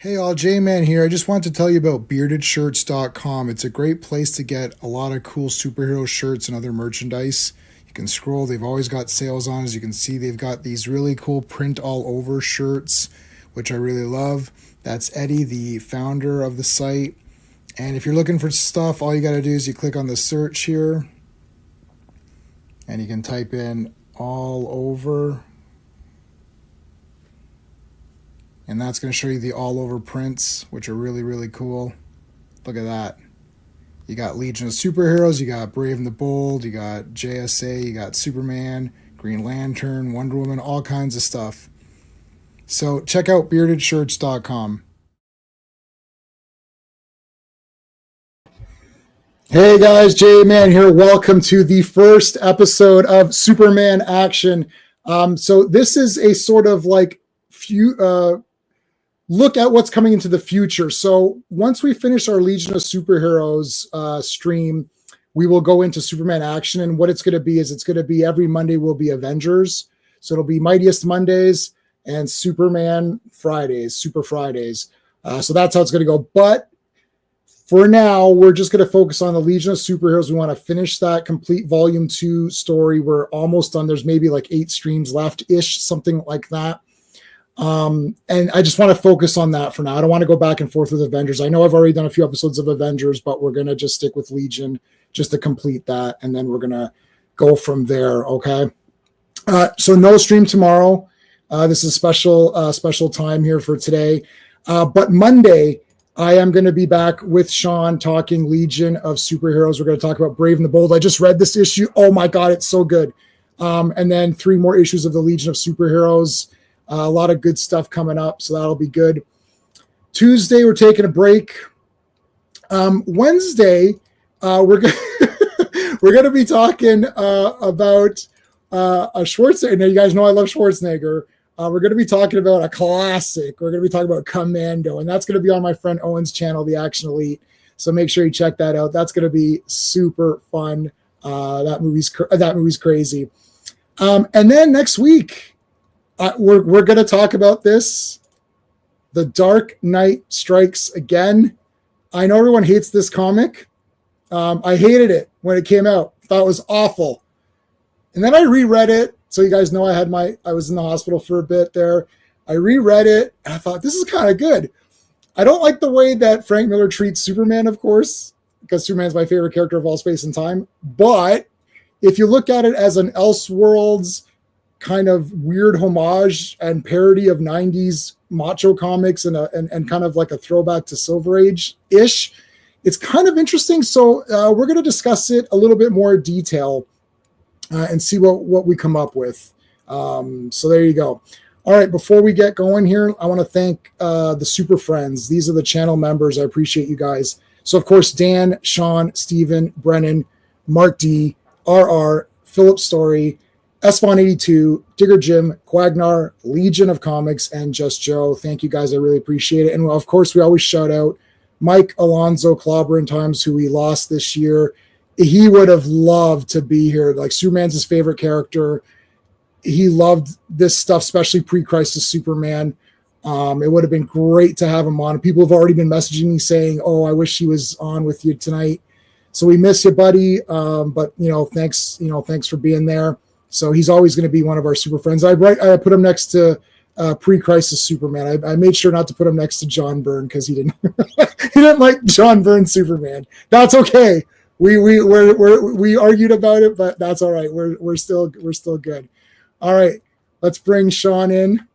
Hey all, J-Man here. I just wanted to tell you about beardedshirts.com. It's a great place to get a lot of cool superhero shirts and other merchandise. You can scroll, they've always got sales on. As you can see, they've got these really cool print all over shirts, which I really love. That's Eddie, the founder of the site. And if you're looking for stuff, all you got to do is you click on the search here and you can type in all over. And that's going to show you the all over prints, which are really, really cool. Look at that. You got Legion of Superheroes, you got Brave and the Bold, you got JSA, you got Superman, Green Lantern, Wonder Woman, all kinds of stuff. So check out beardedshirts.com. Hey guys, J-Man here. Welcome to the first episode of Superman Action. So this is a sort of like look at what's coming into the future. So once we finish our Legion of Superheroes stream, we will go into Superman Action. And what it's going to be is it's going to be every Monday will be Avengers. So it'll be Mightiest Mondays and Superman Fridays, Super Fridays. So that's how it's going to go. But for now, we're just going to focus on the Legion of Superheroes. We want to finish that complete Volume 2 story. We're almost done. There's maybe like 8 streams left-ish, something like that. And I just want to focus on that for now. I don't want to go back and forth with Avengers. I know I've already done a few episodes of Avengers, but we're going to just stick with Legion just to complete that. And then we're going to go from there. Okay. So no stream tomorrow. This is special time here for today. But Monday, I am going to be back with Sean talking Legion of Superheroes. We're going to talk about Brave and the Bold. I just read this issue. Oh my God, it's so good. And then 3 more issues of the Legion of Superheroes. A lot of good stuff coming up, so that'll be good. Tuesday, we're taking a break. Wednesday, we're going to be talking about a Schwarzenegger. Now, you guys know I love Schwarzenegger. We're going to be talking about a classic. We're going to be talking about Commando, and that's going to be on my friend Owen's channel, The Action Elite. So make sure you check that out. That's going to be super fun. That movie's crazy. And then next week, we're going to talk about this. The Dark Knight Strikes Again. I know everyone hates this comic. I hated it when it came out. Thought it was awful. And then I reread it. So you guys know I was in the hospital for a bit there. I reread it and I thought, this is kind of good. I don't like the way that Frank Miller treats Superman, of course, because Superman's my favorite character of all space and time. But if you look at it as an Elseworlds kind of weird homage and parody of 90s macho comics and kind of like a throwback to Silver Age-ish, it's kind of interesting. So we're going to discuss it a little bit more detail and see what we come up with. So there you go. All right, before we get going here, I want to thank the Super Friends. These are the channel members. I appreciate you guys. So, of course, Dan, Sean, Steven, Brennan, Mark D, RR, Philip Story, S-Von82, Digger Jim, Quagnar, Legion of Comics, and Just Joe. Thank you guys. I really appreciate it. And of course, we always shout out Mike Alonzo Clobberin Times, who we lost this year. He would have loved to be here. Like, Superman's his favorite character. He loved this stuff, especially pre-Crisis Superman. It would have been great to have him on. People have already been messaging me saying, oh, I wish he was on with you tonight. So we miss you, buddy. But, thanks for being there. So he's always going to be one of our super friends. I put him next to pre-Crisis Superman. I made sure not to put him next to John Byrne because he didn't he didn't like John Byrne Superman. That's okay. We argued about it, but that's all right. We're still good. All right, let's bring Sean in.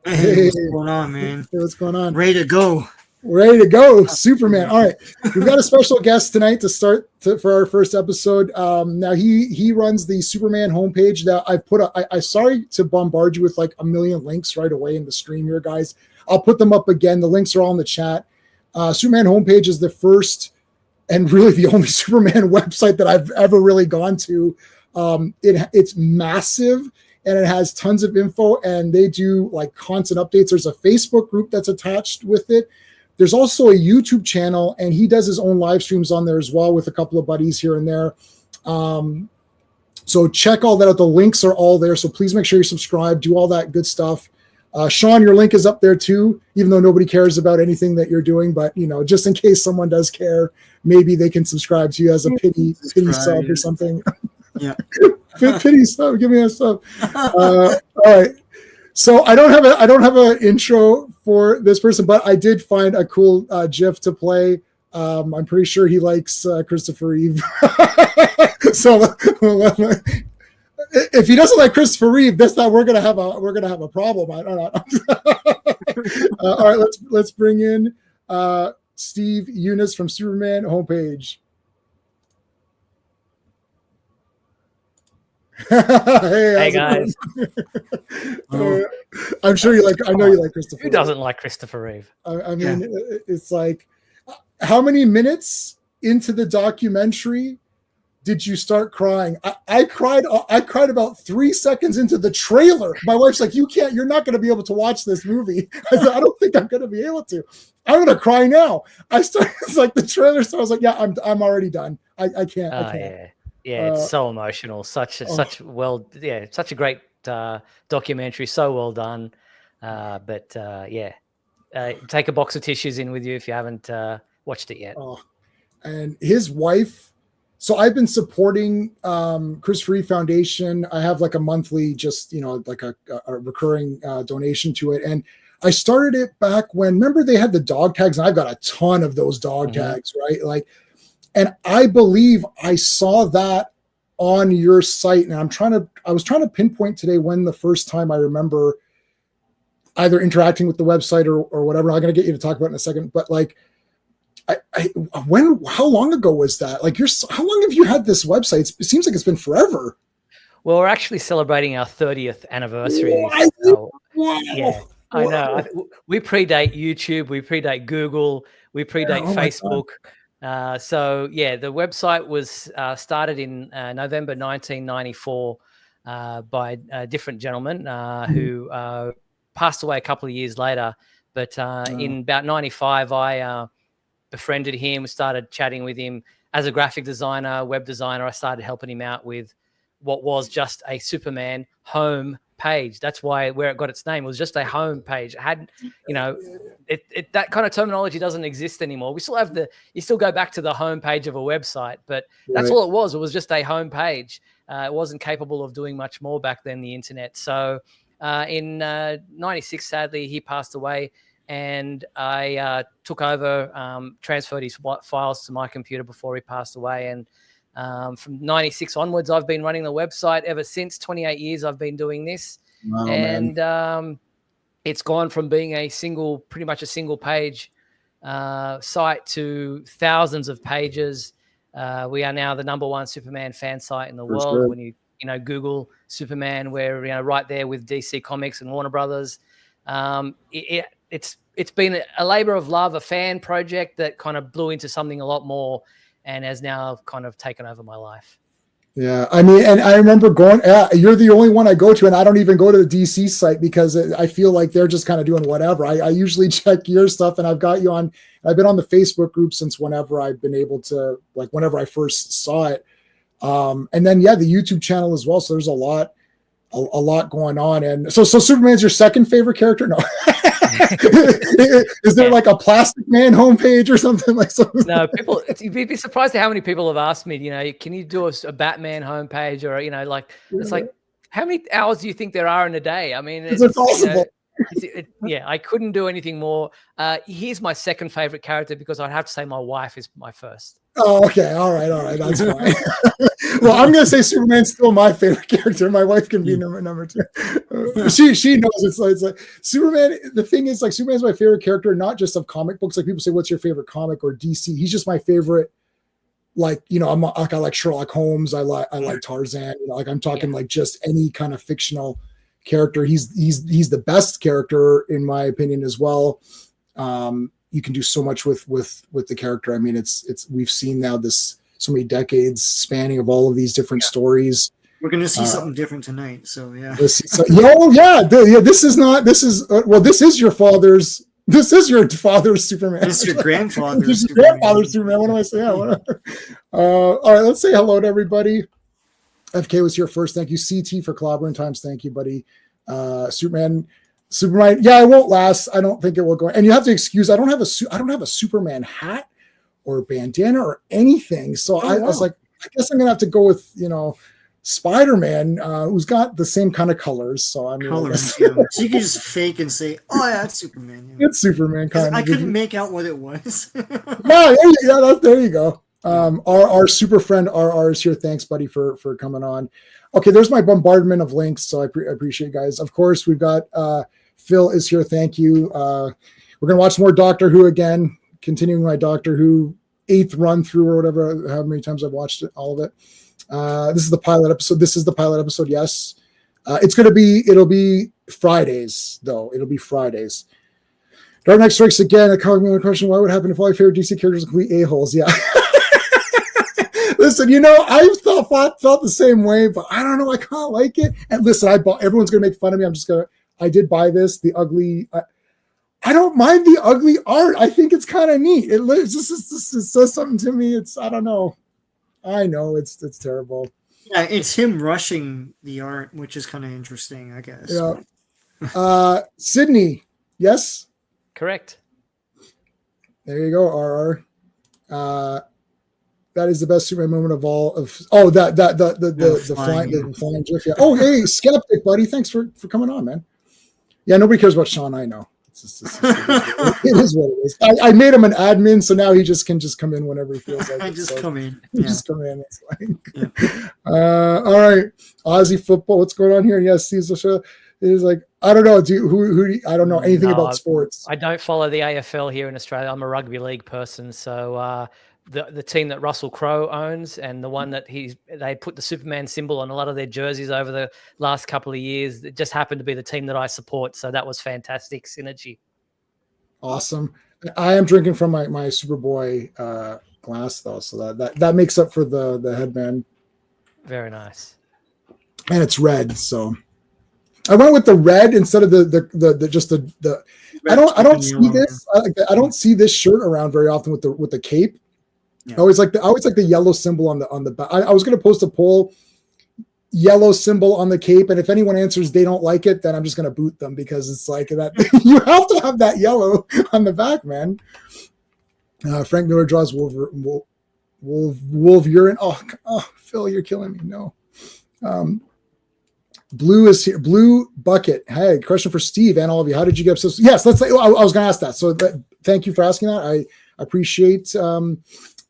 Hey, what's going on, man? Hey, what's going on? Ready to go. Ready to go, Superman. All right, we've got a special guest tonight to start for our first episode. Now he runs the Superman homepage that I've put up. I sorry to bombard you with like a million links right away in the stream here, guys. I'll put them up again. The links are all in the chat. Superman homepage is the first and really the only Superman website that I've ever really gone to. It's massive. And it has tons of info, and they do like constant updates. There's a Facebook group that's attached with it. There's also a YouTube channel, and he does his own live streams on there as well with a couple of buddies here and there. So check all that out. The links are all there. So please make sure you subscribe, do all that good stuff. Sean, your link is up there too, even though nobody cares about anything that you're doing. But, just in case someone does care, maybe they can subscribe to you as a pity sub or something. Yeah. Pity sub. Give me a sub. All right. So I don't have an intro for this person, but I did find a cool GIF to play. I'm pretty sure he likes Christopher Reeve. So if he doesn't like Christopher Reeve, we're gonna have a problem. I don't know. All right, let's bring in Steve Eunice from Superman homepage. Hey guys. I'm sure you like. I know you like Christopher. Who doesn't like Christopher Reeve? I mean, it's like, how many minutes into the documentary did you start crying? I cried about 3 seconds into the trailer. My wife's like, you're not going to be able to watch this movie. I said, I don't think I'm going to be able to. I'm going to cry now. It's like the trailer started. I was like, yeah, I'm already done. I can't. I can't. Yeah, it's so emotional. Such a great documentary. So well done. Take a box of tissues in with you if you haven't watched it yet. And his wife. So I've been supporting Christopher Reeve Foundation. I have like a monthly, like a recurring donation to it. And I started it back when, remember they had the dog tags, and I've got a ton of those dog tags, right? Like, and I believe I saw that on your site, and I was trying to pinpoint today when the first time I remember either interacting with the website or whatever. I'm going to get you to talk about it in a second, but like, how long ago was that? Like, how long have you had this website? It seems like it's been forever. Well, we're actually celebrating our 30th anniversary. Yeah, I know. We predate YouTube, we predate Google, we predate Facebook. The website was started in November 1994 by a different gentleman who passed away a couple of years later. But in about 95, I befriended him, started chatting with him. As a graphic designer, web designer, I started helping him out with what was just a Superman home page. That's where it got its name. It was just a home page. It had, that kind of terminology doesn't exist anymore. We still have you still go back to the home page of a website, but that's all it was. It was just a home page. It wasn't capable of doing much more back then, the internet. So in 96, sadly, he passed away. And I took over, transferred his files to my computer before he passed away. And from 96 onwards, I've been running the website ever since. 28 years I've been doing this. Wow, and it's gone from being pretty much a single page site to thousands of pages. We are now the #1 Superman fan site in the world. Sure. When you Google Superman, we're right there with DC Comics and Warner Brothers. It's been a labor of love, a fan project that kind of blew into something a lot more and has now kind of taken over my life. Yeah. I mean, and I remember you're the only one I go to, and I don't even go to the DC site because I feel like they're just kind of doing whatever. I usually check your stuff, and I've got you on. I've been on the Facebook group since whenever I've been able to, like whenever I first saw it. And then, the YouTube channel as well. So there's a lot going on. And so Superman's your second favorite character? No. Is there like a Plastic Man homepage or something like so? No, you'd be surprised at how many people have asked me, can you do a Batman homepage or, it's like, how many hours do you think there are in a day? I mean, it's impossible. I couldn't do anything more. He's my second favorite character because I'd have to say my wife is my first. Oh, okay. All right. That's fine. Well, I'm going to say Superman's still my favorite character. My wife can be number two. She knows it's like Superman. The thing is, like, Superman's my favorite character, not just of comic books. Like people say, what's your favorite comic or DC? He's just my favorite. Like, I like Sherlock Holmes. I like Tarzan. I'm talking like just any kind of fictional character. He's the best character in my opinion as well. You can do so much with the character. I mean, it's we've seen now so many decades spanning of all of these different stories. We're going to see something different tonight. So yeah. This is your father's Superman. This is your grandfather's This is your grandfather's Superman. What do I say? Yeah, all right, let's say hello to everybody. FK was here first. Thank you, CT, for Clobberin times. Thank you, buddy. Superman. Yeah, it won't last. I don't think it will go. And you have to excuse. I don't have a Superman hat or bandana or anything. So I was like, I guess I'm gonna have to go with Spider-Man, who's got the same kind of colors. So I mean, colors. Yeah. So you can just fake and say, "Oh yeah, it's Superman." Yeah. It's Superman. I couldn't make out what it was. There you go. Our super friend RR is here. Thanks, buddy, for coming on. Okay, there's my bombardment of links. So I appreciate you guys. Of course, we've got Phil is here. Thank you. We're gonna watch more Doctor Who again. Continuing my Doctor Who 8th run through or whatever. How many times I've watched it, all of it. This is the pilot episode. Yes. It'll be Fridays though. It'll be Fridays. Dark Knight Strikes Again. A question: why would happen if all your favorite DC characters are complete a-holes? Yeah. Listen, I felt the same way, but I don't know. I kind of like it. And listen, everyone's gonna make fun of me. I did buy this. The ugly. I don't mind the ugly art. I think it's kind of neat. It says something to me. I don't know. I know it's terrible. Yeah, it's him rushing the art, which is kind of interesting, I guess. Yeah. Sydney, yes? Correct. There you go, RR. That is the best Superman moment of all of. Oh, the flying GIF. Yeah. Oh, hey, Skeptic, buddy. Thanks for coming on, man. Yeah, nobody cares about Sean. I know. It is what it is. I made him an admin, so now he can come in whenever he feels like it. Come in. Yeah. Just come in. It's fine. Yeah. All right. Aussie football. What's going on here? Yes, Caesar show is like, I don't know. I don't know anything about sports. I don't follow the AFL here in Australia. I'm a rugby league person, so the team that Russell Crowe owns and the one that they put the Superman symbol on a lot of their jerseys over the last couple of years. It just happened to be the team that I support. So that was fantastic synergy. Awesome. I am drinking from my Superboy glass though. So that makes up for the headband. Very nice. And it's red. So I went with the red instead of the I don't see this. I don't see this shirt around very often with the cape. Yeah. I always like the yellow symbol on the back. I was going to post a poll, yellow symbol on the cape, and if anyone answers they don't like it, then I'm just going to boot them because it's like that. You have to have that yellow on the back, man. Frank Miller draws wolf urine. Oh, Phil, you're killing me. No. Blue is here. Blue bucket. Hey, question for Steve and all of you. How did you get obsessed? Yes, I was going to ask that. So thank you for asking that. I appreciate.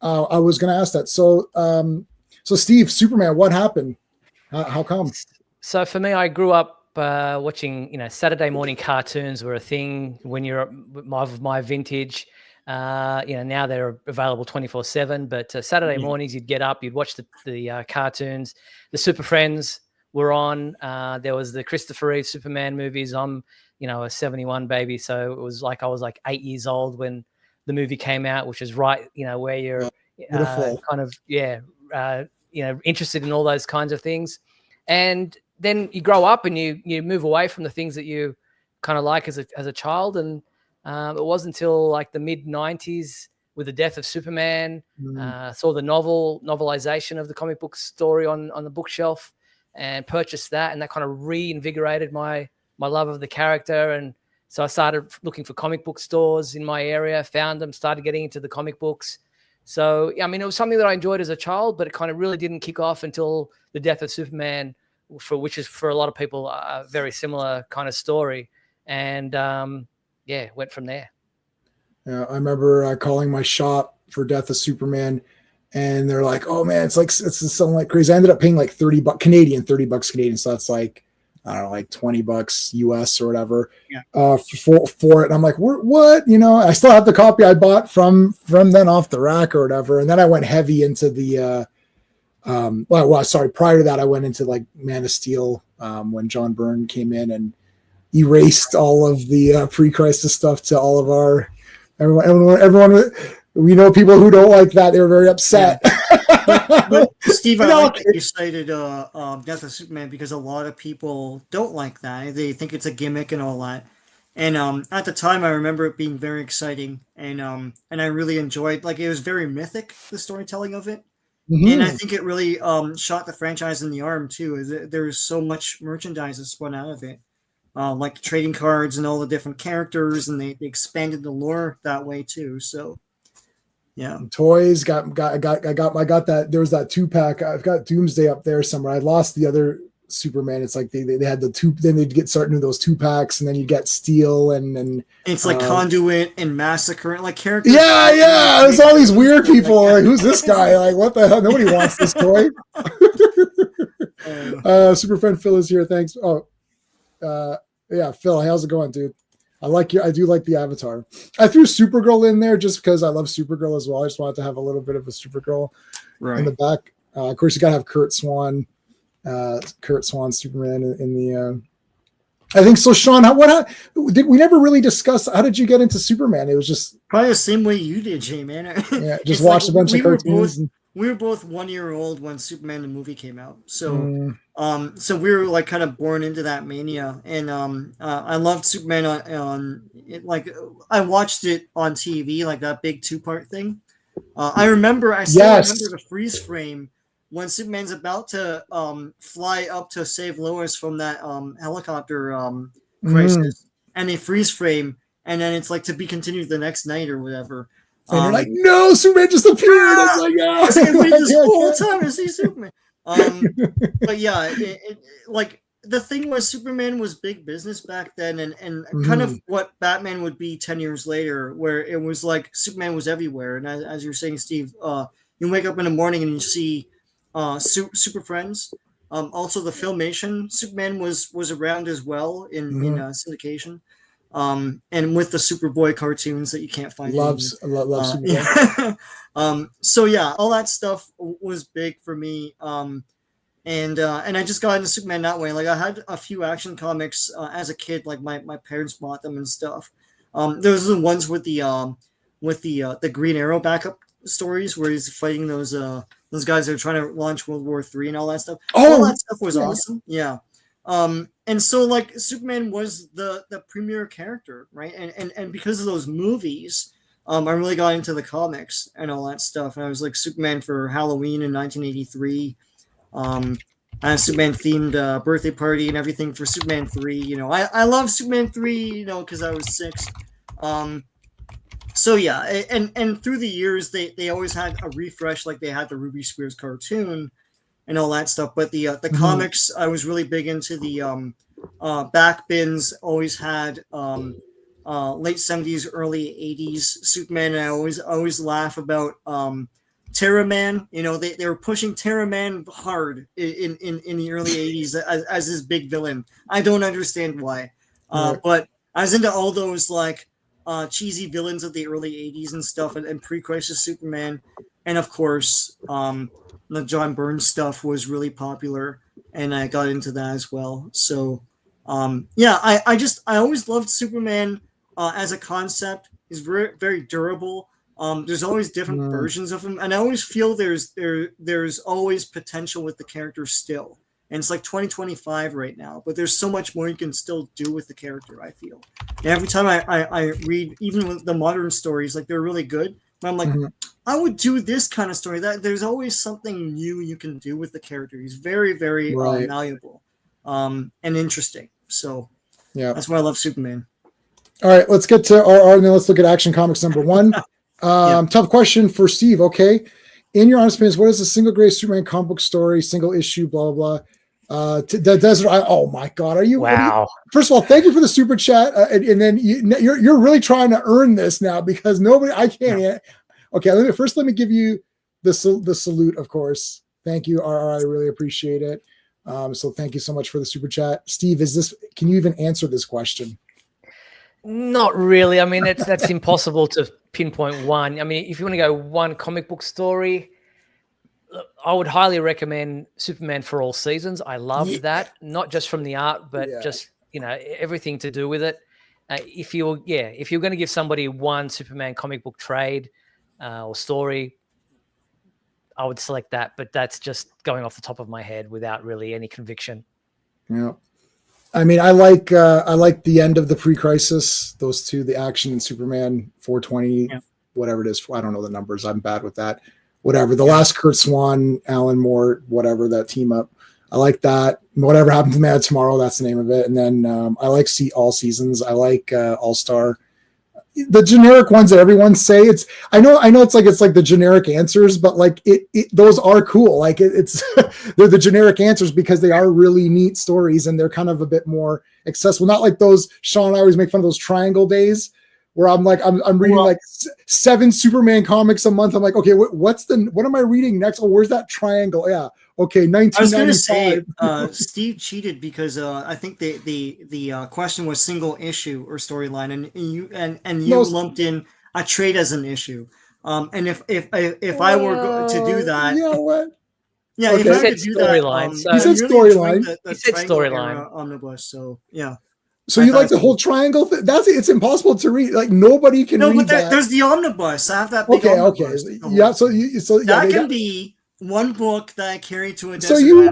I was going to ask that. So Steve, Superman, what happened? How come? So for me, I grew up watching, Saturday morning cartoons were a thing when you're of my vintage. Now they're available 24/7, but Saturday mornings you'd get up, you'd watch the cartoons. The Super Friends were on. There was the Christopher Reeve Superman movies. I'm, a 71 baby, so it was like I was like 8 years old when the movie came out, which is right, where you're kind of, interested in all those kinds of things. And then you grow up and you move away from the things that you kind of like as a child. And it wasn't until like the mid 90s with the death of Superman, saw the novelization of the comic book story on the bookshelf and purchased that. And that kind of reinvigorated my love of the character. And so I started looking for comic book stores in my area, found them, started getting into the comic books. So, I mean, it was something that I enjoyed as a child, but it kind of really didn't kick off until the death of Superman, which is for a lot of people a very similar kind of story. And, went from there. Yeah, I remember calling my shop for Death of Superman, and they're like, "Oh man, it's something like crazy." I ended up paying like $30 Canadian, $30. So that's like, I don't know, like $20 US or whatever, for it. And I'm like, what? I still have the copy I bought from then off the rack or whatever. And then I went heavy into the, prior to that, I went into like Man of Steel when John Byrne came in and erased all of the pre-crisis stuff to all of everyone. We know people who don't like that. They were very upset. Yeah. But Steve, I like that you cited Death of Superman because a lot of people don't like that. They think it's a gimmick and all that. And at the time, I remember it being very exciting, and I really enjoyed. Like, it was very mythic, the storytelling of it. And I think it really shot the franchise in the arm too. There's so much merchandise that spun out of it, like the trading cards and all the different characters, and they expanded the lore that way too. So, yeah, toys I got that. There was that 2-pack. I've got Doomsday up there somewhere. I lost the other Superman. It's like they had the two. Then they'd get starting with those 2-packs, and then you get Steel and it's like Conduit and Massacre, like characters. Yeah. There's all these weird people. Like, who's this guy? Like, what the hell? Nobody wants this toy. Super friend Phil is here. Thanks. Oh, yeah, Phil, how's it going, dude? I do like the avatar. I threw Supergirl in there just because I love Supergirl as well. I just wanted to have a little bit of a Supergirl in the back. Of course, you gotta have Kurt Swan Superman in the. I think so, Sean. Did we never really discuss? How did you get into Superman? It was just probably the same way you did, J-Man. Yeah, just watched a bunch of cartoons. We were both 1 year old when Superman the movie came out, so so we were like kind of born into that mania, and I loved Superman on it, like I watched it on TV, like that big 2-part thing. I remember remember the freeze frame when Superman's about to fly up to save Lois from that helicopter crisis, and they freeze frame, and then it's like to be continued the next night or whatever. And you're like, no, Superman just appeared. I was like, I was gonna wait this whole time to see Superman. But yeah, like the thing was, Superman was big business back then, and kind of what Batman would be 10 years later, where it was like Superman was everywhere. And as you're saying, Steve, you wake up in the morning and you see Super Friends. Also, the Filmation Superman was around as well in syndication. And with the Superboy cartoons that you can't find. Love Superboy. Yeah. So yeah, all that stuff was big for me. And I just got into Superman that way. Like I had a few Action Comics as a kid. Like my parents bought them and stuff. Those are the ones with the Green Arrow backup stories where he's fighting those guys that are trying to launch World War III and all that stuff. All that stuff was awesome. Yeah. And so like Superman was the premier character, right? And because of those movies, I really got into the comics and all that stuff. And I was like Superman for Halloween in 1983. I had a Superman themed birthday party and everything for Superman 3. You know, I love Superman 3, you know, because I was 6. So yeah, and through the years they always had a refresh, like they had the Ruby Spears cartoon and all that stuff. But the comics, I was really big into the back bins. Always had late 70s, early 80s Superman. And I always laugh about Terra Man. You know, they were pushing Terra Man hard in the early 80s as this big villain. I don't understand why, but I was into all those like cheesy villains of the early 80s and stuff, and pre-crisis Superman, and of course the John Byrne stuff was really popular, and I got into that as well. So yeah, I always loved Superman as a concept. He's very, very durable. There's always different versions of him, and I always feel there's always potential with the character still. And it's like 2025 right now, but there's so much more you can still do with the character, I feel. And every time I read, even with the modern stories, like they're really good, but I'm like, I would do this kind of story. That there's always something new you can do with the character. He's very, very malleable and interesting. So yeah, that's why I love Superman. All right, let's get to our and then let's look at Action Comics number 1. Tough question for Steve. Okay. In your honest opinion, what is the single greatest Superman comic book story, single issue, blah, blah, blah? The Desert Island. Oh my God. Are you? Wow. First of all, thank you for the super chat. And then you're really trying to earn this now because I can't. Yeah. Okay. Let me give you the salute, of course. Thank you, RR. I really appreciate it. So thank you so much for the super chat. Steve, can you even answer this question? Not really. I mean, that's impossible to pinpoint one. I mean, if you want to go one comic book story, I would highly recommend Superman for All Seasons. I loved that, not just from the art, but just, you know, everything to do with it. If you're going to give somebody one Superman comic book trade or story, I would select that. But that's just going off the top of my head without really any conviction. Yeah. I mean, I like the end of the pre-crisis, those two, the Action and Superman 420, whatever it is. I don't know the numbers. I'm bad with that. whatever. The last Kurt Swan, Alan Moore, whatever, that team up. I like that. Whatever Happened to Man Tomorrow, that's the name of it. And then I like All Seasons. I like All Star. The generic ones that everyone say, I know it's like the generic answers, but like those are cool. Like it's they're the generic answers because they are really neat stories and they're kind of a bit more accessible. Not like those, Sean and I always make fun of those triangle days where I'm reading like 7 Superman comics a month. I'm like, okay, what am I reading next? Oh, where's that triangle? Yeah. Okay. 1995. I was going to say, Steve cheated because I think the question was single issue or storyline, and you lumped in a trade as an issue. And if I were to do that, you know what? Yeah, okay. if I could do storyline. that, he said storyline. He said storyline omnibus. So yeah. So you like the whole triangle thing? It's impossible to read. Like nobody can read that. There's the omnibus. I have that big omnibus. Okay. Yeah. So that can be one book that I carry to a desert. So you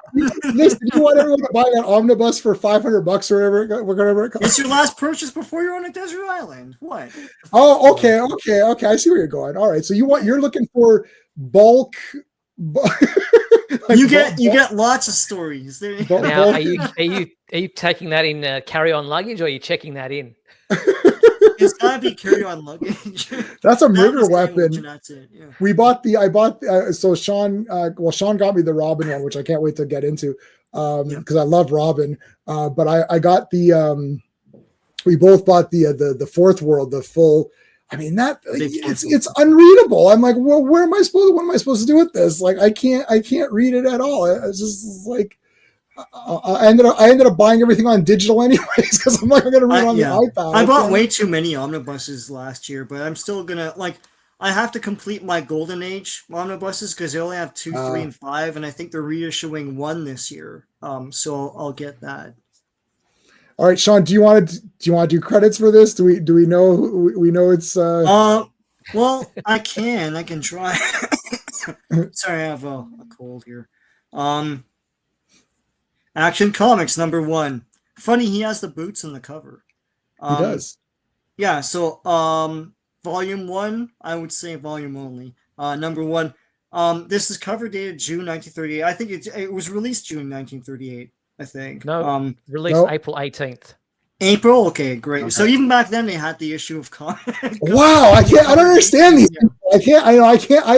want everyone to buy that omnibus for $500 or whatever it costs? It's your last purchase before you're on a desert island. What? Oh, okay. I see where you're going. All right. So you're looking for bulk. Like you get lots of stories. Now, are you taking that in carry-on luggage, or are you checking that in? It's gotta be carry-on luggage. That's a murder weapon. That's it. Yeah. So Sean. Sean got me the Robin one, which I can't wait to get into because I love Robin. But I got the. We both bought the Fourth World, the full. I mean it's unreadable. I'm like, well, what am I supposed to do with this? Like, I can't read it at all. It's just like I ended up buying everything on digital anyways because I'm like, I'm gonna read on the iPad. I bought way too many omnibuses last year, but I'm still gonna I have to complete my Golden Age omnibuses because they only have 2, 3, and 5, and I think they're reissuing 1 this year. So I'll get that. All right, Sean, do you want to do credits for this? Do we know we know it's well, I can try. Sorry, I have a cold here. Action Comics #1. Funny, he has the boots on the cover. He does. Yeah, so volume 1, I would say volume only. #1. This is cover dated June 1938. I think it was released June 1938. I think. No, released April 18th. April? Okay, great. Okay. So even back then they had the issue of comics. Wow, I don't understand these. I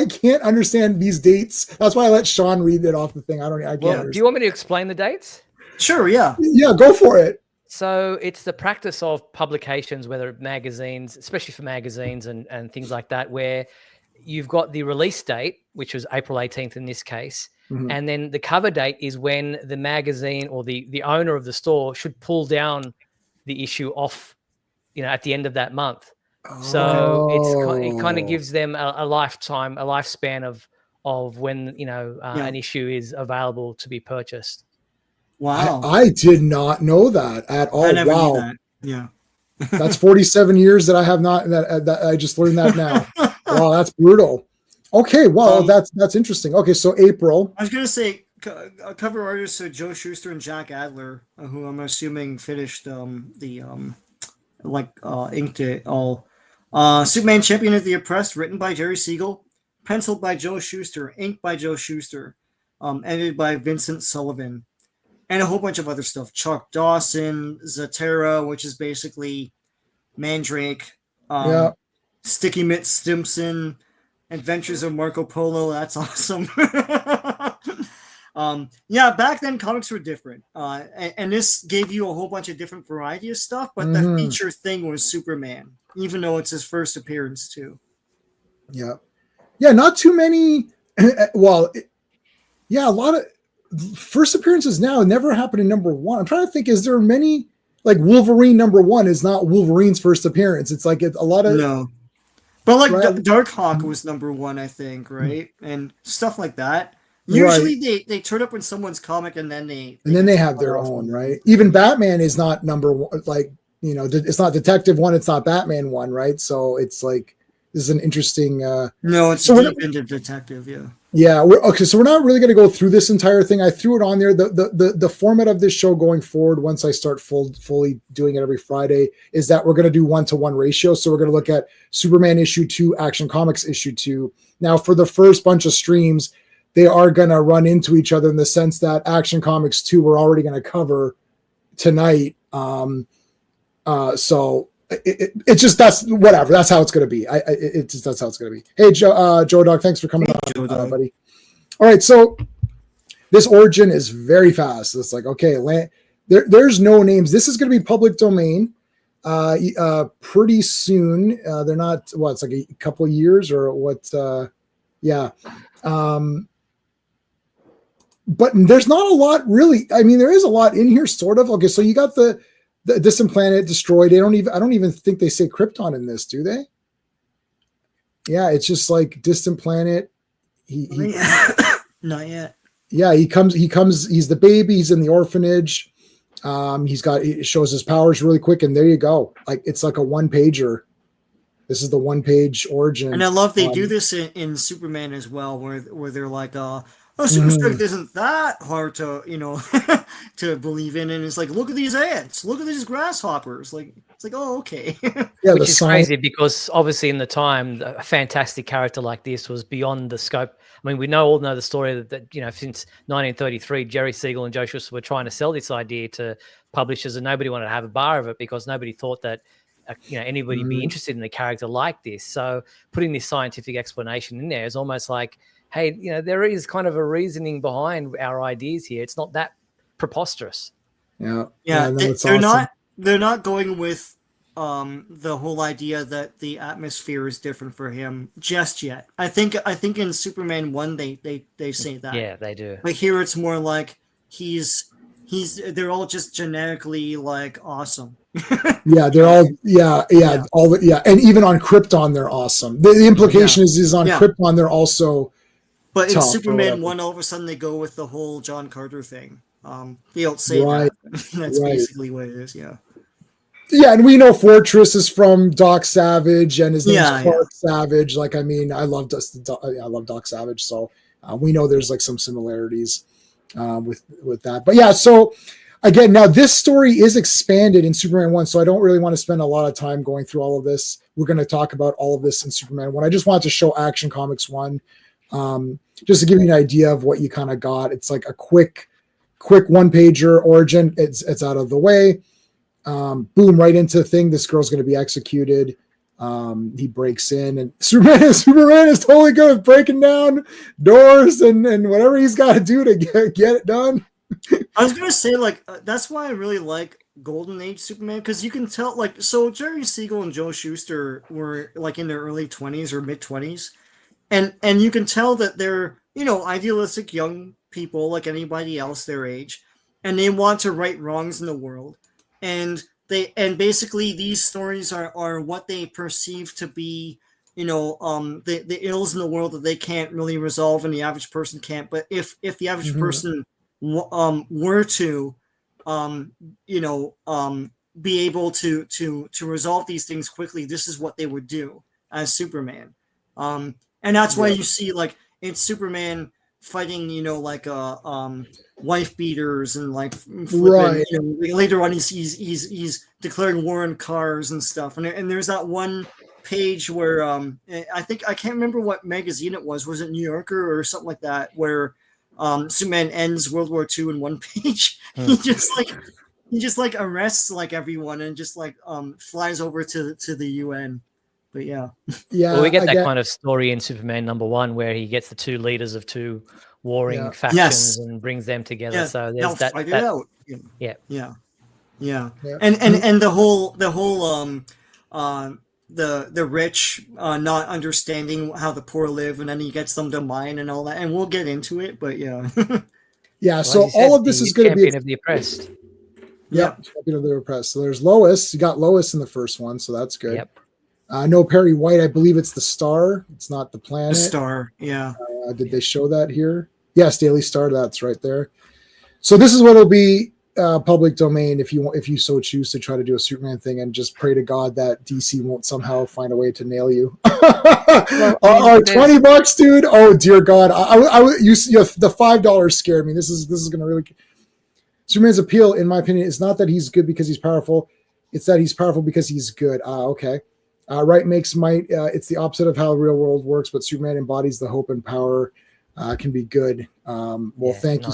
can't understand these dates. That's why I let Sean read it off the thing. Do you want me to explain the dates? Sure, yeah. Yeah, go for it. So it's the practice of publications, whether magazines, especially for magazines and things like that, where you've got the release date, which was April 18th in this case. Mm-hmm. And then the cover date is when the magazine or the owner of the store should pull down the issue off, at the end of that month. So it kind of gives them a lifespan of when, an issue is available to be purchased. Wow. I did not know that at all. I never knew that. Yeah. That's 47 years that I have not, that I just learned that now. Wow, that's brutal. Okay, well, that's interesting. Okay, so April. I was going to say cover artists Joe Shuster and Jack Adler, who I'm assuming finished inked it all. Superman Champion of the Oppressed, written by Jerry Siegel, penciled by Joe Shuster, inked by Joe Shuster, edited by Vincent Sullivan, and a whole bunch of other stuff. Chuck Dawson, Zatara, which is basically Mandrake, Sticky Mitt Stimson, Adventures of Marco Polo. That's awesome. Back then comics were different. And this gave you a whole bunch of different variety of stuff, but the feature thing was Superman, even though it's his first appearance too. Yeah. Yeah, not too many. Well, a lot of first appearances now never happened in #1. I'm trying to think, is there many, like Wolverine #1 is not Wolverine's first appearance. It's like a lot of... No. But like Darkhawk was #1, I think, right? And stuff like that. Usually they turn up in someone's comic and then they have their own, right? Even Batman is not #1, like, it's not Detective 1, it's not Batman 1, right? So it's like, this is an interesting no, it's deep into Detective, yeah. Yeah. Okay. So we're not really going to go through this entire thing. I threw it on there. The format of this show going forward, once I start fully doing it every Friday, is that we're going to do 1-to-1 ratio. So we're going to look at Superman issue 2, Action Comics issue 2. Now, for the first bunch of streams, they are going to run into each other in the sense that Action Comics 2 we're already going to cover tonight. So it's just, that's whatever. That's how it's going to be. That's how it's going to be. Hey, Joe Dog, thanks for coming on, buddy. All right, so this origin is very fast. It's like, okay, there's no names. This is going to be public domain pretty soon. They're not, it's like a couple of years or what? Yeah. But there's not a lot really. I mean, there is a lot in here, sort of. Okay, so you got the distant planet destroyed. I don't even think they say Krypton in this, do they? Yeah, it's just like distant planet. He not yet. Yeah, he comes. He's the baby. He's in the orphanage. He shows his powers really quick, and there you go. Like it's like a one pager. This is the 1-page origin. And I love they do this in Superman as well, where they're like, super strength isn't that hard to, to believe in. And it's like, look at these ants, look at these grasshoppers. Like, it's like, oh, okay. Yeah, which is crazy because obviously in the time, a fantastic character like this was beyond the scope. I mean, we all know the story that since 1933, Jerry Siegel and Joe Shuster were trying to sell this idea to publishers, and nobody wanted to have a bar of it because nobody thought that anybody be interested in a character like this. So putting this scientific explanation in there is almost like, hey, there is kind of a reasoning behind our ideas here. It's not that preposterous. Yeah. They're not going with the whole idea that the atmosphere is different for him just yet. I think in Superman 1 they say that. Yeah, they do. But here it's more like they're all just genetically like awesome. Yeah, they're all and even on Krypton they're awesome. The implication is on Krypton they're also. But in Superman 1, all of a sudden they go with the whole John Carter thing. They don't say that. That's basically what it is. Yeah. Yeah, and we know Fortress is from Doc Savage, and his name's Clark Savage. Like, I mean, I love Doc Savage, so we know there's like some similarities with that. But yeah, so again, now this story is expanded in Superman 1, so I don't really want to spend a lot of time going through all of this. We're going to talk about all of this in Superman 1. I just wanted to show Action Comics 1, just to give you an idea of what you kind of got. It's like a quick 1-pager origin. It's out of the way. Boom, right into the thing. This girl's going to be executed. He breaks in, and Superman is totally good at breaking down doors and whatever he's got to do to get it done. I was gonna say, like, that's why I really like Golden Age Superman, because you can tell, like, so Jerry Siegel and Joe Shuster were like in their early 20s or mid 20s, and you can tell that they're idealistic young people like anybody else their age, and they want to right wrongs in the world, and basically these stories are what they perceive to be the ills in the world that they can't really resolve and the average person can't. But if the average person were to be able to resolve these things quickly, this is what they would do as Superman. And that's why you see, like, it's Superman fighting, wife beaters and like flipping, later on he's declaring war on cars and stuff. And there's that one page where I can't remember what magazine it was. Was it New Yorker or something like that? Where Superman ends World War II in one page. He just arrests like everyone and just like flies over to the UN. But yeah. Well, we get that kind of story in Superman #1 where he gets the two leaders of two warring factions and brings them together. Yeah. So there's that. Fight it out. Yeah. And the whole the rich not understanding how the poor live, and then he gets them to mine and all that, and we'll get into it. But yeah. Yeah. So well, all of this is going to be champion of the oppressed. Yep, champion of the oppressed. So there's Lois. You got Lois in the first one, so that's good. Yep. No Perry White. I believe it's the Star. It's not the Planet. The Star, yeah. Did they show that here? Yes, Daily Star. That's right there. So this is what it'll be public domain if you so choose to try to do a Superman thing, and just pray to God that DC won't somehow find a way to nail you. Well, $20, dude. Oh dear God. The $5 scared me. This is going to really. Superman's appeal, in my opinion, is not that he's good because he's powerful. It's that he's powerful because he's good. Okay. Right makes might. It's the opposite of how the real world works, but Superman embodies the hope and power can be good. Thank you.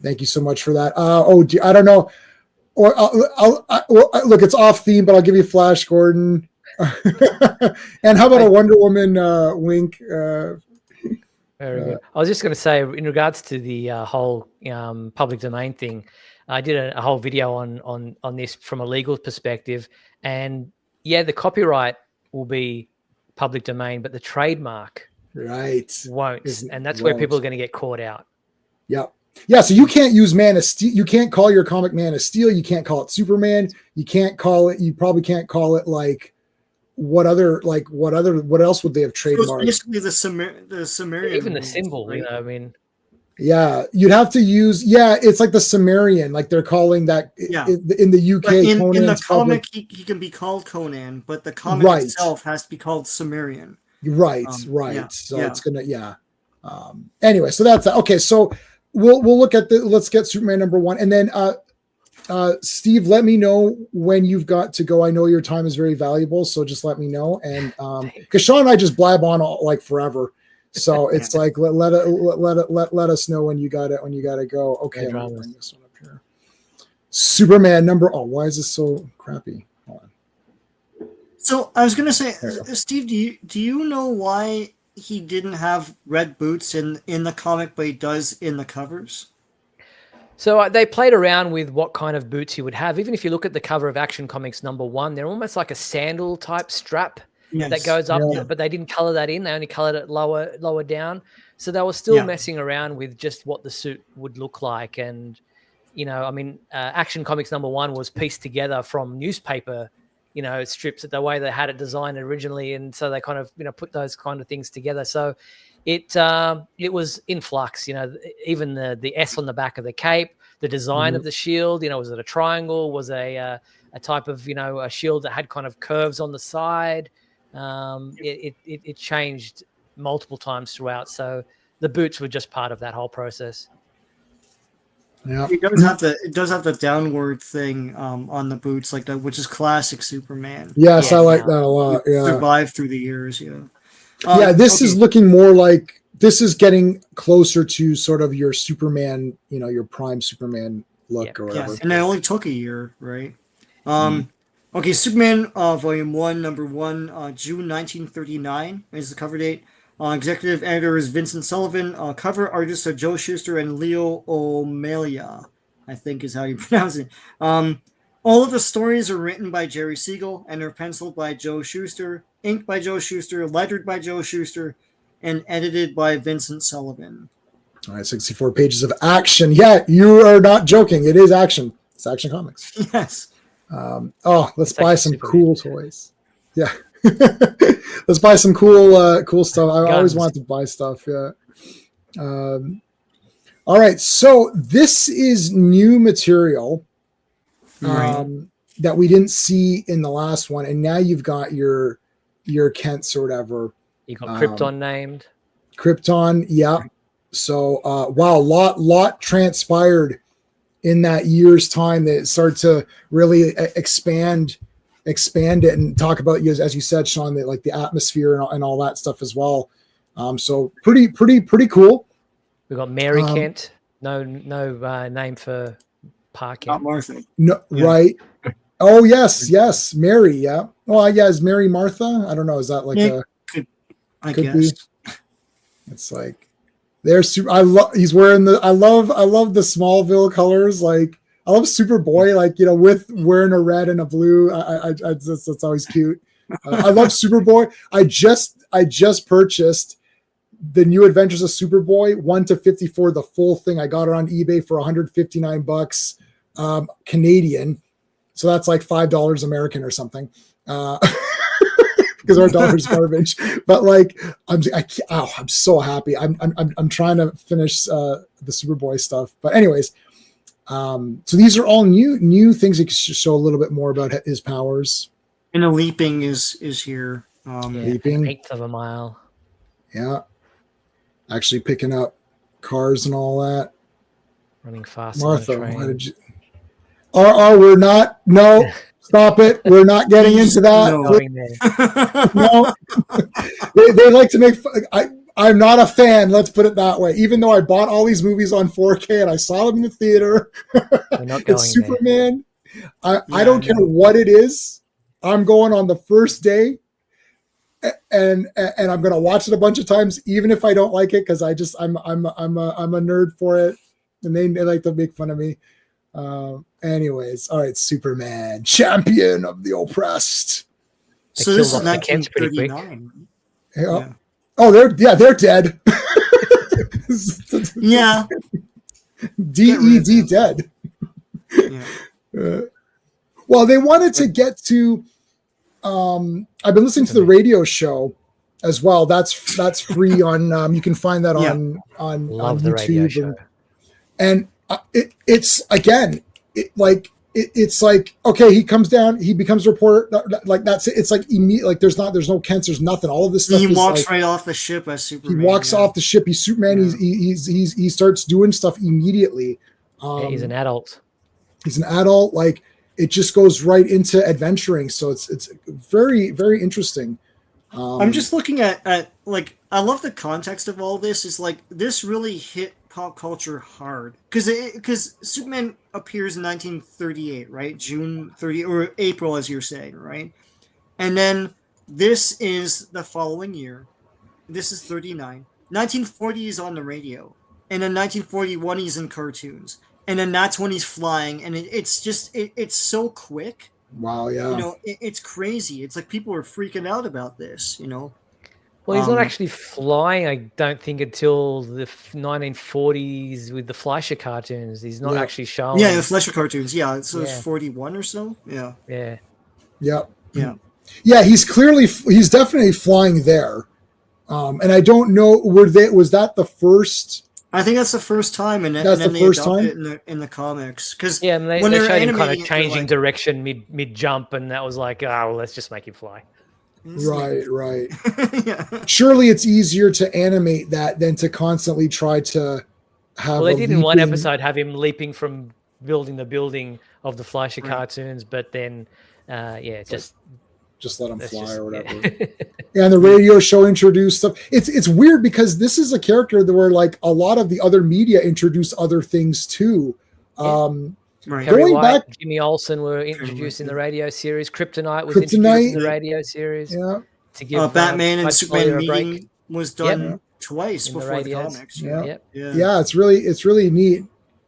Thank you so much for that. I don't know. Or look, it's off theme, but I'll give you Flash Gordon. And how about a Wonder Woman wink? Very good. I was just going to say, in regards to the whole public domain thing, I did a whole video on this from a legal perspective, and yeah, the copyright will be public domain, but the trademark won't, and that's where people are going to get caught out. Yeah, so you can't use Man of Steel. You can't call your comic Man of Steel. You can't call it Superman. You can't call it. You probably can't call it like what else would they have trademarked? Basically, the Sumerian. Even the symbol, right? I mean. Yeah, you'd have to use. Yeah, it's like the Sumerian, like they're calling that. Yeah. In the UK, in the comic, he can be called Conan, but the comic itself has to be called Sumerian. Right. So it's gonna. Anyway, so that's okay. So. We'll look at let's get Superman #1, and then Steve, let me know when you've got to go. I know your time is very valuable, so just let me know. And because Sean and I just blab on like forever, so it's like let us know when you got to go. Okay, I'm gonna bring this one up here. Superman why is this so crappy? Hold on. So I was gonna say, Steve, do you know why he didn't have red boots in the comic, but he does in the covers? So they played around with what kind of boots he would have. Even if you look at the cover of Action Comics #1, they're almost like a sandal type strap that goes up, but they didn't color that in. They only colored it lower down. So they were still messing around with just what the suit would look like. And, Action Comics #1 was pieced together from newspaper strips, the way they had it designed originally, and so they kind of put those kind of things together. So it was in flux. Even the S on the back of the cape, the design of the shield. Was it a triangle? Was a type of a shield that had kind of curves on the side? It changed multiple times throughout. So the boots were just part of that whole process. Yeah, it does have the downward thing on the boots, like that, which is classic Superman. Yes, I like that a lot. Yeah, survived through the years. This is looking more like this is getting closer to sort of your Superman, your prime Superman look or whatever. And it only took a year, right? Okay, Superman Volume 1, #1, June 1939 is the cover date. Executive editor is Vincent Sullivan. Cover artists are Joe Shuster and Leo O'Malley, I think is how you pronounce it. All of the stories are written by Jerry Siegel and are penciled by Joe Shuster, inked by Joe Shuster, lettered by Joe Shuster, and edited by Vincent Sullivan. All right, 64 pages of action. Yeah, you are not joking. It is action. It's Action Comics. Yes. Let's buy some cool toys. Yeah. Let's buy some cool stuff. I always want to buy stuff. Yeah. All right. So this is new material that we didn't see in the last one, and now you've got your Kents or whatever. You got Krypton named. Krypton, yeah. So wow, lot transpired in that year's time that started to really expand it and talk about, as you said, Sean, that like the atmosphere and all that stuff as well. So pretty cool. We've got Mary Kent. No name for Pa Kent. Not Martha. No, yeah. Right. Oh yes, Mary. Yeah. Well, yeah, is Mary Martha? I don't know. Is that like I guess. Be? It's like there's. He's wearing the. I love the Smallville colors. Like I love Superboy. Like with wearing a red and a blue. That's always cute. I love Superboy. I just purchased the New Adventures of Superboy 1-54, the full thing. I got it on eBay for $159 Canadian. So that's like $5 American or something. Because our dollar's garbage. But like I'm so happy. I'm trying to finish the Superboy stuff. But anyways, So these are all new things that show a little bit more about his powers. And the leaping is here. Leaping, 1/8 of a mile. Yeah, actually picking up cars and all that. Running fast. Martha, why did you? We're not. No, stop it. We're not getting into that. No. They like to make. I'm not a fan. Let's put it that way. Even though I bought all these movies on 4K and I saw them in the theater, it's Superman. I don't care what it is. I'm going on the first day, and I'm going to watch it a bunch of times, even if I don't like it, because I'm a nerd for it, and they like to make fun of me. Anyways, all right, Superman, champion of the oppressed. So this is 1939. Yeah. Oh, they're dead. Yeah. DED dead. Yeah. Well, they wanted to get to. I've been listening to the radio show as well. That's free on. You can find that on Love YouTube. The radio show. And it's again, it's like, okay, he comes down, he becomes a reporter, like that's it. It's like immediate, like there's no cancers, nothing. All of this stuff. He walks right off the ship as Superman. He walks off the ship. He's Superman. Yeah. He starts doing stuff immediately. He's an adult. He's an adult. Like it just goes right into adventuring. So it's very, very interesting. I'm just looking at like, I love the context of all this. Is like this really hit pop culture hard because Superman appears in 1938, right? June 30 or April, as you're saying, right? And then this is the following year. This is 39. 1940 is on the radio, and then 1941 he's in cartoons, and then that's when he's flying, and it's so quick. Wow, yeah. It's crazy. It's like people are freaking out about this. Well, he's not actually flying, I don't think, until the 1940s with the Fleischer cartoons. He's not actually showing. Yeah, the Fleischer cartoons. Yeah, so it's 41 or so. Yeah. Yeah. Yep. Yeah. Yeah, he's definitely flying there. And I don't know, was that the first? I think that's the first time, and then they adopted it in the comics. Because and they showed him kind of changing direction mid jump, and that was like, well, let's just make him fly. Right. Yeah. Surely it's easier to animate that than to constantly try to have. Well, they did in one episode have him leaping from building the building of the Fleischer cartoons, but then, just let him fly or whatever. Yeah, and the radio show introduced stuff. It's weird because this is a character that where like a lot of the other media introduce other things too. Right. Harry White, Jimmy Olsen were introduced in the radio series. Kryptonite was introduced in the radio series. Yeah. To give Batman and Superman meeting was done twice before the comics. Yeah. It's really neat.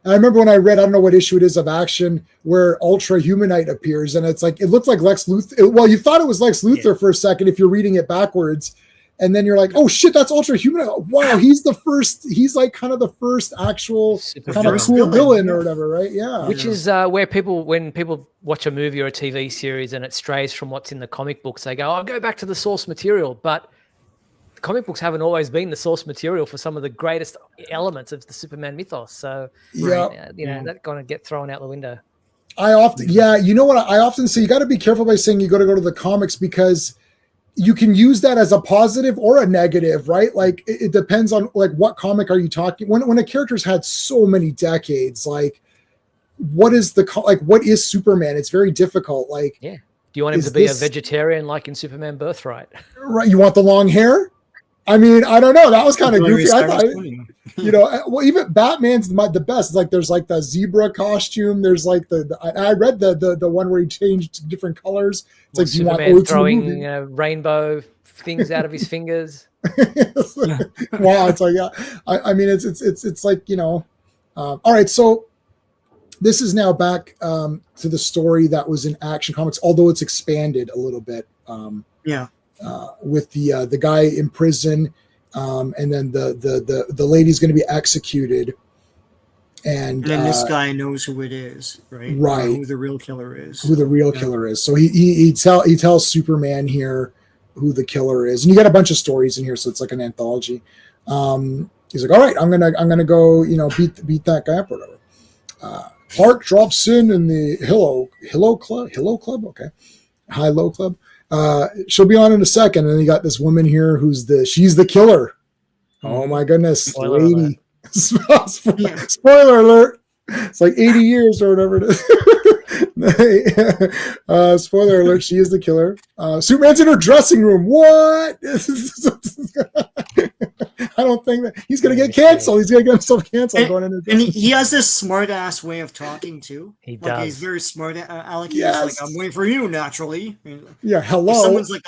And I remember when I read, I don't know what issue it is of Action, where Ultra Humanite appears, and it's like it looked like Lex Luthor. Well, you thought it was Lex Luthor for a second if you're reading it backwards, and then you're like, oh shit, that's Ultra Humanite. Wow, he's the first. He's like kind of the first actual kind of cool villain or whatever, right? Yeah. Which is where when people watch a movie or a TV series and it strays from what's in the comic books, they go, "I'll go back to the source material," but comic books haven't always been the source material for some of the greatest elements of the Superman mythos. So, that kind of get thrown out the window. I often say you got to be careful by saying you got to go to the comics because you can use that as a positive or a negative, right? Like it depends on like what comic are you talking. When a character's had so many decades, like what is Superman? It's very difficult. Like, do you want him to be a vegetarian like in Superman Birthright? Right. You want the long hair? I mean, I don't know. That was kind of goofy. I thought, well, even Batman's the best. It's like there's like the zebra costume. There's like I read the one where he changed different colors. It's like Superman throwing rainbow things out of his fingers. Wow, it's like I mean, it's like all right. So this is now back to the story that was in Action Comics, although it's expanded a little bit. With the guy in prison, and then the lady's going to be executed, and then this guy knows who it is, right? Right, who the real killer is. So he tells Superman here who the killer is, and you got a bunch of stories in here, so it's like an anthology. He's like, all right, I'm gonna go, beat that guy up or whatever. Hart drops in the Hillow Club. Okay. High-Low Club. She'll be on in a second. And then you got this woman here she's the killer. Oh my goodness. Spoiler lady. Spoiler alert. It's like 80 years or whatever it is. Spoiler alert, she is the killer. Superman's in her dressing room. What? I don't think that he's going to get canceled. He's going to get himself canceled. And he has this smart ass way of talking too. He does. He's very smart. Alec. Yes. He's like, I'm waiting for you naturally. Yeah. Hello. If someone's like,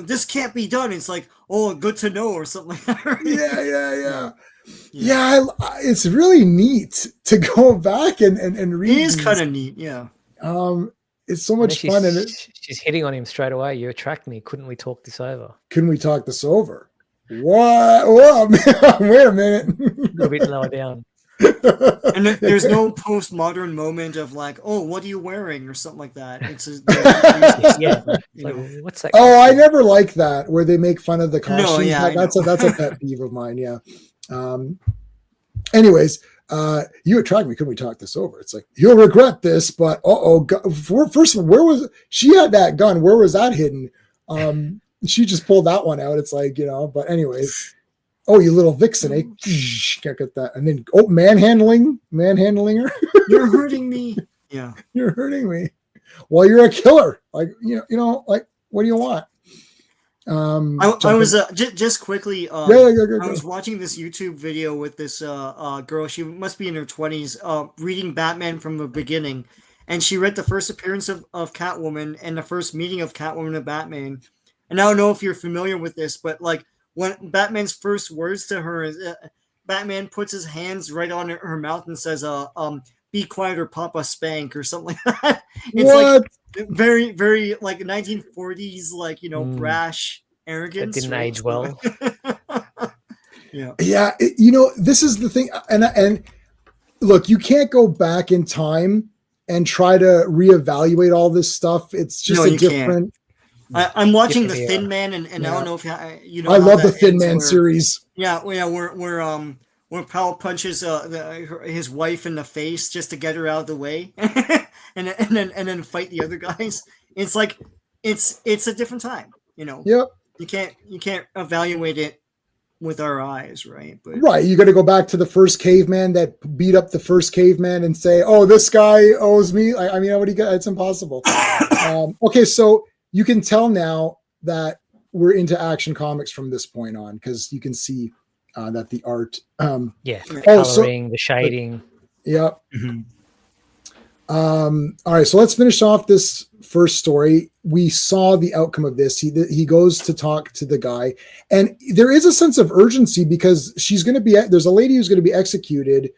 this can't be done. It's like, oh, good to know, or something like that. Right? Yeah. It's really neat to go back and read. It is kind of neat. Yeah. It's so much fun. And she's hitting on him straight away. You attract me. Couldn't we talk this over? Couldn't we talk this over? What? Whoa, man. Wait a minute. A bit lower down. And there's no postmodern moment of like, oh, what are you wearing, or something like that. It's what's that? Oh, I never like that where they make fun of the costume. No, yeah, that's a pet peeve of mine. Yeah. Anyways, you attract me. Couldn't we talk this over? It's like, you'll regret this, but first of all, where was she had that gun? Where was that hidden? She just pulled that one out. It's like, but anyways, oh, you little vixen, eh? Can't get that. And then, manhandling her. You're hurting me. Yeah. You're hurting me. Well, you're a killer. Like, like, what do you want? I was just quickly. Go. I was watching this YouTube video with this girl. She must be in her 20s, reading Batman from the beginning, and she read the first appearance of Catwoman and the first meeting of Catwoman and Batman. And I don't know if you're familiar with this, but like when Batman's first words to her is, Batman puts his hands right on her mouth and says, "Be quiet or Papa spank," or something like that. It's what? Like very, very like 1940s, like brash arrogance. That didn't age well. Yeah. Yeah. This is the thing, and look, you can't go back in time and try to reevaluate all this stuff. It's just a different. I'm watching The Thin Man, and I don't know if you know. I love the Thin Man series. Yeah, where Powell punches his wife in the face just to get her out of the way, and then fight the other guys. It's like it's a different time, Yep. You can't evaluate it with our eyes, right? But right, you got to go back to the first caveman that beat up the first caveman and say, "Oh, this guy owes me." I mean, what do you got? It's impossible. Okay, so. You can tell now that we're into Action Comics from this point on because you can see that the art. The coloring, the shading. Yep. Mm-hmm. All right, so let's finish off this first story. We saw the outcome of this. He goes to talk to the guy, and there is a sense of urgency because there's a lady who's going to be executed,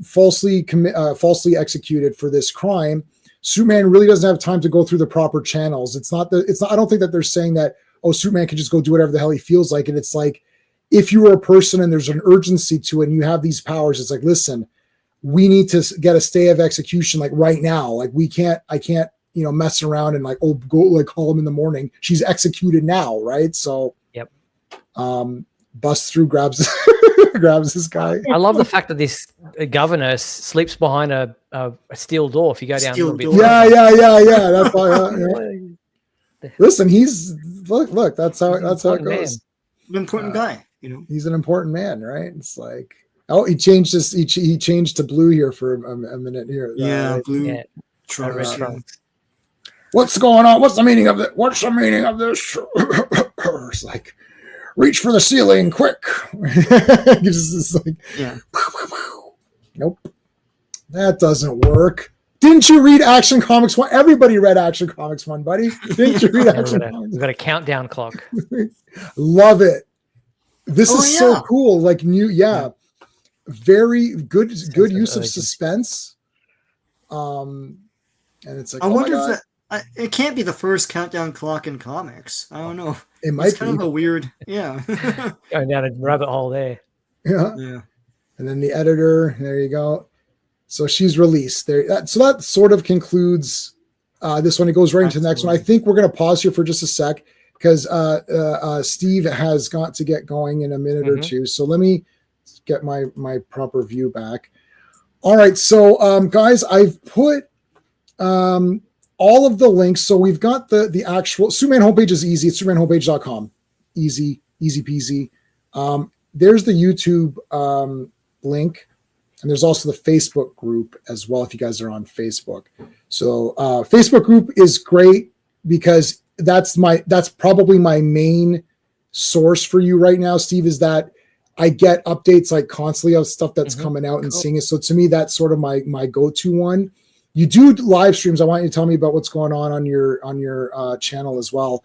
falsely executed for this crime. Superman really doesn't have time to go through the proper channels. I don't think that they're saying that, Superman can just go do whatever the hell he feels like. And it's like, if you were a person and there's an urgency to it and you have these powers, it's like, listen, we need to get a stay of execution like right now. Like I can't, mess around and like, go like call him in the morning. She's executed now. Right. So, yep. Busts through, grabs this guy. I love the fact that this governor sleeps behind a steel door. If you go down a little bit, yeah. That's why. Listen, look. That's how it goes. An important guy, He's an important man, right? It's like, he changed he changed to blue here for a minute here. Yeah, right? blue. Yeah. Trunks. What's going on? What's the meaning of it? What's the meaning of this? It's like, reach for the ceiling, quick. Just like, yeah. Nope. That doesn't work. Didn't you read Action Comics 1? Everybody read Action Comics 1, buddy. Didn't you read Action Comics? We've got a countdown clock. Love it. This is so cool. Like very good use of suspense. And it's like, I wonder if it can't be the first countdown clock in comics. I don't know. It might be kind of a weird, yeah. Going down a rabbit hole there. Yeah. And then the editor, there you go. So she's released there. So that sort of concludes this one. It goes right into the next one. I think we're going to pause here for just a sec because Steve has got to get going in a minute or two. So let me get my proper view back. All right. So, guys, I've put all of the links. So we've got the actual Superman homepage is easy. It's supermanhomepage.com. Easy peasy. There's the YouTube link. And there's also the Facebook group as well, if you guys are on Facebook. So Facebook group is great because that's probably my main source for you right now, Steve, is that I get updates like constantly of stuff that's coming out and seeing it. So to me, that's sort of my go-to one. You do live streams. I want you to tell me about what's going on your channel as well.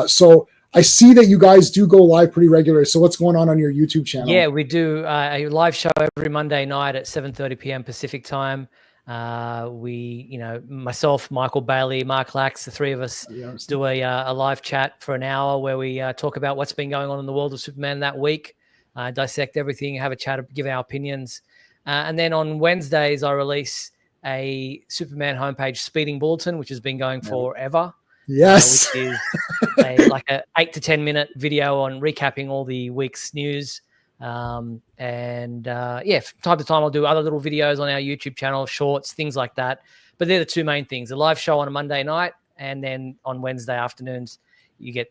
So I see that you guys do go live pretty regularly. So what's going on your YouTube channel? Yeah, we do a live show every Monday night at 7:30 p.m. Pacific time. Myself, Michael Bailey, Mark Lax, the three of us do a live chat for an hour where we talk about what's been going on in the world of Superman that week, dissect everything, have a chat, give our opinions. And then on Wednesdays, I release a Superman homepage speeding bulletin, which has been going forever. Yes. Which is like a 8 to 10 minute video on recapping all the week's news. From time to time, I'll do other little videos on our YouTube channel, shorts, things like that. But they're the two main things: the live show on a Monday night, and then on Wednesday afternoons, you get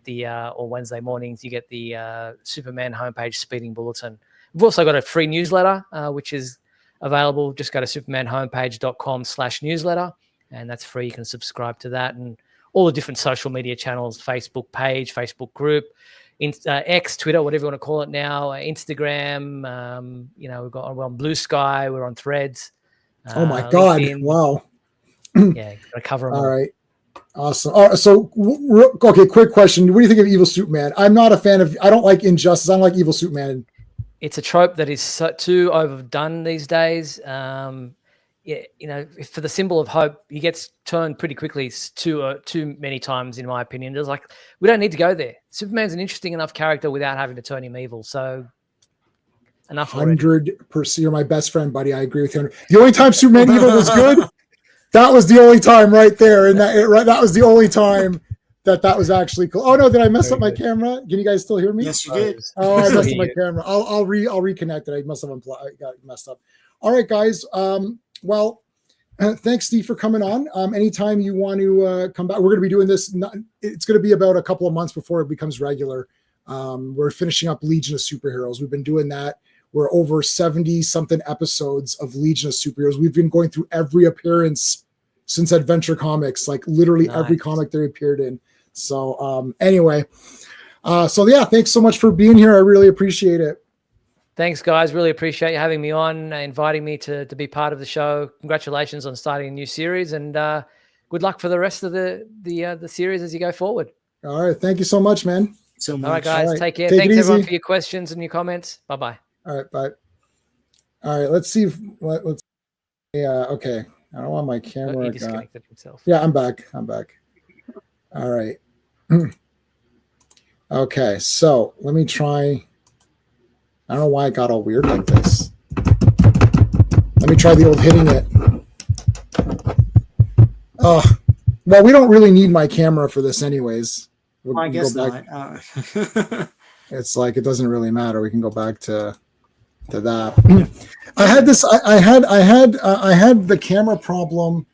or Wednesday mornings, you get the Superman homepage speeding bulletin. We've also got a free newsletter, which is available. Just go to supermanhomepage.com/newsletter, and that's free. You can subscribe to that, and all the different social media channels, Facebook page, Facebook group, X, Twitter, whatever you want to call it now, Instagram. We're on Blue Sky, we're on Threads. Oh my God! LinkedIn. Wow. Yeah, gotta cover them all. All right. Awesome. All right, so, okay, quick question. What do you think of Evil Superman? I'm not a fan of, I don't like Injustice. I don't like Evil Superman. It's a trope that is too overdone these days. For the symbol of hope, he gets turned pretty quickly too many times, in my opinion. It's like, we don't need to go there. Superman's an interesting enough character without having to turn him evil. So enough. 100%. You're my best friend, buddy. I agree with you. The only time Superman evil was good, that was the only time right there. And that was the only time that was actually cool. Oh no, did I mess up my camera? Can you guys still hear me? Yes, you did. Oh, I messed up my camera. I'll reconnect it. I must have got messed up. All right, guys. Thanks, Steve, for coming on. Anytime you want to come back, we're going to be doing this. It's going to be about a couple of months before it becomes regular. We're finishing up Legion of Superheroes. We've been doing that. We're over 70 something episodes of Legion of Superheroes. We've been going through every appearance since Adventure Comics, like literally every comic they appeared in. So thanks so much for being here. I really appreciate it. Thanks, guys. Really appreciate you having me on, inviting me to be part of the show. Congratulations on starting a new series, and good luck for the rest of the series as you go forward. All right. Thank you so much, man. So much. All right, guys. Take care. Take Thanks, everyone, easy. for your questions and your comments. Bye-bye. All right. Bye. All right. Let's see if let's. Yeah. Okay. I don't want my camera. He disconnected himself. Yeah, I'm back. All right. Okay. So let me try. I don't know why it got all weird like this. Let me try the old hitting it. Oh, well, we don't really need my camera for this anyways. I guess not. It's like, it doesn't really matter. We can go back to that. I had the camera problem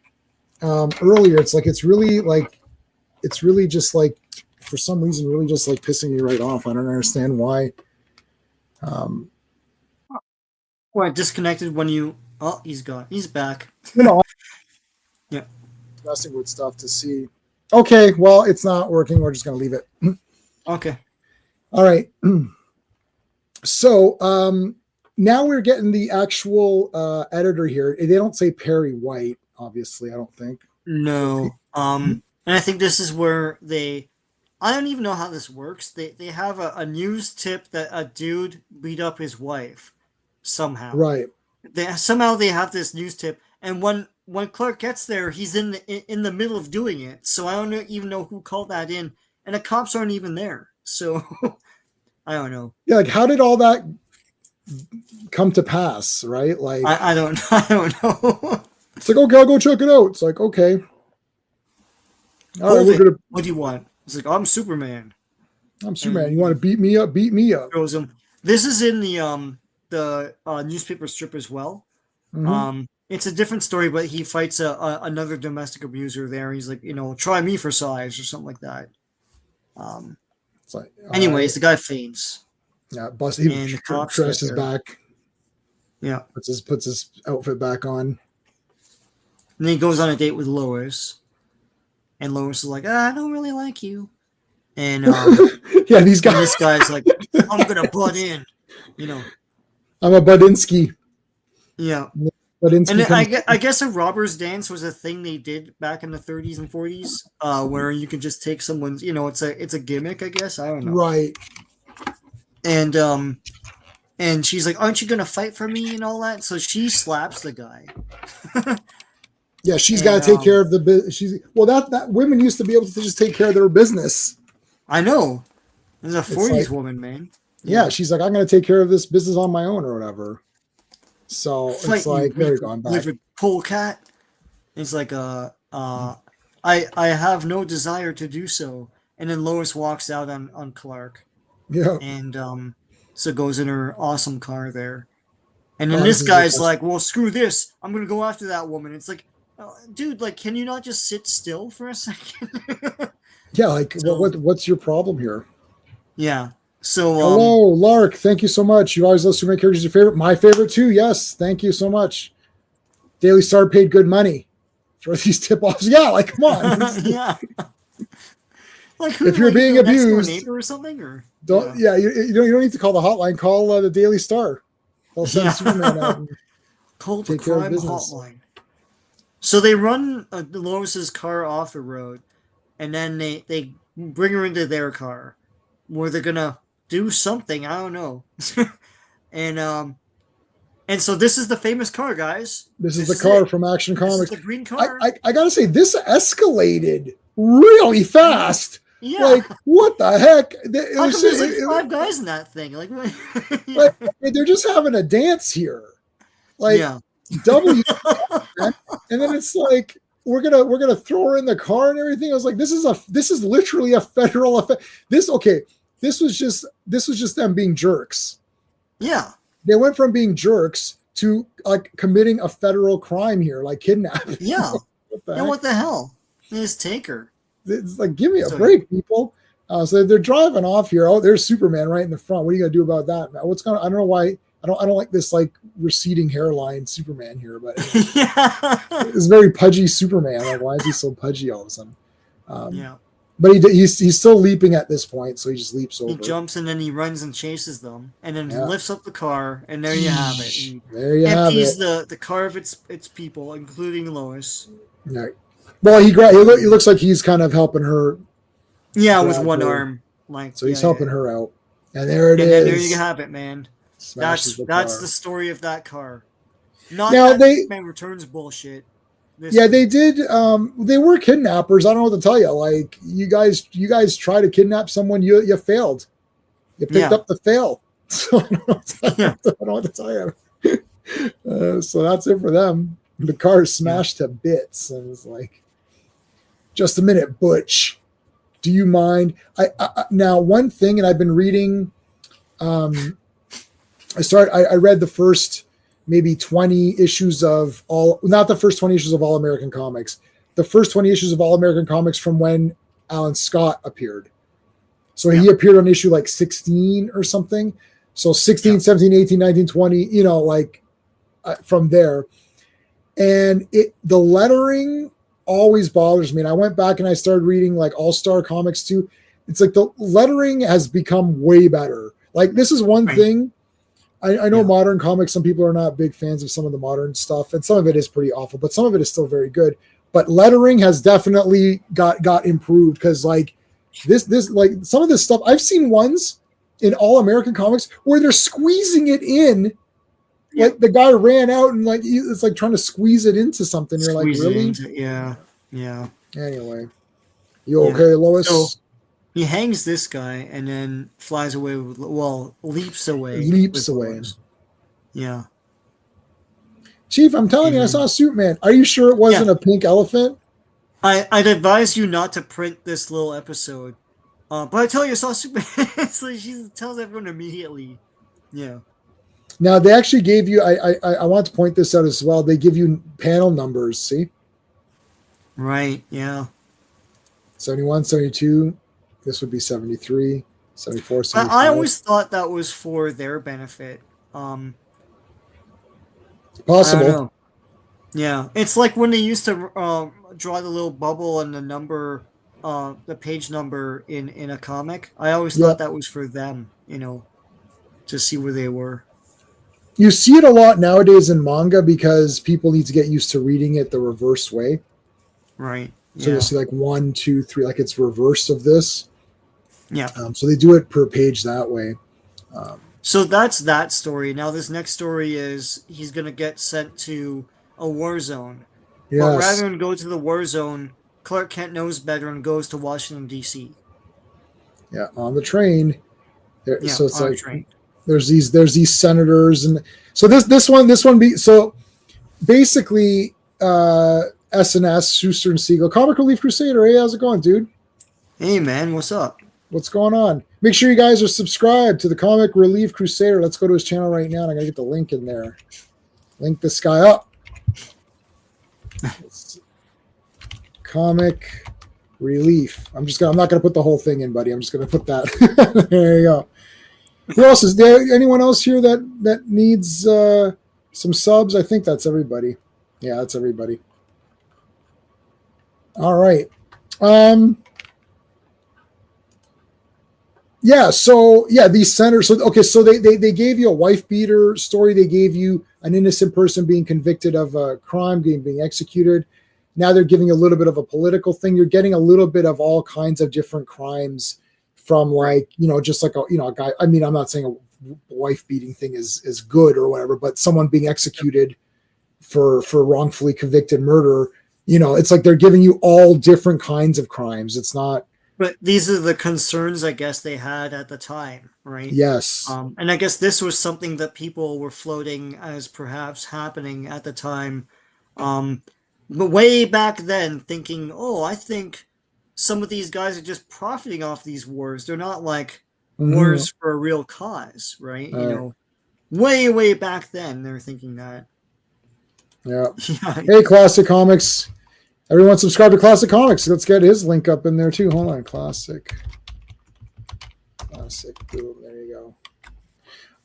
earlier. It's like, it's really just like, for some reason, really just like pissing me right off. I don't understand why. Well, disconnected when you. Oh, he's gone. He's back. Yeah. Messing with stuff to see. Okay, well, it's not working. We're just gonna leave it. Okay. All right. So now we're getting the actual editor here. They don't say Perry White, obviously. I don't think. No. And I think this is where they. I don't even know how this works. They have a news tip that a dude beat up his wife somehow. Right. They have this news tip, and when Clark gets there, he's in the middle of doing it. So I don't even know who called that in, and the cops aren't even there. So I don't know. Yeah, like how did all that come to pass? Right? Like I don't know. It's like, okay, I'll go check it out. It's like, okay. All right, What do you want? It's like, I'm Superman. I'm Superman. You want to beat me up? Beat me up. Shows him. This is in the newspaper strip as well. Mm-hmm. it's a different story, but he fights another domestic abuser there. He's like, try me for size or something like that. It's like, Anyways, the guy faints. Yeah, he and the cops dresses get there. back. Yeah. Puts his outfit back on. And then he goes on a date with Lois. And Lois is like, I don't really like you. And yeah, these guys. this guy's like, I'm gonna butt in. I'm a Budinsky. Yeah. Budinsky and I guess a robber's dance was a thing they did back in the 30s and 40s, where you can just take someone's, it's a gimmick, I guess. I don't know. Right. And she's like, aren't you gonna fight for me and all that? So she slaps the guy. Yeah, she's got to take care of the business. That women used to be able to just take care of their business. I know. There's a 40s woman, man. Yeah, she's like, I'm going to take care of this business on my own or whatever. So it's like, there you go, I'm back. Polecat. It's like, I have no desire to do so. And then Lois walks out on Clark. Yeah. And so goes in her awesome car there. And then this guy's like, well, screw this. I'm going to go after that woman. It's like, dude, like, can you not just sit still for a second? Yeah, like, what's your problem here? Yeah. So, hello, Lark. Thank you so much. You always love Superman characters. Your favorite? My favorite too. Yes. Thank you so much. Daily Star paid good money for these tip-offs. Yeah, like, come on. Yeah. Like, if you're being abused, neighbor or something, or don't. Yeah, you don't need to call the hotline. Call the Daily Star. They'll send Superman out. And call the crime hotline. So they run Lois's car off the road, and then they bring her into their car, where they're gonna do something. I don't know. and so this is the famous car, guys. This is the car from Action Comics. This is the green car. I gotta say, this escalated really fast. Yeah. Like, what the heck? There's 5 guys in that thing. Like, like, they're just having a dance here. Like, W. And then it's like, we're gonna throw her in the car and everything. I was like, this is literally a federal offense. This was just them being jerks. Yeah. They went from being jerks to like committing a federal crime here, like kidnapping. Yeah. What the hell? Just take her. It's like, give me a break, people. So they're driving off here. Oh, there's Superman right in the front. What are you gonna do about that, man? I don't know why. I don't like this like receding hairline Superman here, but it's very pudgy Superman. Like, why is he so pudgy all of a sudden? But he's still leaping at this point, so he just leaps over. He jumps and then he runs and chases them, and then lifts up the car, and there you have it. He empties the car of its people, including Lois. Yeah. Well, he looks like he's kind of helping her. Yeah, with one arm, like so he's helping her out, and there it is. And there you have it, man. That's the story of that car. Not now that Man Returns bullshit. They did. They were kidnappers. I don't know what to tell you. Like, you guys try to kidnap someone, you failed. You picked up the fail. So I don't know what to tell you. So that's it for them. The car is smashed to bits, and it's like, just a minute, Butch. Do you mind? Now one thing, and I've been reading. I read the first maybe 20 issues of not the first 20 issues of All American Comics, the first 20 issues of All American Comics from when Alan Scott appeared. So he appeared on issue like 16 or something. So 16, 17, 18, 19, 20, from there. And the lettering always bothers me. And I went back and I started reading like All-Star Comics too. It's like the lettering has become way better. Like, this is one thing. I know modern comics, some people are not big fans of some of the modern stuff, and some of it is pretty awful, but some of it is still very good. But lettering has definitely got improved, because like this like some of this stuff, I've seen ones in All American Comics where they're squeezing it in. Like, the guy ran out and like it's like trying to squeeze it into something. You're like, really? Yeah. Anyway, you okay, Lois? So he hangs this guy and then flies away leaps away. Yeah. Chief, I'm telling you, I saw Superman. Are you sure it wasn't a pink elephant? I'd advise you not to print this little episode. But I tell you, I saw Superman. So she tells everyone immediately. Yeah. Now they actually gave you. I want to point this out as well. They give you panel numbers. See, Right. Yeah. 71, 72. This would be 73, 74, But 75. I always thought that was for their benefit. I don't Possible. know. Yeah, it's like when they used to draw the little bubble and the number, the page number in a comic. I always Yeah. thought that was for them, to see where they were. You see it a lot nowadays in manga because people need to get used to reading it the reverse way. Right. So Yeah. you'll see like 1, 2, 3, like it's reverse of this. Yeah. So they do it per page that way. So that's that story. Now this next story is he's gonna get sent to a war zone. But Yes. rather than go to the war zone, Clark Kent knows better and goes to Washington D.C. Yeah, on the train. There, Yeah, so it's on a like train. there's these senators, and so this one be so basically SNS Schuster and Siegel Comic Relief Crusader. Hey, how's it going, dude? Hey man, what's up? What's going on? Make sure you guys are subscribed to the Comic Relief Crusader. Let's go to his channel right now, and I gotta get the link in there. Link this guy up. Comic Relief. I'm not gonna put the whole thing in, buddy. I'm just gonna put that. There you go. Who else is there? Anyone else here that needs some subs? I think that's everybody. Yeah, that's everybody. All right. Yeah, so yeah, these senators. So okay, so they gave you a wife beater story. They gave you an innocent person being convicted of a crime, being executed. Now they're giving a little bit of a political thing. You're getting a little bit of all kinds of different crimes from like, just like a guy. I mean, I'm not saying a wife beating thing is good or whatever, but someone being executed for wrongfully convicted murder. It's like they're giving you all different kinds of crimes. It's not. But these are the concerns I guess they had at the time, right? Yes. And I guess this was something that people were floating as perhaps happening at the time. But way back then, thinking, I think some of these guys are just profiting off these wars. They're not like wars for a real cause, right? Way back then, they're thinking that. Yeah. Hey, Classic Comics. Everyone subscribe to Classic Comics. Let's get his link up in there too. Hold on. Classic. Boom. There you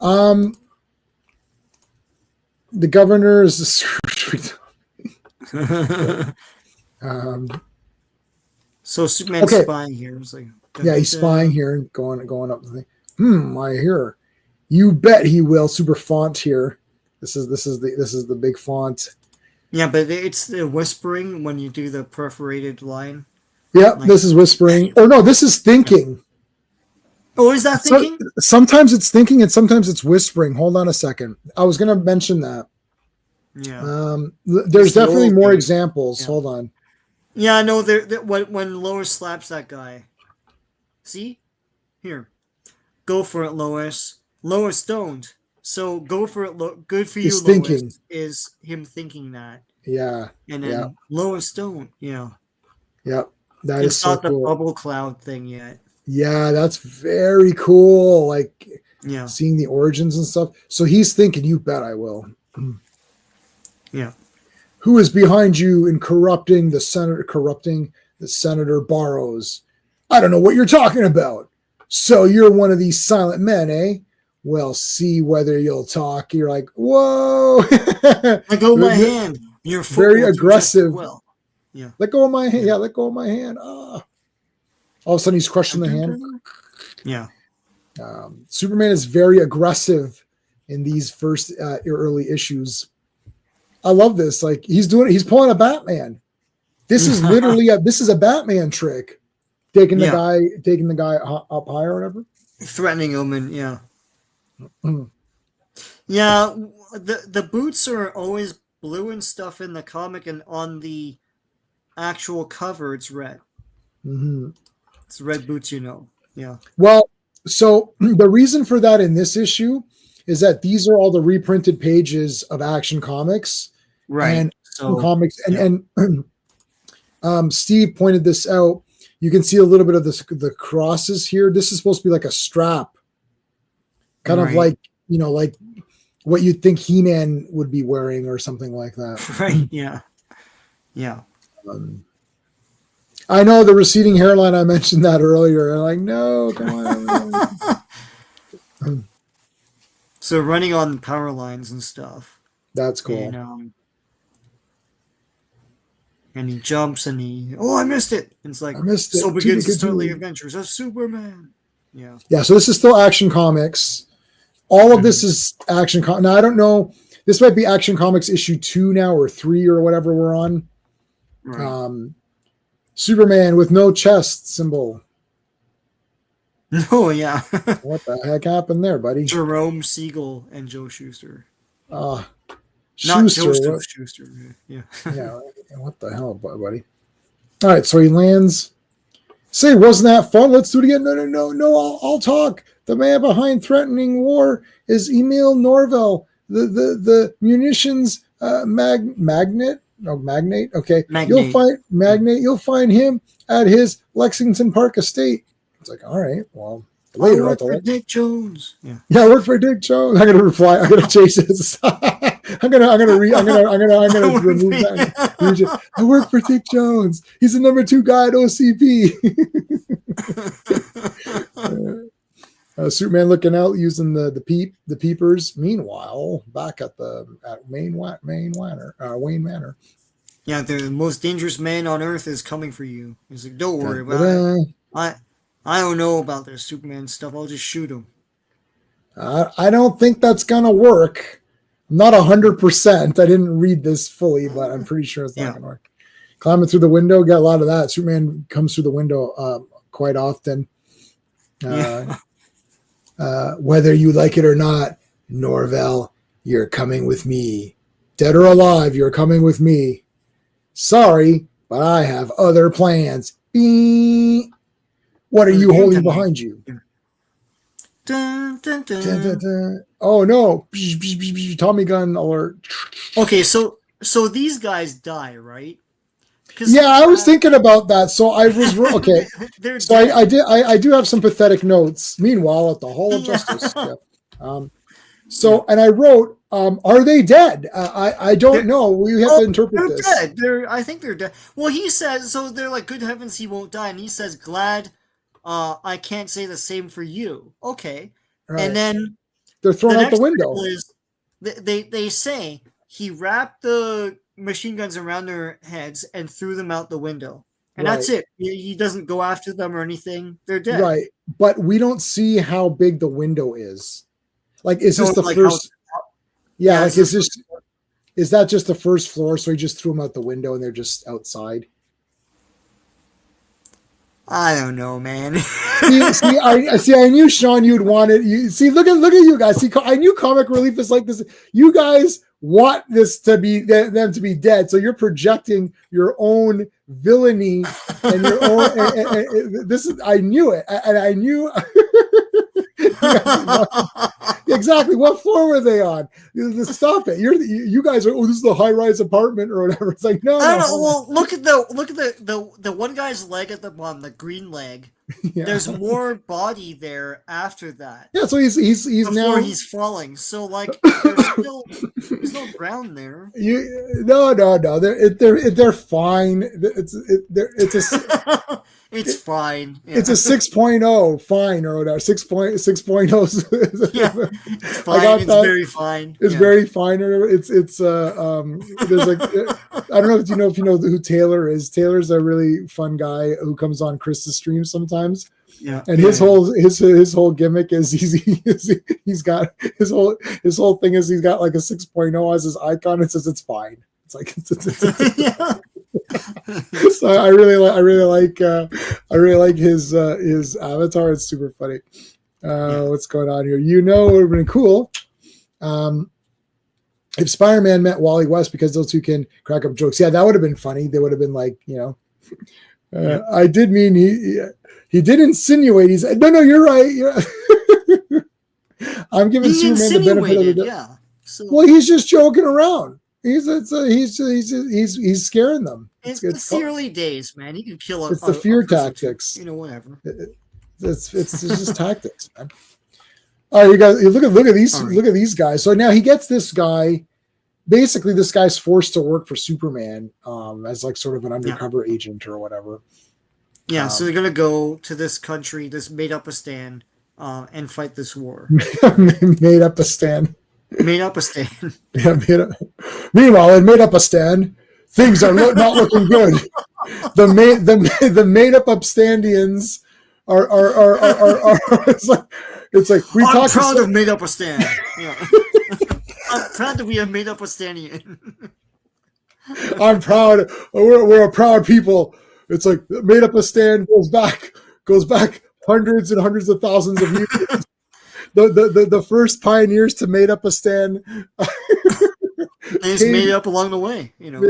go. The governor is so Superman's spying here. It's like, yeah, he's spying here and going up the thing. I hear. You bet he will. Super font here. This is the big font. Yeah, but it's the whispering when you do the perforated line. Yeah, this is whispering. Oh no, this is thinking. Oh, is that thinking? Sometimes it's thinking and sometimes it's whispering. Hold on a second. I was going to mention that. Yeah. There's definitely more examples. Yeah. Hold on. Yeah, no. When Lois slaps that guy. See, here, go for it, Lois. Lois, don't. So go for it. Good for you, Lois. Thinking. Is him thinking that. Yeah. And then Lois, don't. Yeah. Yep. That it's is not so the cool. bubble cloud thing yet. Yeah, that's very cool. Like, seeing the origins and stuff. So he's thinking, you bet I will. Yeah. Who is behind you in corrupting the senator Barrows? I don't know what you're talking about. So you're one of these silent men, eh? Well, see whether you'll talk. You're like, whoa. Let go of my hand. You're very aggressive. Well. Yeah. Let go of my hand. Yeah, let go of my hand. Ah. All of a sudden, he's crushing the hand. Yeah. Superman is very aggressive in these first early issues. I love this. Like he's pulling a Batman. This is literally this is a Batman trick. Taking the guy up high or whatever. Threatening him and yeah. The boots are always blue and stuff in the comic, and on the actual cover it's red. Mm-hmm. It's red boots, Yeah. Well, so the reason for that in this issue is that these are all the reprinted pages of Action Comics, right? And comics, and Steve pointed this out. You can see a little bit of the crosses here. This is supposed to be like a strap, kind of like like what you'd think He-Man would be wearing or something like that. Right? Yeah. Yeah. I know the receding hairline. I mentioned that earlier. I'm like, no, come on. So running on power lines and stuff. That's cool. And he jumps and I missed it. And it's like, I missed it. So begins the Startling Adventures of Superman. Yeah. Yeah. So this is still Action Comics. All of this is Action Comics. Now I don't know. This might be Action Comics issue 2 now or 3 or whatever we're on. Right. Superman with no chest symbol. Oh yeah. What the heck happened there, buddy? Jerome Siegel and Joe Shuster. Not Schuster. Joseph Schuster. Yeah. Yeah. What the hell, buddy? All right. So he lands. Say, wasn't that fun? Let's do it again. No. I'll talk. The man behind threatening war is Emil Norvell, the munitions magnate. Okay. Magnate. You'll find him at his Lexington Park estate. It's like, all right, well, later. I work for Dick Jones. Yeah, I work for Dick Jones. I'm gonna reply. I'm gonna chase this. I'm gonna remove that. I work for Dick Jones. He's the number 2 guy at OCP. Superman looking out using the peepers. Meanwhile, back at Wayne Manor. Yeah, the most dangerous man on Earth is coming for you. He's like, don't worry about it. I don't know about this Superman stuff. I'll just shoot him. I don't think that's gonna work. I'm not 100%. I didn't read this fully, but I'm pretty sure it's not gonna work. Climbing through the window, got a lot of that. Superman comes through the window quite often. Whether you like it or not, Norvell, you're coming with me. Dead or alive, you're coming with me. Sorry, but I have other plans. Beep. What are you holding behind you? Dun, dun, dun. Dun, dun, dun. Oh no! Tommy gun alert. Okay, so these guys die, right? Yeah, I was thinking about that. So I was okay. So I do have some pathetic notes. Meanwhile, at the Hall of Justice. Yeah. And I wrote, are they dead? I don't know. We have to interpret this. Dead. I think they're dead. Well, he says, so they're like, good heavens, he won't die. And he says, glad I can't say the same for you. Okay. Right. And then they're thrown out the window. They say he wrapped the machine guns around their heads and threw them out the window. And that's it. He doesn't go after them or anything. They're dead. Right. But we don't see how big the window is. Like, is this the first? Is that just the first floor? So he just threw them out the window and they're just outside? I don't know, man. I knew, Sean, you'd want it. Look at you guys. See, I knew Comic Relief is like this. You guys want this to be them to be dead, so you're projecting your own villainy and your own. and this is. I knew it, and I knew. Exactly. What floor were they on? Stop it. You guys are. Oh, this is the high-rise apartment or whatever. It's like no. I don't know. Well, look at the one guy's leg at the bottom, the green leg. Yeah. There's more body there after that. Yeah. So he's now he's falling. So like there's no ground there. No. They're fine. It's fine. Yeah. It's a 6.0 fine or whatever. 6.0. Yeah, it's fine. It's very fine. It's very fine or whatever. There's like I don't know if you know who Taylor is. Taylor's a really fun guy who comes on Chris's stream sometimes. Yeah. And his whole gimmick is he's got his whole thing is he's got like a 6.0 as his icon. It says it's fine. It's like yeah. So I really like his avatar. It's super funny. What's going on here? It would have been cool if Spider-Man met Wally West because those two can crack up jokes. Yeah, that would have been funny. They would have been like, I did mean he did insinuate. He said, no, you're right. I'm giving Superman the benefit of the doubt. Yeah. So, well, he's just joking around. He's scaring them. It's the early days, man. You can kill It's the fear tactics. Whatever. It's just tactics, man. All right, you guys, look at these, All right. look at these guys. So now he gets this guy. Basically, this guy's forced to work for Superman as like sort of an undercover agent or whatever. Yeah, so they're gonna go to this country, this made up a stand, and fight this war. Made up a stand. Made up a stand. Yeah, meanwhile, it made up a stand. Things are not looking good. The made up upstandians are it's like we I'm talked. proud of made up a stand. Yeah. I'm proud that we have made up a standian. I'm proud. We're a proud people. It's like made up a stand goes back hundreds and hundreds of thousands of years. The first pioneers to made up a stand. They just made it up along the way, you know.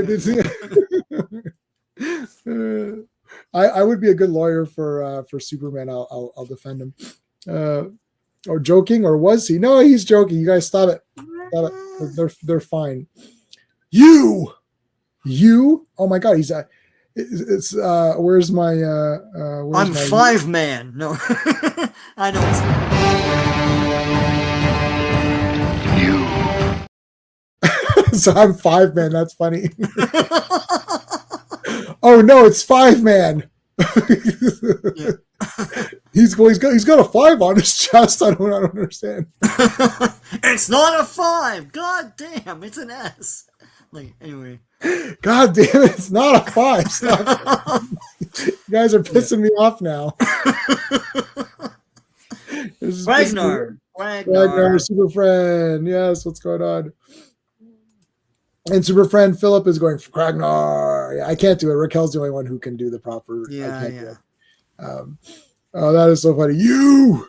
I would be a good lawyer for Superman. I'll defend him. Or joking, or was he? No, he's joking. You guys stop it. Stop it. They're fine. You. Oh my God, he's it's where's my where's I'm my 5-man. No, I know it's so I'm 5-man. That's funny. Oh no, it's 5-man. Yeah. He's got a 5 on his chest. I don't understand. It's not a 5. God damn, it's an S. Like, anyway. God damn it, it's not a 5. Stop. You guys are pissing me off now. Ragnar, Super Friend. Yes, what's going on? And Super Friend Philip is going for Ragnar. Yeah, I can't do it. Raquel's the only one who can do the proper. Yeah, I can't do it. Oh, that is so funny. You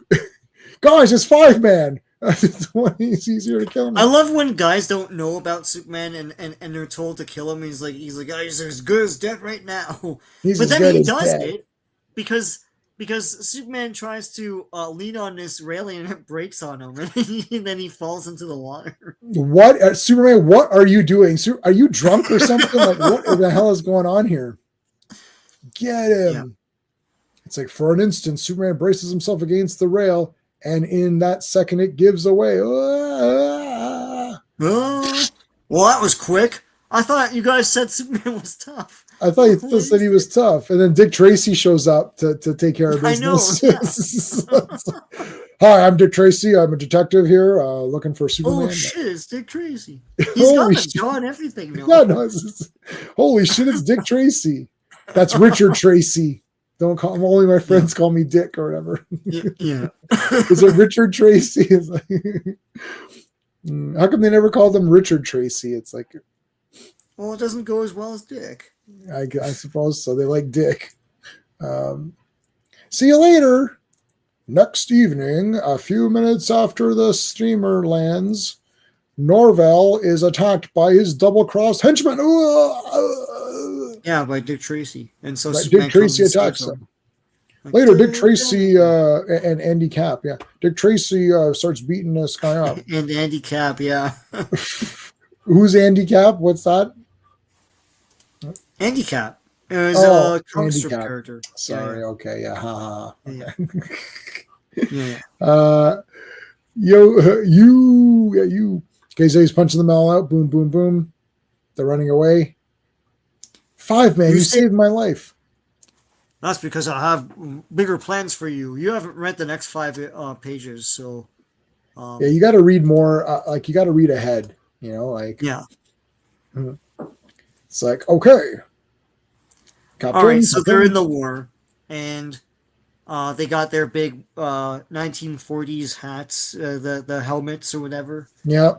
guys, it's 5-man. It's easier to kill him. I love when guys don't know about Superman and they're told to kill him. He's like, oh, he's as good as dead right now. But then he does it because Superman tries to lean on this railing and it breaks on him, and then he falls into the water. What, Superman? What are you doing? Are you drunk or something? Like, what the hell is going on here? Get him! Yeah. It's like, for an instant, Superman braces himself against the rail, and in that second, it gives away. Well, that was quick. I thought you guys said Superman was tough. I thought you said he was tough. And then Dick Tracy shows up to take care of business. I know. Yeah. Hi, I'm Dick Tracy. I'm a detective here looking for Superman. Oh, shit, it's Dick Tracy. He's got the jaw and everything now. Yeah, no, holy shit, it's Dick Tracy. That's Richard Tracy. Don't call him. Only my friends call me Dick or whatever. Yeah. Is it Richard Tracy? It's like, how come they never called him Richard Tracy? It's like, well, it doesn't go as well as Dick. I suppose so. They like Dick. See you later. Next evening, a few minutes after the steamer lands, Norvell is attacked by his double-crossed henchman. Yeah, by Dick Tracy. And so Dick Tracy attacks him. Like, later, Dick Tracy and Andy Capp, yeah. Dick Tracy starts beating this guy up. And Andy Capp, yeah. Who's Andy Capp? What's that? Andy Capp. It was a comic strip Cap. character. Sorry, okay, yeah. Ha. Yeah. You. Okay, so he's punching them all out. Boom, boom, boom. They're running away. 5-man, you saved my life. That's because I have bigger plans for you. You haven't read the next 5 pages, so. Yeah, you got to read more. Like, you got to read ahead. You know, like. Yeah. It's like, okay. All right, so they're in the war, and they got their big 1940s hats, the helmets or whatever. Yeah.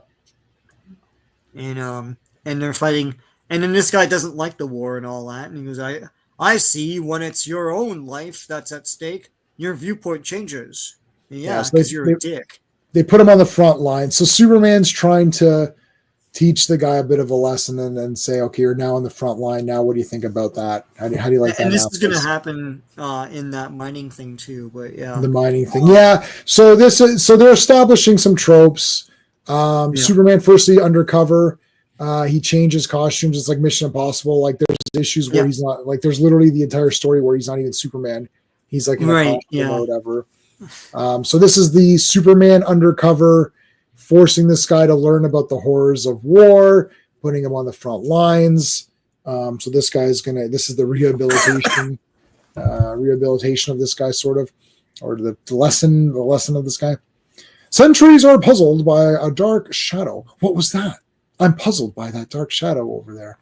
And they're fighting, and then this guy doesn't like the war and all that, and he goes, I see when it's your own life that's at stake, your viewpoint changes. Yeah, because you're a dick. They put him on the front line. So Superman's trying to teach the guy a bit of a lesson and then say, okay, you're now on the front line. Now, what do you think about that? How do you like that? And this is going to happen in that mining thing too, but yeah. The mining thing. Yeah. So they're establishing some tropes. Superman firstly undercover. He changes costumes. It's like Mission Impossible. Like there's issues where he's not, like there's literally the entire story where he's not even Superman. He's like in a costume or whatever. So this is the Superman undercover, forcing this guy to learn about the horrors of war, putting him on the front lines. So this guy is this is the rehabilitation of this guy, sort of, or the lesson of this guy. Sentries are puzzled by a dark shadow. What was that? I'm puzzled by that dark shadow over there.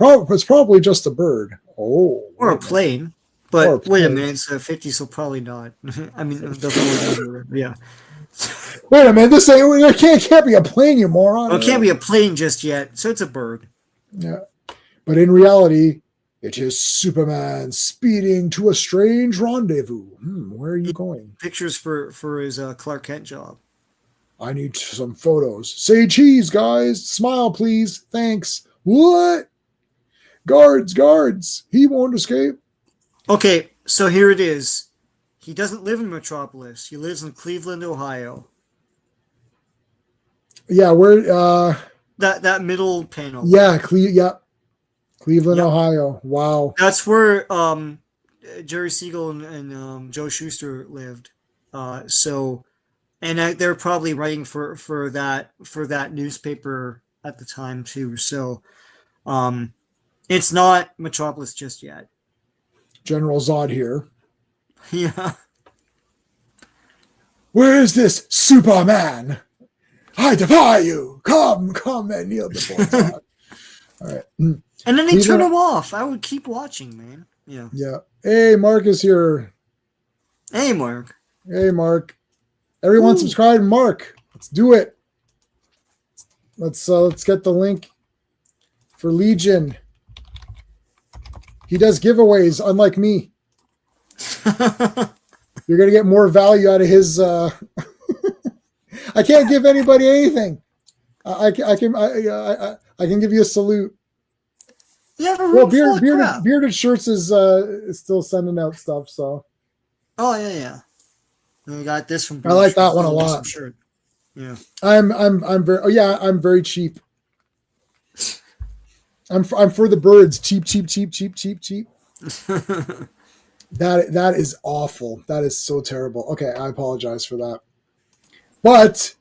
It's probably just a bird. Oh, or a plane. But wait a minute, it's 50, so probably not. I mean, it doesn't yeah. Wait a minute, this can't be a plane, you moron. Well, it can't be a plane just yet, so it's a bird. Yeah, but in reality, it is Superman speeding to a strange rendezvous. Where are you going? Pictures for his Clark Kent job. I need some photos. Say cheese, guys. Smile, please. Thanks. What? Guards. He won't escape. Okay, so here it is. He doesn't live in Metropolis. He lives in Cleveland, Ohio. Yeah, where? That middle panel. Yeah, Cleveland, Ohio. Wow. That's where Jerry Siegel and Joe Shuster lived. And they're probably writing for that newspaper at the time too. So, it's not Metropolis just yet. General Zod here. Yeah. Where is this Superman? I defy you. Come and kneel before Zod. All right. And then they turn him off. I would keep watching, man. Yeah. Yeah. Hey, Mark is here. Hey, Mark. Everyone subscribe to Mark. Let's do it. Let's get the link for Legion. He does giveaways, unlike me. You're gonna get more value out of his. I can't give anybody anything. I can give you a salute. Yeah, Bearded Shirts is still sending out stuff. So. Oh yeah. We got this from. I like that one a lot. Shirt. Yeah. I'm very cheap. I'm for the birds. Cheap. That is awful. That is so terrible. Okay, I apologize for that. But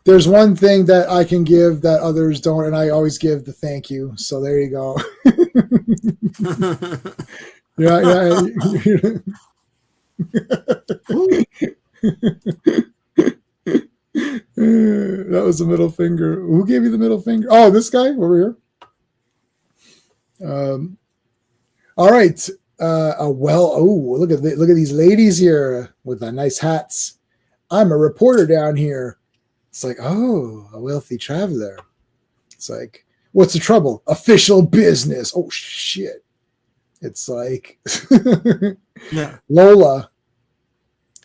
there's one thing that I can give that others don't, and I always give the thank you. So there you go. Yeah. That was the middle finger. Who gave you the middle finger? Oh, this guy over here. All right. Look at these ladies here with the nice hats. I'm a reporter down here. It's like, oh, a wealthy traveler. It's like, what's the trouble? Official business. Oh shit. It's like yeah. Lola.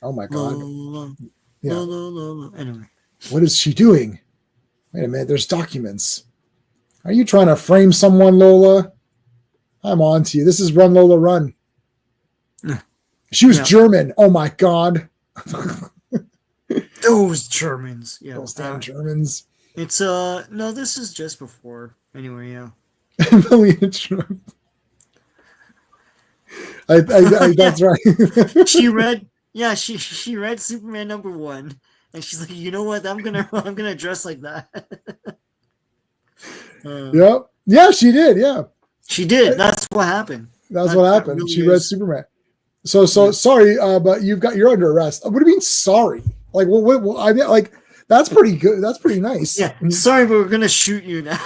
Oh my god. Lola. Yeah. Lola. Anyway. What is she doing? Wait a minute, there's documents. Are you trying to frame someone, Lola? I'm on to you. This is Run Lola Run. She was German. Oh my god. Those Germans. Yeah. Those damn Germans. It's no, this is just before. Anyway, yeah. Melania Trump. That's right. She read Superman #1, and she's like, you know what? I'm gonna dress like that. Yep. Yeah, she did. Yeah. She did. That's what happened. That's what happened. Really she read Superman. So sorry, but you're under arrest. What do you mean sorry? Like what I mean, like that's pretty good. That's pretty nice. Yeah. Sorry, but we're gonna shoot you now.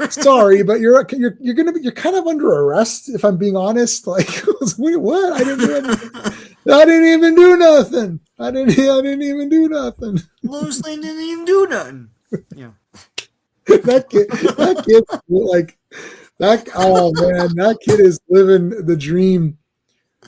Sorry, but you're kind of under arrest. If I'm being honest, like what? I didn't do anything. I didn't even do nothing. I didn't even do nothing. Lois Lane didn't even do nothing. Yeah. that kid, like that. Oh man, that kid is living the dream.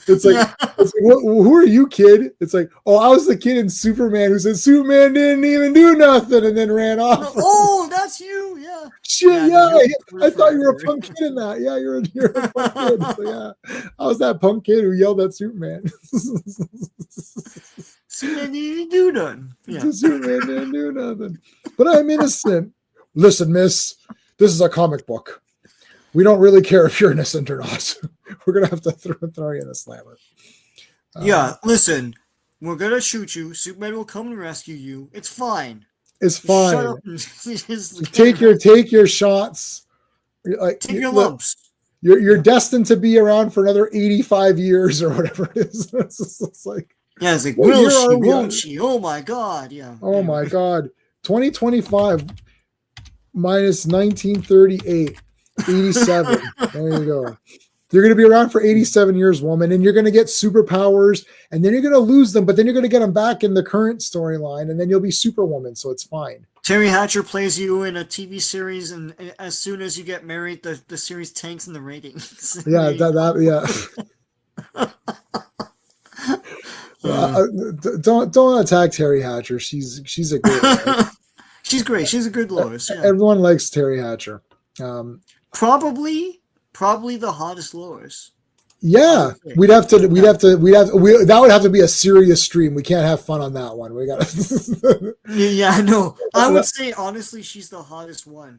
It's like, who are you, kid? It's like, oh, I was the kid in Superman who said Superman didn't even do nothing and then ran off. Oh, that's you, yeah. Shit, yeah. I thought you were a punk kid in that. Yeah, you're a punk kid. So, yeah, I was that punk kid who yelled at Superman. Superman didn't do nothing. Yeah. Superman didn't do nothing. But I'm innocent. Listen, miss, this is a comic book. We don't really care if you're innocent or not. We're gonna have to throw you in a slammer. Yeah, listen. We're gonna shoot you. Superman will come and rescue you. It's fine. It's Shut fine. up and just Take your shots. Like, take your look, lumps. you're destined to be around for another 85 years or whatever it is. It's like, Yeah, it's like, what will year she, are we won't on? she? Oh my god, yeah. Oh my God. 2025 minus 1938, 87. There you go. You're going to be around for 87 years, woman, and you're going to get superpowers, and then you're going to lose them, but then you're going to get them back in the current storyline, and then you'll be Superwoman, so it's fine. Terry Hatcher plays you in a TV series, and as soon as you get married, the series tanks in the ratings. Yeah, don't attack Terry Hatcher. She's a great Lois. She's great. She's a good Lois. Yeah. Everyone likes Terry Hatcher. Probably the hottest Lois. Yeah, that would have to be a serious stream. We can't have fun on that one. We got to. Yeah, no. I would say honestly, she's the hottest one.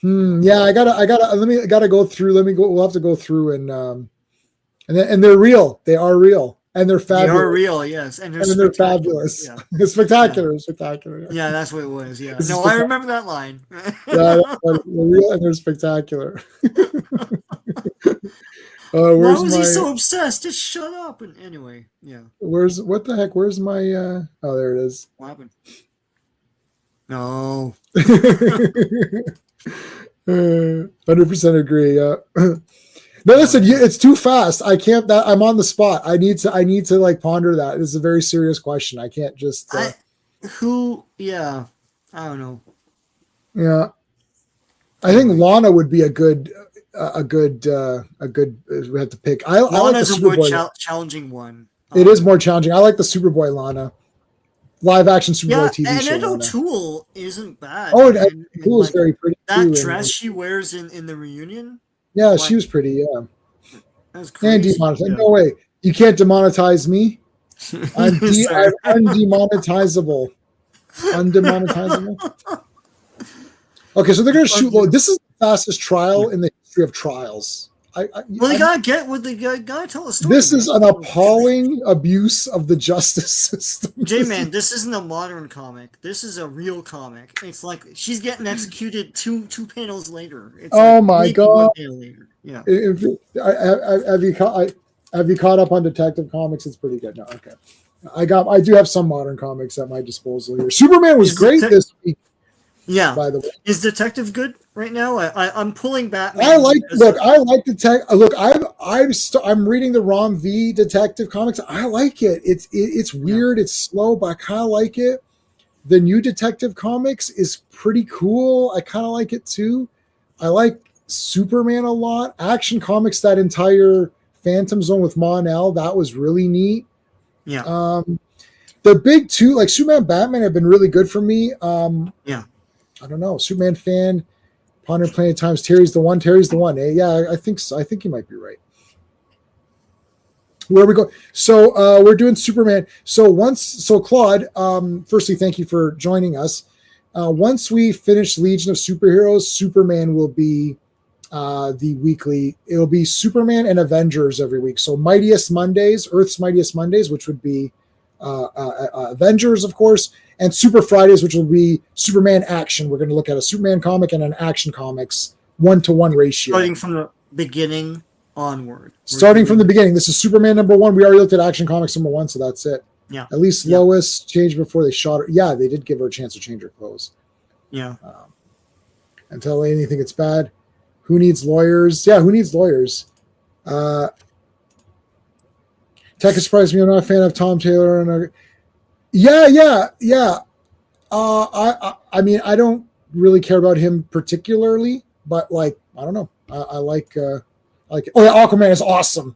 Yeah, I gotta go through. We'll have to go through and they're real. They are real. And they're fabulous. They are real, yes. And they're fabulous. Yeah. It's spectacular. Yeah. It's spectacular. Yeah, that's what it was. Yeah. No, I remember that line. Yeah, they're real and they're spectacular. Why was he so obsessed? Just shut up. And anyway, yeah. What the heck? Where's my oh, there it is. What happened? No. 100% agree. Yeah. No, listen, it's too fast. I can't. I'm on the spot. I need to like ponder that. It's a very serious question. I can't just. Yeah, I don't know. Yeah, I think Lana would be a good. We have to pick. Lana's a more challenging one. It is more challenging. I like the Superboy Lana, live action Superboy TV show. And O'Toole isn't bad. Oh, and O'Toole is very pretty. That dress she wears in the reunion. Yeah, she was pretty. Yeah, that's crazy. And demonetized. Yeah. No way, you can't demonetize me. I'm undemonetizable. Undemonetizable. Okay, so they're gonna shoot. This is the fastest trial in the history of trials. They gotta tell a story. This is an appalling abuse of the justice system. J-Man, this isn't a modern comic. This is a real comic. It's like she's getting executed two panels later. It's my God! Yeah. Have you caught up on Detective Comics? It's pretty good. No, okay. I do have some modern comics at my disposal here. Superman was great this week. Yeah. By the way, is Detective good right now? I'm pulling back. I like Detective. Look, I'm reading the Rom V Detective Comics. I like it. It's weird. Yeah. It's slow, but I kind of like it. The new Detective Comics is pretty cool. I kind of like it too. I like Superman a lot. Action Comics, that entire Phantom Zone with Mon-El, that was really neat. Yeah. The big two, like Superman, Batman, have been really good for me. Yeah. I don't know. Superman fan, Ponder Plenty of Times. Terry's the one. Yeah, I think so. I think you might be right. Where are we going? So we're doing Superman. So Claude, firstly, thank you for joining us. Once we finish Legion of Superheroes, Superman will be the weekly. It'll be Superman and Avengers every week. So Mightiest Mondays, Earth's Mightiest Mondays, which would be Avengers, of course, and Super Fridays, which will be Superman action. We're going to look at a Superman comic and an Action Comics 1-to-1 ratio. Starting from the beginning onward. Starting from the beginning. This is Superman #1. We already looked at Action Comics #1, so that's it. Yeah. At least Lois changed before they shot her. Yeah, they did give her a chance to change her clothes. Yeah. Until anything gets bad. Who needs lawyers? Yeah, who needs lawyers? Tech has surprised me. I'm not a fan of Tom Taylor. And yeah. I mean, I don't really care about him particularly, but like, I don't know. I like it. Oh yeah, Aquaman is awesome.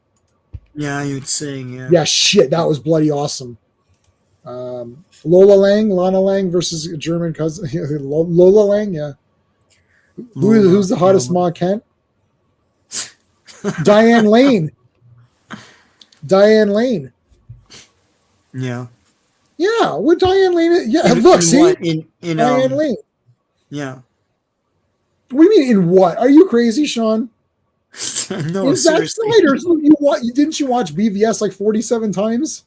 Yeah, you'd sing. Yeah. Yeah, shit, that was bloody awesome. Lana Lang versus a German cousin. Lola Lang, yeah. Who's the hottest Ma Kent? Diane Lane. Yeah. Yeah, with Diane Lane. Yeah, look, see? Diane Lane. Yeah. What do you mean in what? Are you crazy, Sean? No, Zack Snyder. Didn't you watch BVS like 47 times?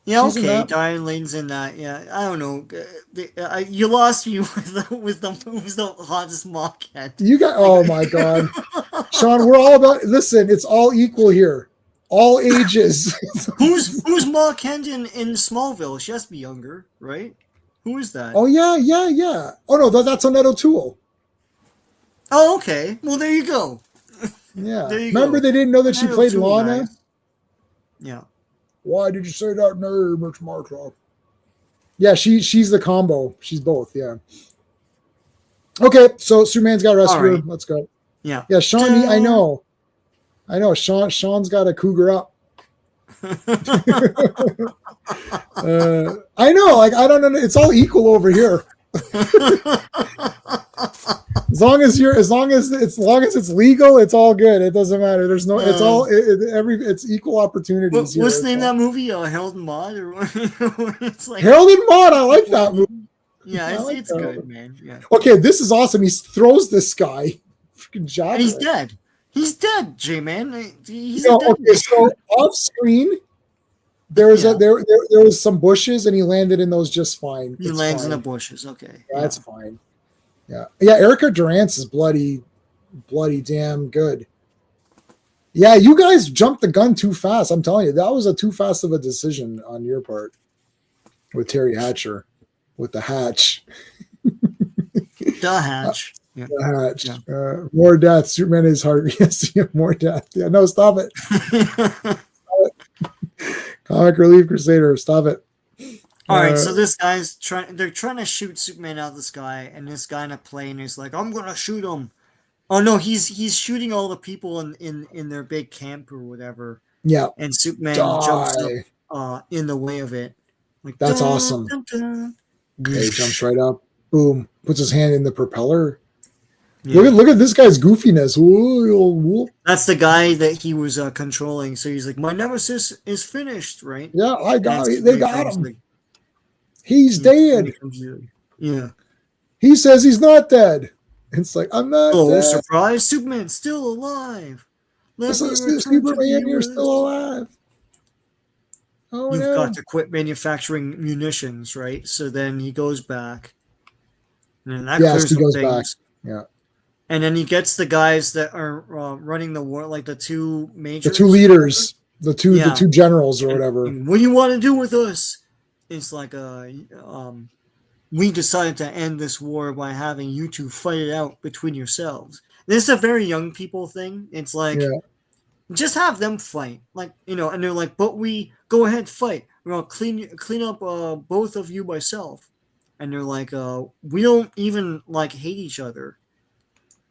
Yeah, She's in okay. that. Diane Lane's in that. Yeah, I don't know. You lost me with who's the hottest mock head. You got. Like, Oh my God, Sean. We're all about. Listen, it's all equal here. All ages. who's Ma Kendon in Smallville? She has to be younger, right? Who is that? Oh yeah. Oh no, that's Annette O'Toole. Oh, okay. Well, there you go. Yeah. There you Remember go. they didn't know that she Annette played O'Toole, Lana? guys. Yeah. Why did you say that name? It's Martha. Yeah, she's the combo. She's both, yeah. Okay, so Superman's got to rescue her. Right. Let's go. Yeah. Yeah, Sean, I know. Sean's got a cougar up. I know, like I don't know. It's all equal over here. As long as it's legal, it's all good. It doesn't matter. There's no. It's all it's equal opportunities. What's the name of that movie? Harold and Maude, or it's like Harold and Maude. I like that movie. Yeah, it's good, man. Yeah. Okay, this is awesome. He throws this guy. Freaking job. And he's dead. He's dead, J-Man. He's dead. Okay, so off screen, there was some bushes, and he landed in those just fine. He lands in the bushes. Okay, that's fine. Yeah. Erica Durance is bloody damn good. Yeah, you guys jumped the gun too fast. I'm telling you, that was a too fast of a decision on your part with Terry Hatcher, with the hatch. The hatch. The hatch. Yeah. More death. Superman is hard. Yes, more death. Yeah, no, stop it. Comic Relief Crusader, stop it. All right, so this guy's they're trying to shoot Superman out of the sky, and this guy in a plane is like, I'm gonna shoot him. Oh no, he's shooting all the people in their big camp or whatever. Yeah. And Superman jumps up in the way of it. Like, that's awesome. Dun, dun. Okay, he jumps right up. Boom. Puts his hand in the propeller. Yeah. Look at this guy's goofiness. Whoa. That's the guy that he was controlling. So he's like, my nemesis is finished, right? Yeah, they got him. Like, he's dead. Yeah. He says he's not dead. It's like, I'm not dead. Oh, surprise. Superman's still alive. Superman, you're still alive. Oh, You've got to quit manufacturing munitions, right? So then he goes back. And then that clears he goes things. back. Yeah. And then he gets the guys that are running the war, like the two majors. The two leaders. The two generals or whatever. And what do you want to do with us? It's like we decided to end this war by having you two fight it out between yourselves. This is a very young people thing. It's like, just have them fight. Like, and they're like, but we go ahead, fight. We're going to clean up both of you myself. And they're like, we don't even like hate each other.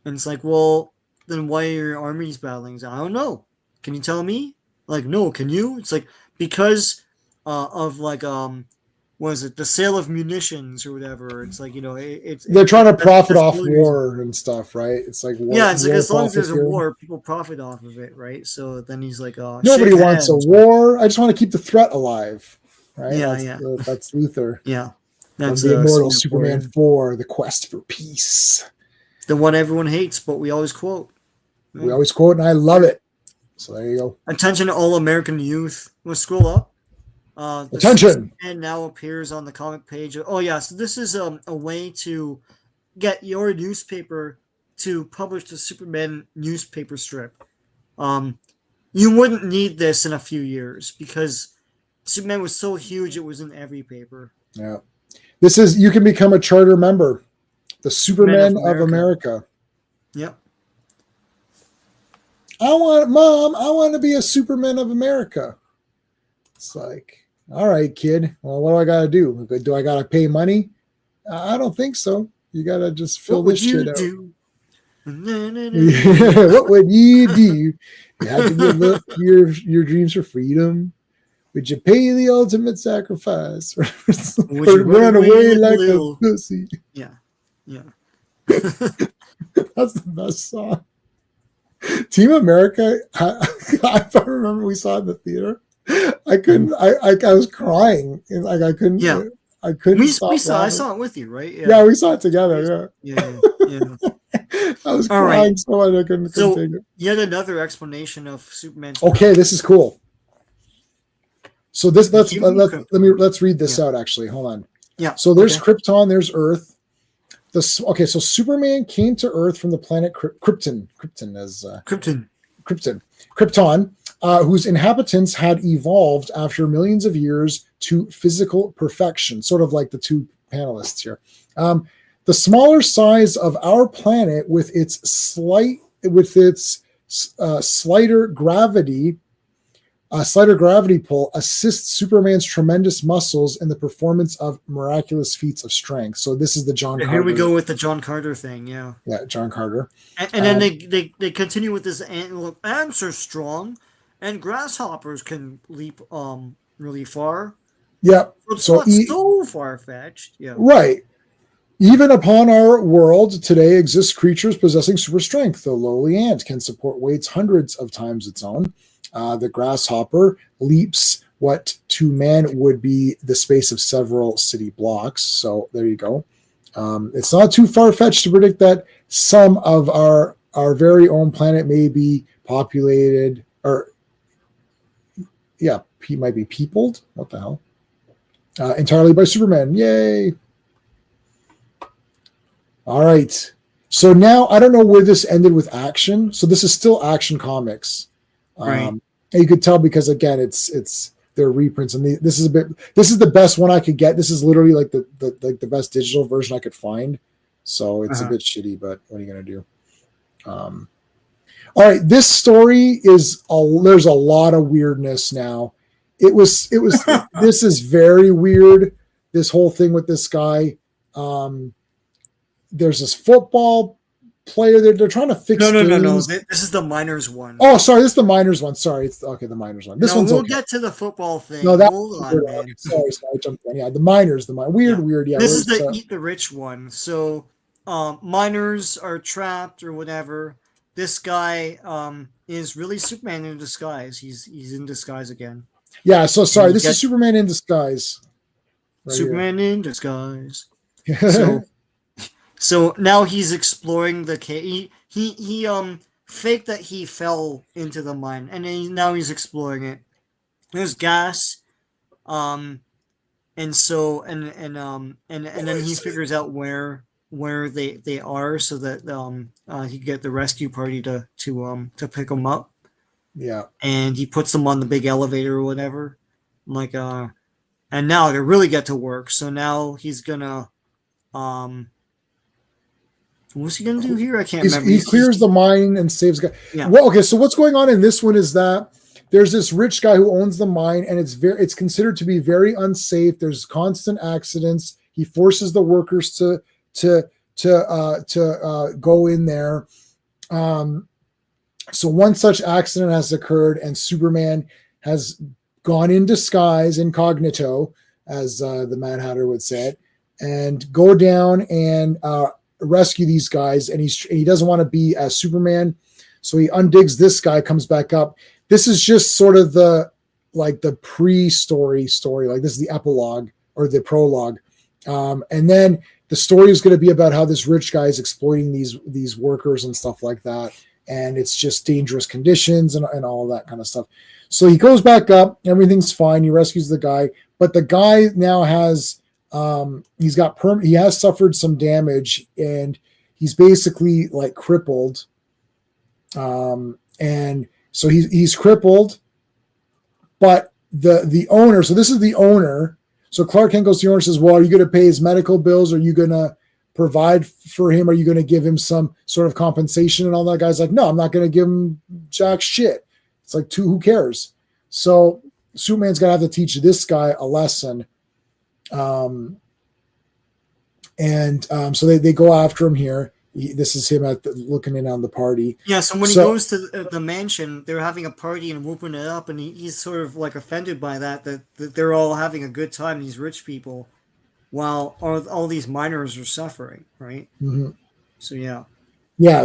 And it's like, well, then why are your armies battling? Like, I don't know. Can you tell me? Like, no, can you? It's like, because of like what is it, the sale of munitions or whatever. It's like, they're trying to profit off war and stuff, right? It's like war, it's like as long as there's a war, people profit off of it, right? So then he's like, nobody wants a war. I just want to keep the threat alive, right? That's Luthor. Yeah, that's the immortal Superman 4, The Quest for Peace, the one everyone hates, but we always quote. We always quote, and I love it. So there you go. Attention to all American youth. We'll scroll up. Attention! And now appears on the comic page. Oh yeah, so this is a way to get your newspaper to publish the Superman newspaper strip. You wouldn't need this in a few years because Superman was so huge it was in every paper. Yeah, you can become a charter member, the Superman of America. Yep. Mom, I want to be a Superman of America. It's like, all right, kid. Well, what do I got to do? Do I got to pay money? I don't think so. You got to just fill this shit out. What would you do? You have to give up your dreams for freedom. Would you pay the ultimate sacrifice? Or run away like a pussy? Yeah. That's the best song. Team America, I remember we saw it in the theater. I couldn't. I was crying. Like I couldn't. Yeah. I couldn't. I saw it with you, right? Yeah, we saw it together. Yeah. I was crying so much I couldn't take it. Yet another explanation of Superman's. Okay, this is cool. So this let's read this out. Actually, hold on. Yeah. So there's Krypton. There's Earth. So Superman came to Earth from the planet Krypton. Krypton, whose inhabitants had evolved after millions of years to physical perfection, sort of like the two panelists here. The smaller size of our planet, with its slighter gravity pull, assists Superman's tremendous muscles in the performance of miraculous feats of strength. So this is the John Carter. Here we go with the John Carter thing, yeah. Yeah, John Carter. And then they continue with this, ants are strong, and grasshoppers can leap really far. Yeah. It's not so far-fetched. Yeah. Right. Even upon our world today exist creatures possessing super strength. The lowly ant can support weights hundreds of times its own. The grasshopper leaps what to man would be the space of several city blocks. So there you go. It's not too far-fetched to predict that some of our very own planet may be populated, might be peopled. What the hell? Entirely by Superman. Yay. All right. So now I don't know where this ended with Action. So this is still Action Comics. Right. And you could tell because again, it's their reprints, and this is the best one I could get. This is literally like the best digital version I could find. So it's a bit shitty, but what are you gonna do? All right, this story there's a lot of weirdness now. This is very weird. This whole thing with this guy. There's this football player. They're trying to fix. No. This is the Miners one. Oh, sorry. This is the Miners one. Sorry. It's okay. The Miners one. This one's we'll okay. get to the football thing. No, hold on, man. Okay. Sorry. I jumped in. Yeah, the Miners. Weird. Yeah. This is the Eat the Rich one. So, miners are trapped or whatever. This guy is really Superman in disguise. He's in disguise again. Yeah. So sorry. This is Superman in disguise. Right Superman here. In disguise. So now he's exploring the cave. He faked that he fell into the mine, and now he's exploring it. There's gas, and then he figures out where they are, so that he can get the rescue party to pick them up. Yeah, and he puts them on the big elevator or whatever, and now they really get to work. So now he's gonna what's he gonna do here? I can't remember. He clears the mine and saves guy. Yeah. Well, okay. So what's going on in this one is that there's this rich guy who owns the mine, and it's considered to be very unsafe. There's constant accidents. He forces the workers to go in there. So one such accident has occurred, and Superman has gone in disguise, incognito, as the Mad Hatter would say it, and go down and rescue these guys. And he doesn't want to be as Superman, so he undigs this guy, comes back up. This is just sort of the pre-story story. Like this is the epilogue or the prologue, and then the story is going to be about how this rich guy is exploiting these workers and stuff like that. And it's just dangerous conditions and all of that kind of stuff. So he goes back up, everything's fine. He rescues the guy, but the guy now has he has suffered some damage, and he's basically like crippled. And so he's crippled, but the owner. So this is the owner. So Clark Kent goes to the owner and says, "Well, are you going to pay his medical bills? Are you going to provide for him? Are you going to give him some sort of compensation?" And all that guy's like, "No, I'm not going to give him jack shit." It's like, who cares? So Superman's going to have to teach this guy a lesson. So they go after him here. This is him looking in on the party. Yeah, so when he goes to the mansion, they're having a party and whooping it up, and he's sort of like offended by that they're all having a good time, these rich people, while all these miners are suffering, right? Mm-hmm. So yeah.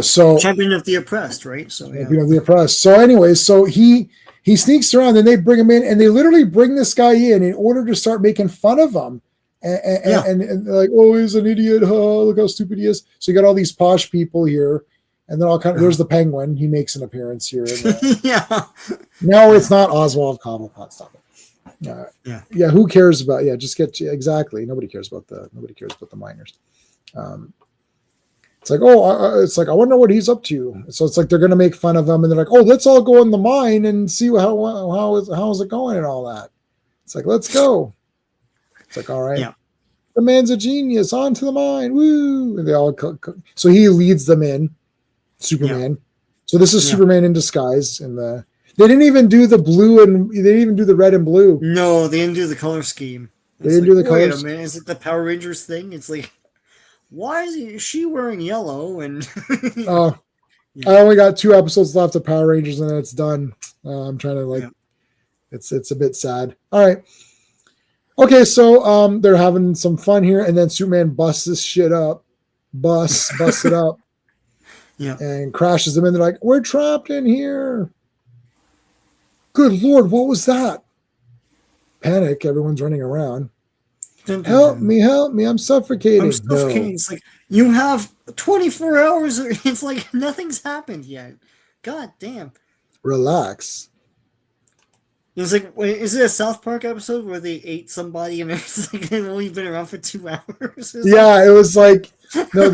So champion of the oppressed, right? So champion of the oppressed. So anyway, so he sneaks around, and they bring him in, and they literally bring this guy in order to start making fun of him. And they're like, "Oh, he's an idiot. Oh, look how stupid he is." So you got all these posh people here, and then all kind of there's the Penguin. He makes an appearance here. Yeah. No, it's not Oswald Cobblepot. Stop it. Yeah. Who cares about? Yeah, just get exactly. Nobody cares about the miners. It's like, it's like I wonder what he's up to. So it's like they're gonna make fun of him, and they're like, oh, let's all go in the mine and see how is it going and all that. It's like, let's go. It's like, all right. Yeah. The man's a genius. On to the mine. Woo! And they all so he leads them in. Superman. Yeah. So this is Superman in disguise. And they didn't even do the blue and they didn't even do the red and blue. No, they didn't do the color scheme. They didn't do the color. Wait a minute, is it the Power Rangers thing? It's like, why is she wearing yellow? And I only got 2 episodes left of Power Rangers and then it's done. I'm trying to it's a bit sad. All right. Okay, so they're having some fun here, and then Superman busts this shit up. Busts it up. Yeah. And crashes them in. They're like, we're trapped in here. Good Lord, what was that? Panic, everyone's running around. Help me, I'm suffocating. I'm suffocating. No. It's like, you have 24 hours. It's like nothing's happened yet. God damn. Relax. It's like, wait, is it a South Park episode where they ate somebody and it's like they've only been around for 2 hours? Yeah, it was like, no,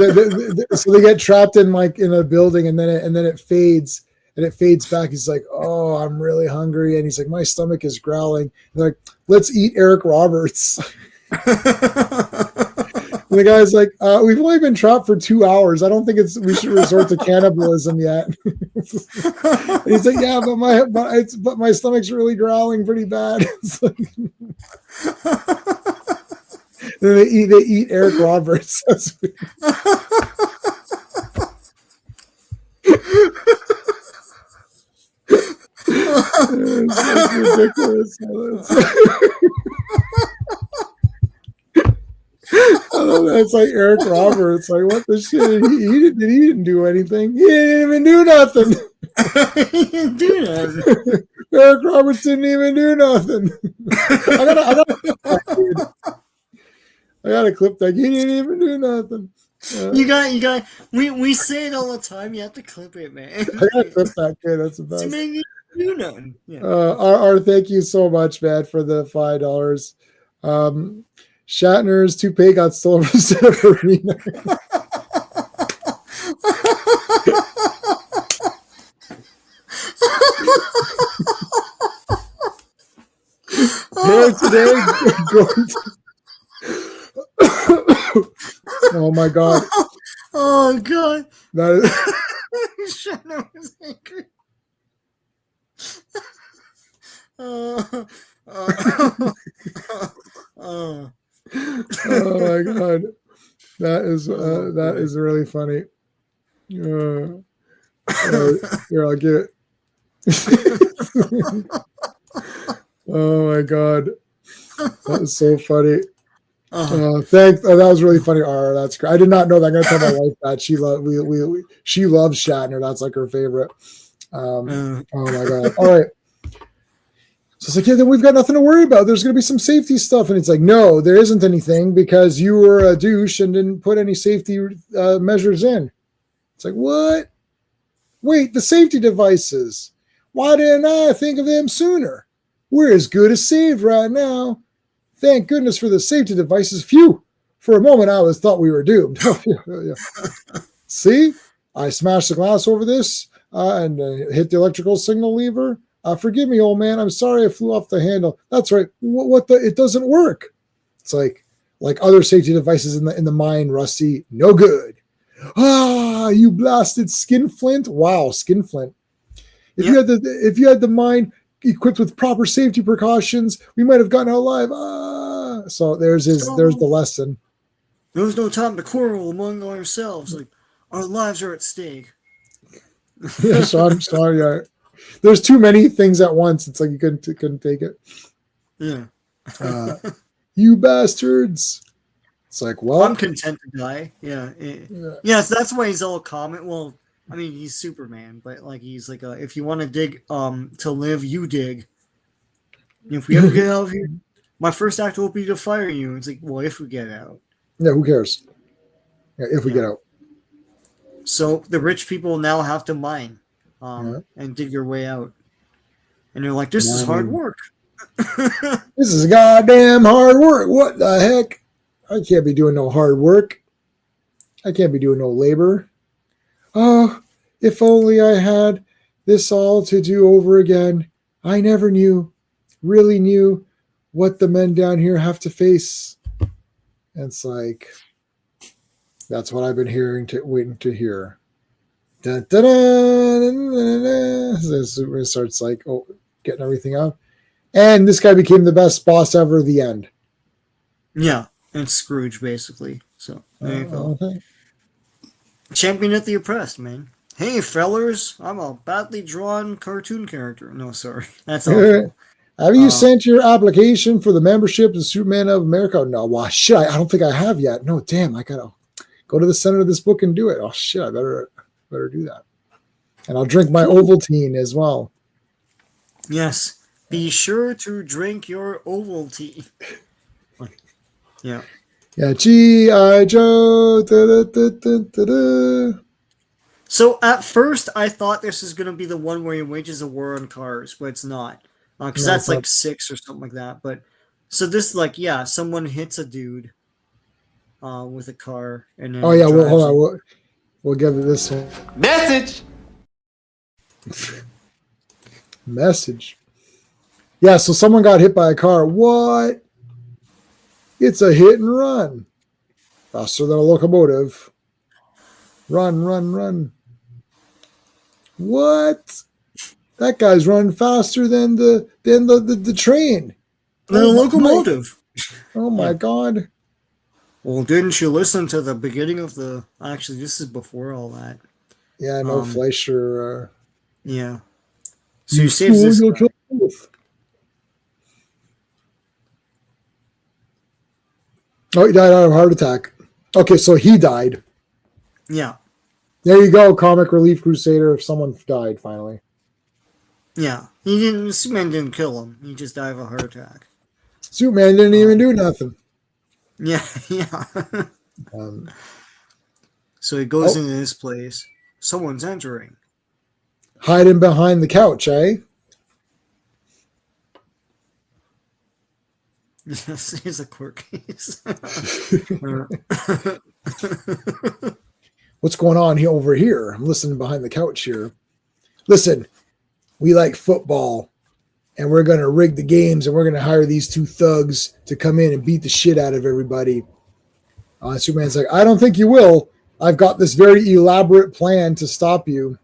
so they get trapped in a building and then it fades. And it fades back. He's like, oh, I'm really hungry. And he's like, my stomach is growling. And they're like, let's eat Eric Roberts. And the guy's like, we've only been trapped for 2 hours. I don't think we should resort to cannibalism yet. He's like, yeah, but my stomach's really growling pretty bad. Then they eat Eric Roberts. It's ridiculous. It's like Eric Roberts. Like, what the shit? He didn't do anything. He didn't even do nothing. He didn't do nothing. Eric Roberts didn't even do nothing. I gotta clip that. He didn't even do nothing. You got. We say it all the time. You have to clip it, man. I gotta clip that kid. That's the best. Do nothing. Yeah. Our thank you so much, man, for the $5. Shatner's toupee got stolen from Santa Arena. Today, oh my God. Oh God. That is Shatner was angry. Oh my God, that is really funny. Here, I'll get it. Oh my God, that is so funny. That was really funny. That's great. I did not know that. I'm gonna tell my wife that she loves Shatner. That's like her favorite. Oh my God. All right. So it's like, yeah, then we've got nothing to worry about. There's going to be some safety stuff. And it's like, no, there isn't anything because you were a douche and didn't put any safety measures in. It's like, what? Wait, the safety devices. Why didn't I think of them sooner? We're as good as saved right now. Thank goodness for the safety devices. Phew. For a moment, I thought we were doomed. See? I smashed the glass over this and hit the electrical signal lever. Forgive me, old man. I'm sorry I flew off the handle. That's right. It doesn't work. It's like other safety devices in the mine, Rusty. No good. You blasted skinflint. Wow, skinflint. If you had the mine equipped with proper safety precautions, we might have gotten out alive. So there's the lesson. There was no time to quarrel among ourselves. Like, our lives are at stake. Yeah, so I'm sorry. There's too many things at once. It's like you couldn't take it. Yeah. You bastards. It's like, well, I'm content to die. Yeah. Yes, that's why he's all comment. Well, I mean, he's Superman, but like he's like, if you want to dig, to live, you dig. If we ever get out of here, my first act will be to fire you. It's like, well, if we get out. Yeah, who cares? Yeah, if we get out. So the rich people now have to mine. And dig your way out. And they're like, this is hard work. This is goddamn hard work. What the heck? I can't be doing no hard work. I can't be doing no labor. Oh, if only I had this all to do over again. I never really knew what the men down here have to face. And it's like, that's what I've been waiting to hear. Dun, dun, dun, dun, dun, dun. So Superman starts like, getting everything up. And this guy became the best boss ever at the end. Yeah, and Scrooge, basically. So, there you go. Okay. Champion of the oppressed, man. Hey, fellers, I'm a badly drawn cartoon character. No, sorry. That's awful. Have you sent your application for the membership of Superman of America? No, well, shit, I don't think I have yet. No, damn, I gotta go to the center of this book and do it. Oh shit, I better do that. And I'll drink my Ovaltine as well. Yes, be sure to drink your Ovaltine. Yeah. Yeah, G.I. Joe. Da, da, da, da, da. So at first, I thought this was going to be the one where he wages a war on cars, but it's not. Because that's like 6 or something like that. But so this is like, yeah, someone hits a dude with a car. And then hold on. We'll give it this one. Message. Yeah, so someone got hit by a car. What? It's a hit and run. Faster than a locomotive. Run, run, run. What? That guy's running faster than the train. The locomotive. Oh my God. Well, didn't you listen to the beginning of the... Actually, this is before all that. Yeah, no Fleischer. Yeah. So you saved this guy. Oh, he died out of a heart attack. Okay, so he died. Yeah. There you go, Comic Relief Crusader. If someone died, finally. Yeah. Superman didn't kill him. He just died of a heart attack. Superman didn't even do nothing. Yeah, yeah. So he goes into this place. Someone's entering. Hiding behind the couch, eh? Yes, he's a court case. What's going on here over here? I'm listening behind the couch here. Listen, we like football, and we're going to rig the games, and we're going to hire these 2 thugs to come in and beat the shit out of everybody. Superman's like, I don't think you will. I've got this very elaborate plan to stop you.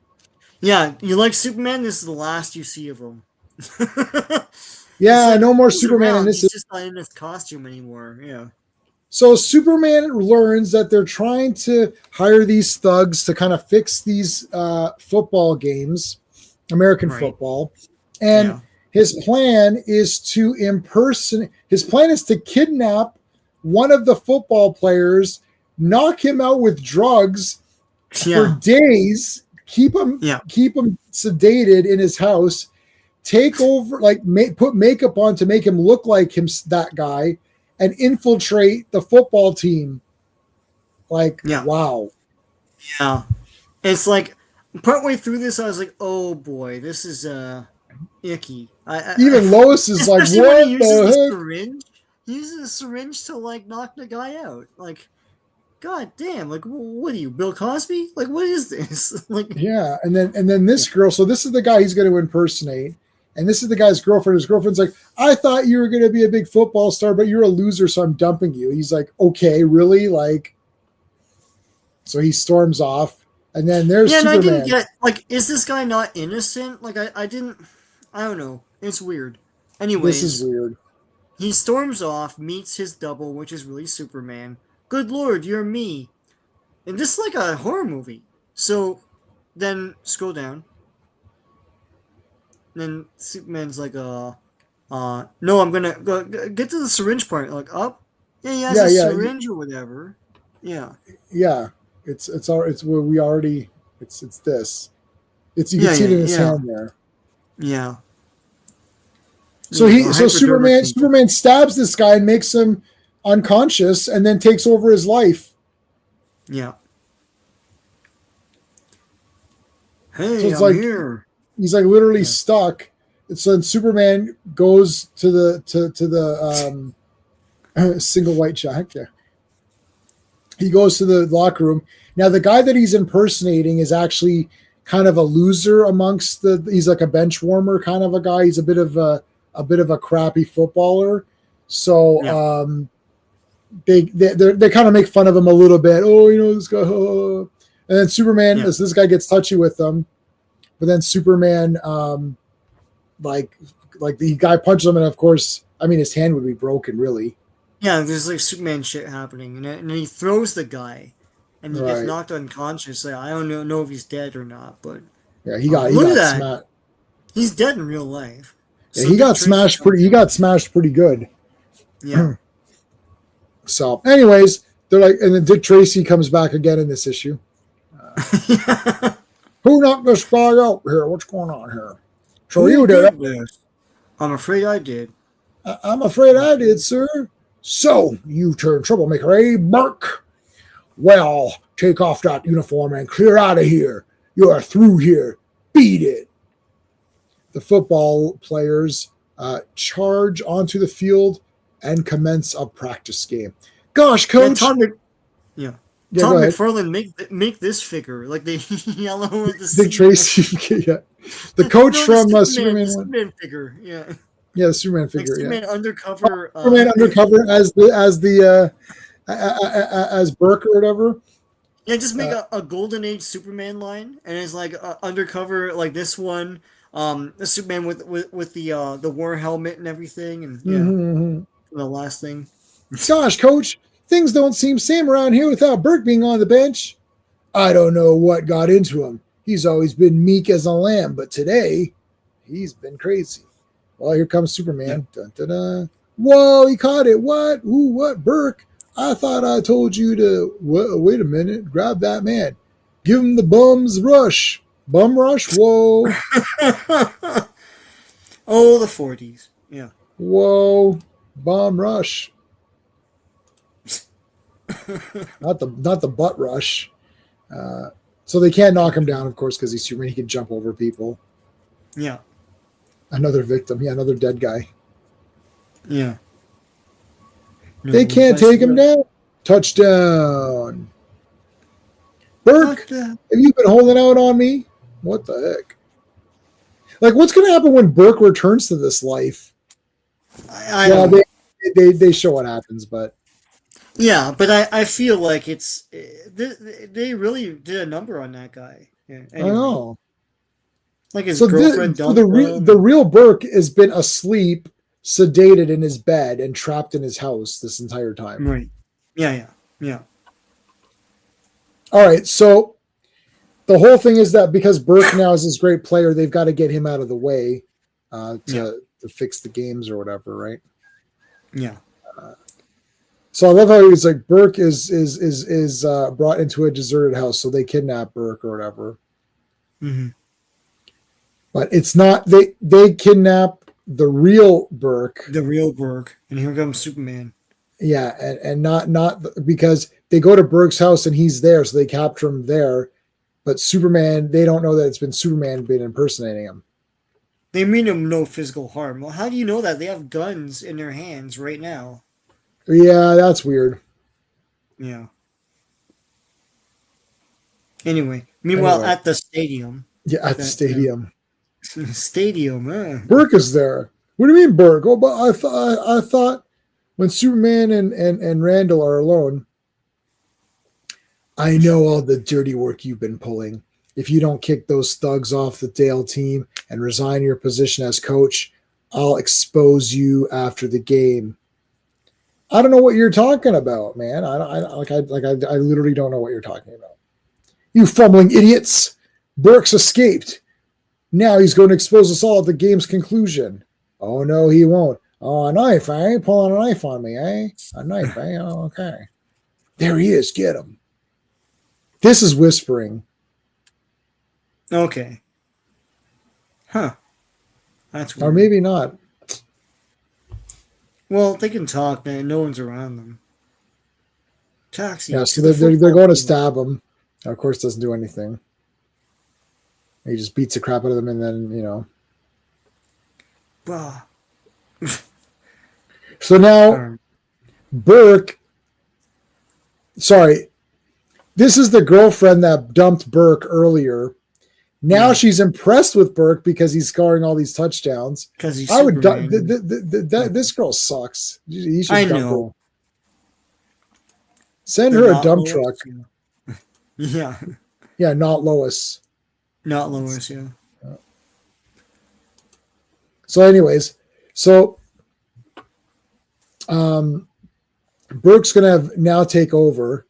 Yeah, you like Superman? This is the last you see of him. Yeah, no more Superman. He's just not in his costume anymore. Yeah. So Superman learns that they're trying to hire these thugs to kind of fix these football games, American football, and his plan is to kidnap one of the football players, knock him out with drugs for days, keep him sedated in his house, take over, put makeup on to make him look like that guy, and infiltrate the football team. Wow. Yeah. It's like partway through this, I was like, oh boy, this is icky. Even Lois is like, what the heck? He uses a syringe to knock the guy out. God damn, what are you, Bill Cosby? What is this? Yeah, and then this girl, so this is the guy he's going to impersonate. And this is the guy's girlfriend. His girlfriend's like, I thought you were going to be a big football star, but you're a loser, so I'm dumping you. He's like, okay, really? So he storms off. And then there's Superman. And I didn't get, is this guy not innocent? I don't know. It's weird. Anyways. This is weird. He storms off, meets his double, which is really Superman. Good Lord, you're me. And this is like a horror movie. So then scroll down. Then Superman's like, no, I'm gonna go get to the syringe part. Up? Yeah, he has a syringe or whatever. Yeah. Yeah. It's where we already, it's this. You can see it in his hand there. Yeah. So Superman stabs this guy and makes him unconscious and then takes over his life. Yeah. Hey, so I'm here. He's literally stuck, so then Superman goes to the single white jack. Yeah. He goes to the locker room. Now the guy that he's impersonating is actually kind of a loser amongst he's like a bench warmer kind of a guy. He's a bit of a crappy footballer. So they kind of make fun of him a little bit. Oh, this guy. And then Superman, this guy gets touchy with them, but then Superman, like the guy punches him, and of course, I mean, his hand would be broken, really. Yeah, there's like Superman shit happening, and then he throws the guy, and he gets knocked unconscious. Like, I don't know if he's dead or not, but yeah, he got smashed. He's dead in real life. Yeah, so he got smashed pretty. He got smashed pretty good. Yeah. So, anyways, they're like, and then Dick Tracy comes back again in this issue. Who knocked this guy out here? What's going on here? So you did it. I'm afraid I did. I'm afraid I did, sir. So you turned troublemaker, eh, Burke? Well, take off that uniform and clear out of here. You are through here. Beat it. The football players charge onto the field and commence a practice game. Gosh, coach. Tom McFarlane make this figure like the yellow with the Dick Tracy. Yeah. The coach from Superman figure. Yeah. Yeah, the Superman figure. Like Superman undercover. Superman undercover as Burke or whatever. Yeah, just make a Golden Age Superman line, and it's like undercover like this one. The Superman with the war helmet and everything, and the last thing. Gosh, coach, things don't seem same around here without Burke being on the bench. I don't know what got into him. He's always been meek as a lamb, but today he's been crazy. Well, here comes Superman. Dun, dun, dun. Whoa, he caught it. What? Ooh, what? Burke? I thought I told you to wait a minute. Grab that man. Give him the bum's rush. Bum rush? Whoa. Oh, the 40s. Yeah. Whoa. Bum rush. not the butt rush. So they can't knock him down, of course, because he's Superman. He can jump over people. Yeah. Another victim. Yeah, another dead guy. Yeah. They can't take him down. Touchdown. Burke, have you been holding out on me? What the heck? Like, what's going to happen when Burke returns to this life? They show what happens, but. Yeah, but I feel like they really did a number on that guy. Yeah, anyway. I know. Like his girlfriend. The real Burke has been asleep, sedated in his bed, and trapped in his house this entire time. Right. Yeah. All right, so the whole thing is that because Burke now is this great player, they've got to get him out of the way to fix the games or whatever, right? Yeah. So I love how he's like Burke is brought into a deserted house, so they kidnap Burke or whatever. Mm-hmm. But it's not they kidnap the real Burke. The real Burke, and here comes Superman. Yeah, and not because they go to Burke's house and he's there, so they capture him there. But Superman, they don't know that it's been Superman been impersonating him. They mean him no physical harm. Well, how do you know that? They have guns in their hands right now. Yeah, that's weird. Yeah. Anyway, meanwhile, at the stadium. Yeah, at the stadium. Stadium. Burke is there. What do you mean, Burke? Oh, but I thought when Superman and Randall are alone, I know all the dirty work you've been pulling. If you don't kick those thugs off the Dale team and resign your position as coach, I'll expose you after the game. I don't know what you're talking about, man. I literally don't know what you're talking about. You fumbling idiots! Burke's escaped. Now he's going to expose us all at the game's conclusion. Oh, no, he won't. Oh, a knife, eh? Pulling a knife on me, eh? A knife, eh? Oh, okay. There he is. Get him. This is whispering. Okay. Huh. That's weird. Or maybe not. Well, they can talk, man. No one's around them. Taxi. Yeah, so they're going to stab him. Of course, doesn't do anything. He just beats the crap out of them, and then Bah. So now Burke, sorry, this is the girlfriend that dumped Burke earlier. Now she's impressed with Burke because he's scoring all these touchdowns. Because he's I would Superman. this girl sucks. He should I dump know. her. Send But her a not dump Lois, truck. Yeah. Yeah, not Lois. Not Lois, yeah. So, anyways, Burke's gonna now take over.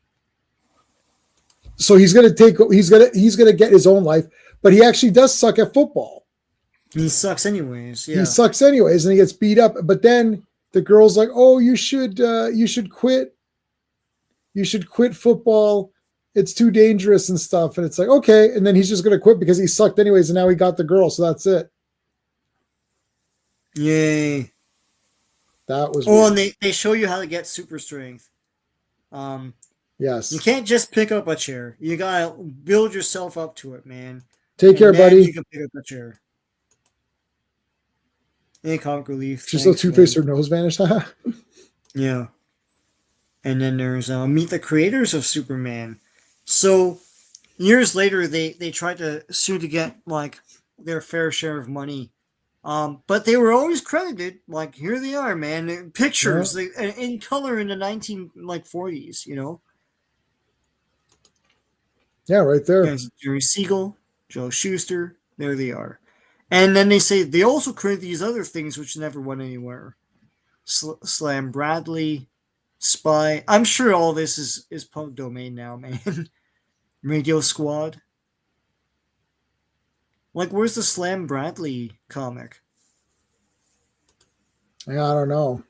So he's gonna get his own life, but he actually does suck at football. He sucks anyways. Yeah. He sucks anyways, and he gets beat up. But then the girl's like, "Oh, you should quit. You should quit football. It's too dangerous and stuff." And it's like, okay. And then he's just gonna quit because he sucked anyways, and now he got the girl, so that's it. Yay. That was weird. And they show you how to get super strength. Yes. You can't just pick up a chair. You gotta build yourself up to it, man. Take care, buddy. You can pick up a chair. Any comic relief. Just so Two-Face, her nose vanished. Yeah. And then there's Meet the Creators of Superman. So years later, they tried to sue to get like their fair share of money. But they were always credited, like, here they are, man. Pictures in color in the 1940s, you know? Yeah, right there. There's Jerry Siegel, Joe Shuster, there they are. And then they say they also created these other things which never went anywhere. Slam Bradley, Spy. I'm sure all this is public domain now, man. Radio Squad. Like, where's the Slam Bradley comic? Yeah, I don't know.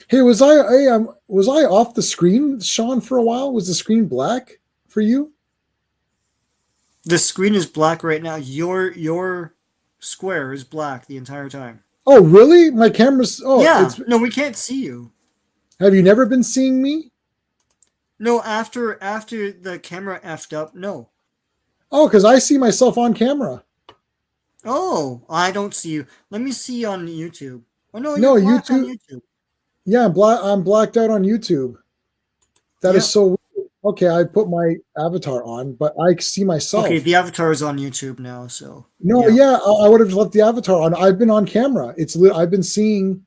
Hey, was I off the screen, Sean, for a while? Was the screen black for you? The screen is black right now. Your square is black the entire time. Oh, really? My camera's... Oh, yeah. No, we can't see you. Have you never been seeing me? No, after the camera effed up, no. Oh, because I see myself on camera. Oh, I don't see you. Let me see on YouTube. Oh no, you're YouTube. On YouTube. Yeah, I'm blacked out on YouTube. That is so weird. Okay, I put my avatar on, but I see myself. Okay, the avatar is on YouTube now, so. No, I would have left the avatar on. I've been on camera. I've been seeing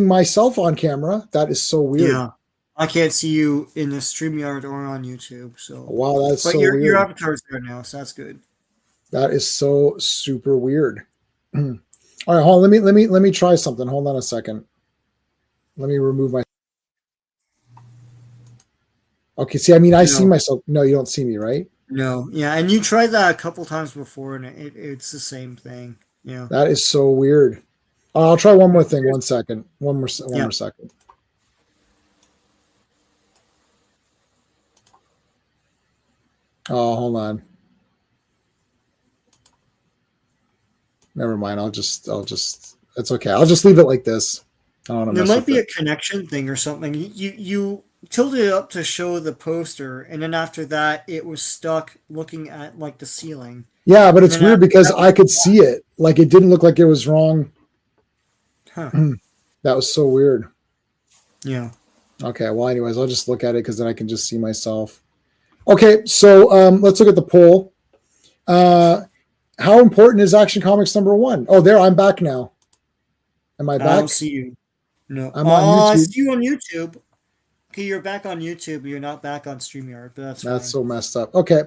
myself on camera. That is so weird. Yeah. I can't see you in the StreamYard or on YouTube. So wow, that's so weird. Your avatar's there now, so that's good. That is so super weird. All right, hold on. Let me try something. Hold on a second. Let me remove my. Okay, see, I see myself. No, you don't see me, right? No, yeah, and you tried that a couple times before, and it's the same thing. Yeah, that is so weird. I'll try one more thing. 1 second. One more second. Oh, hold on. Never mind. I'll just. It's okay. I'll just leave it like this. I don't want to. There might be a connection thing or something. You tilted it up to show the poster, and then after that, it was stuck looking at like the ceiling. Yeah, but it's weird because I could see it. Like it didn't look like it was wrong. Huh. That was so weird. Yeah. Okay. Well, anyways, I'll just look at it because then I can just see myself. Okay, so let's look at the poll. How important is Action Comics #1? Oh, there, I'm back now. Am I back? I don't see you. No. I'm on YouTube. I see you on YouTube. Okay, you're back on YouTube, but you're not back on StreamYard, but that's fine. So messed up. Okay,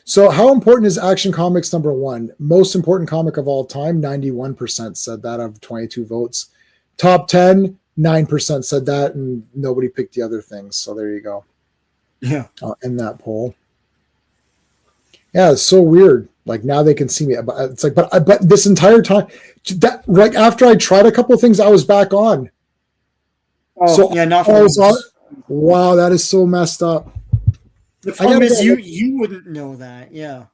so how important is Action Comics #1? Most important comic of all time, 91% said that of 22 votes. Top 10, 9% said that, and nobody picked the other things, so there you go. Yeah. In that poll. Yeah, it's so weird. Like now they can see me. It's like, but this entire time, like after I tried a couple of things, I was back on. Oh, so yeah, not for wow, that is so messed up. The problem is you wouldn't know that. Yeah.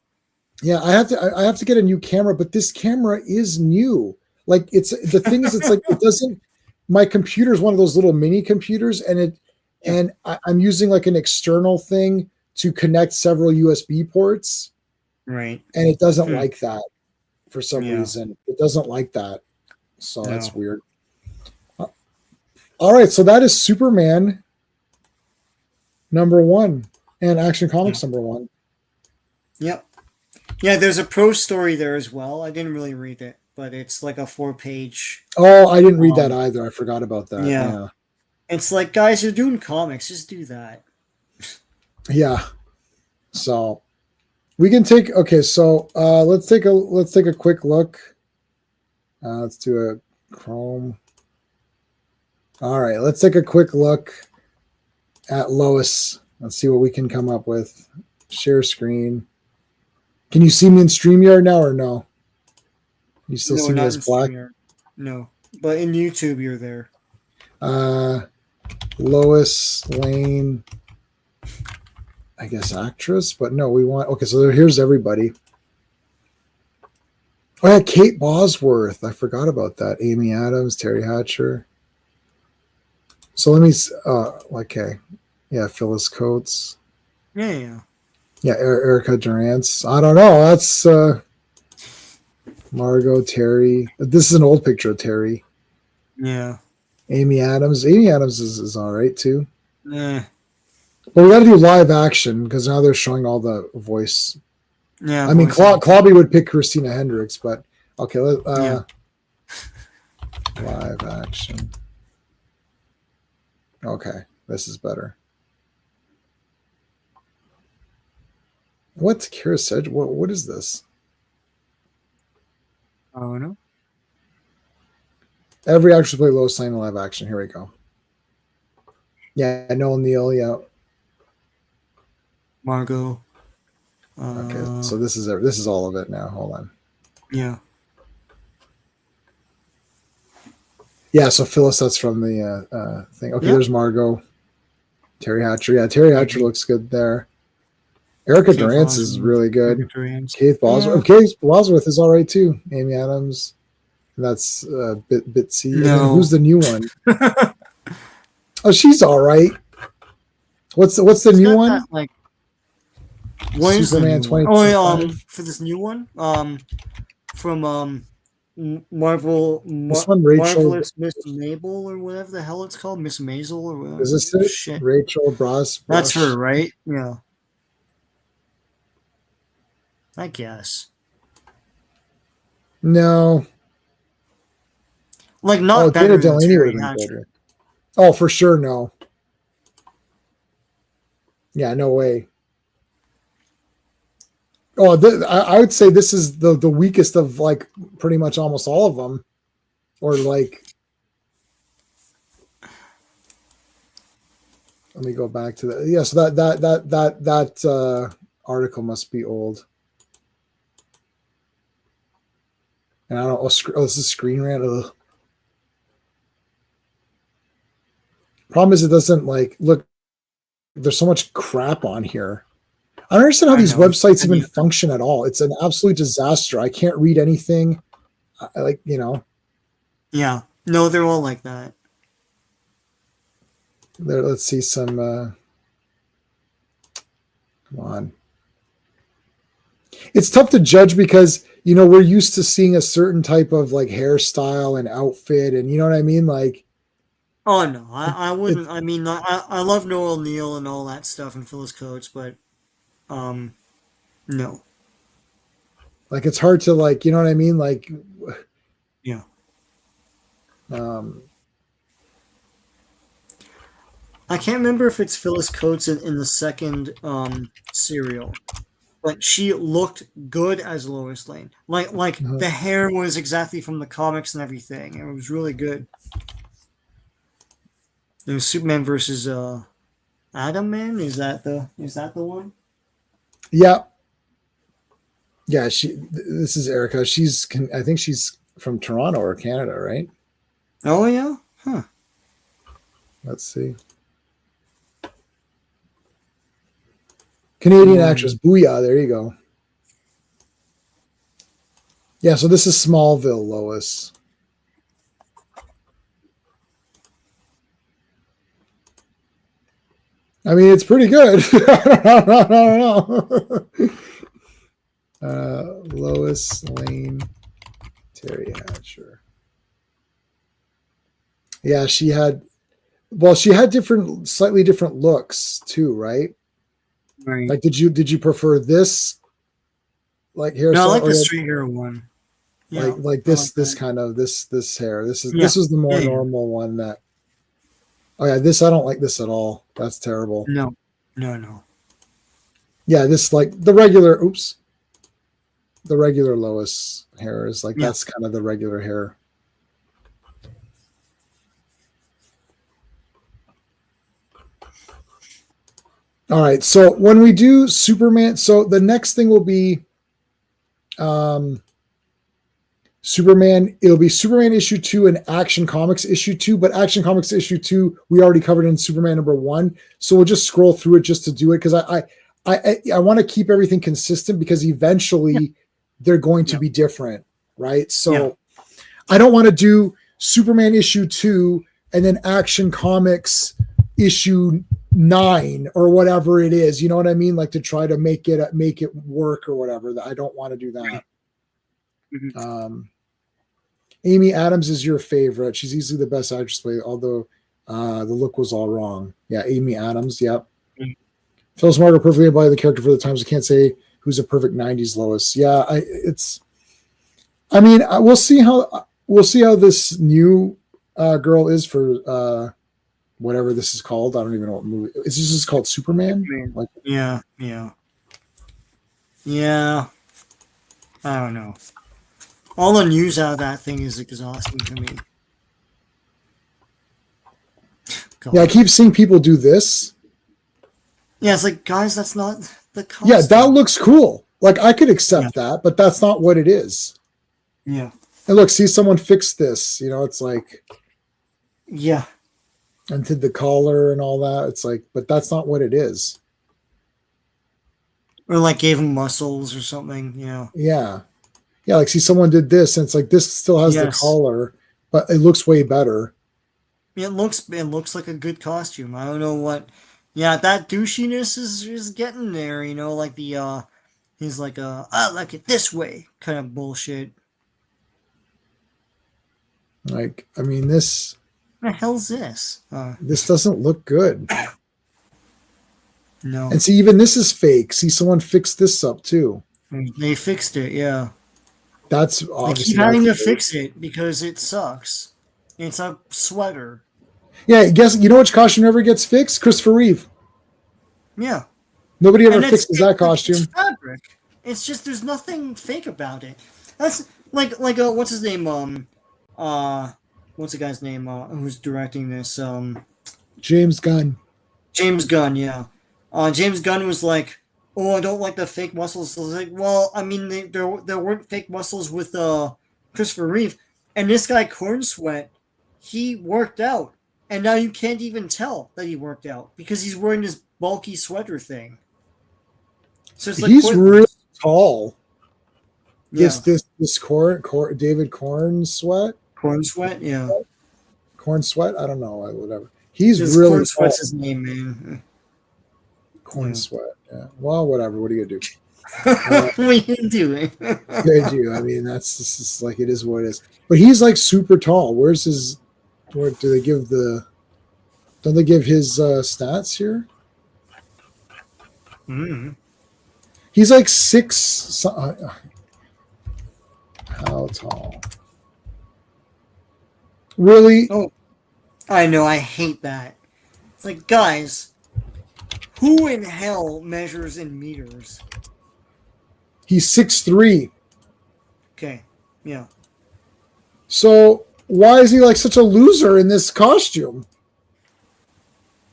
Yeah, I have to get a new camera, but this camera is new. Like it's the thing is, it's like it doesn't. My computer is one of those little mini computers, and I'm using like an external thing to connect several USB ports. Right. And it doesn't like that. for some Yeah. reason. It doesn't like that. So No. that's weird. All right, so that is Superman #1 and Action Comics #1. Yep. Yeah, there's a prose story there as well. I didn't really read it, but it's like a 4-page. Oh, I didn't read that either. I forgot about that. Yeah. It's like, guys, you're doing comics, just do that. Yeah. So we can take so let's take a quick look. Let's do a Chrome. All right, let's take a quick look at Lois. Let's see what we can come up with. Share screen. Can you see me in StreamYard now or no? You still see me as black? No, but in YouTube you're there. Lois Lane, I guess actress, but no, we want, okay, so here's everybody. Oh yeah, Kate Bosworth. I forgot about that. Amy Adams, Terry Hatcher. So let me, okay. Yeah, Phyllis Coates. Yeah. Yeah, Erica Durance. I don't know. That's Margot, Terry. This is an old picture of Terry. Yeah. Amy Adams. Amy Adams is all right too. Yeah. But we got to do live action because now they're showing all the voice. Yeah. I mean, Clobby would pick Christina Hendricks, but okay. Live action. Okay, this is better. What's Kira said? What is this? Oh no. Every actress play Lois Lane in live action. Here we go. Yeah, Noel Neal. Yeah. Margot. Okay, so this is all of it now. Hold on. Yeah. Yeah, so Phyllis, that's from the thing. Okay, There's Margot. Terry Hatcher. Yeah, Terry Hatcher looks good there. Erica Durance is really good. Kate Bosworth. Yeah. Kate Bosworth is all right too. Amy Adams. That's Bitsy. No. Who's the new one? Oh, she's all right. What's the new one? That, like, what Superman 2025. For this new one, from Marvel. This one, Rachel. Marvelous Miss Mabel or whatever the hell it's called, Miss Maisel or whatever. Is this it? Shit. Rachel Bros. That's her, right? Yeah. I guess. No. Like, not better than Terry Hatcher. Oh, for sure, no. Yeah, no way. Oh, I would say this is the weakest of like pretty much almost all of them, or like. Let me go back to that. Yeah, so that article must be old. And I don't. Oh, this is Screen Rant. Ugh. Problem is, it doesn't like look. There's so much crap on here. I don't understand how these websites even function at all. It's an absolute disaster. I can't read anything. Yeah. No, they're all like that. There. Let's see some. Come on. It's tough to judge because we're used to seeing a certain type of like hairstyle and outfit, and you know what I mean, like. Oh no, I wouldn't. I mean, I love Noel Neal and all that stuff and Phyllis Coates, but no. Like it's hard to like, you know what I mean, like. Yeah. I can't remember if it's Phyllis Coates in the second serial, but she looked good as Lois Lane. Like the hair was exactly from the comics and everything. It was really good. It was Superman versus Adam Man. Is that the one? Yeah. Yeah. This is Erica. I think she's from Toronto or Canada, right? Oh yeah. Huh. Let's see. Canadian actress. Booyah. There you go. Yeah. So this is Smallville, Lois. I mean, it's pretty good. I don't know. Lois Lane. Terry Hatcher. Yeah, she had slightly different looks too, right? Right. Like, did you prefer this like hairstyle? No, I like the straight hair one. Yeah, like I this like that. kind of this hair. This Yeah. was the more Yeah. normal one that. Oh yeah, this I don't like this at all. That's terrible. No. Yeah, this like the regular. Oops. The regular Lois hair is like that's kind of the regular hair. All right, so when we do Superman, so the next thing will be Superman. It'll be Superman issue 2 and Action Comics issue 2, but Action Comics issue 2 we already covered in Superman number 1. So we'll just scroll through it just to do it because I want to keep everything consistent because eventually they're going to be different, right? So I don't want to do Superman issue 2 and then Action Comics issue 9 or whatever it is. You know what I mean? Like to try to make it work or whatever. I don't want to do that. Mm-hmm. Amy Adams is your favorite. She's easily the best actress play, although the look was all wrong. Yeah, Amy Adams. Yep. Mm-hmm. Phyllis Margaret perfectly embodied the character for the times. I can't say who's a perfect '90s Lois. Yeah, we'll see how this new girl is for whatever this is called. I don't even know what movie. Is this is called Superman? Like, yeah. I don't know. All the news out of that thing is exhausting to me. God. Yeah, I keep seeing people do this. Yeah, it's like, guys, that's not the costume. Yeah, that looks cool. Like, I could accept that, but that's not what it is. Yeah. And look, see someone fix this. You know, it's like... Yeah. And did the collar and all that. It's like, but that's not what it is. Or like gave him muscles or something, Yeah. Yeah, like see someone did this and it's like this still has the collar, but it looks way better. It looks like a good costume. I don't know what that douchiness is getting there, like the he's like I like it this way kind of bullshit. Like, I mean, this what the hell's this? This doesn't look good. No. And see, even this is fake. See, someone fixed this up too. They fixed it, yeah. That's obviously. They keep having to fix it because it sucks. It's a sweater. Yeah, guess you know which costume never gets fixed? Christopher Reeve. Yeah. Nobody ever fixes that costume. It's fabric. It's just there's nothing fake about it. That's like what's his name? What's the guy's name? Who's directing this? James Gunn. James Gunn, yeah. James Gunn was like, "Oh, I don't like the fake muscles." So I was like, well, I mean, there weren't fake muscles with Christopher Reeve, and this guy Corn Sweat, he worked out, and now you can't even tell that he worked out because he's wearing this bulky sweater thing. So it's like he's really tall. Yeah. This David Corn Sweat. Corn Sweat, yeah. Corn Sweat. I don't know, whatever. He's really Corn Sweat's his name, man. Corn Sweat. Yeah. Well, whatever. What are you gonna do? What are you doing? I mean, that's just like it is what it is. But he's like super tall. Where's his? Where do they give the? Don't they give his stats here? Mm. He's like 6. How tall? Really? Oh, I know. I hate that. It's like, guys, who in hell measures in meters? He's 6'3". Okay, yeah. So why is he like such a loser in this costume?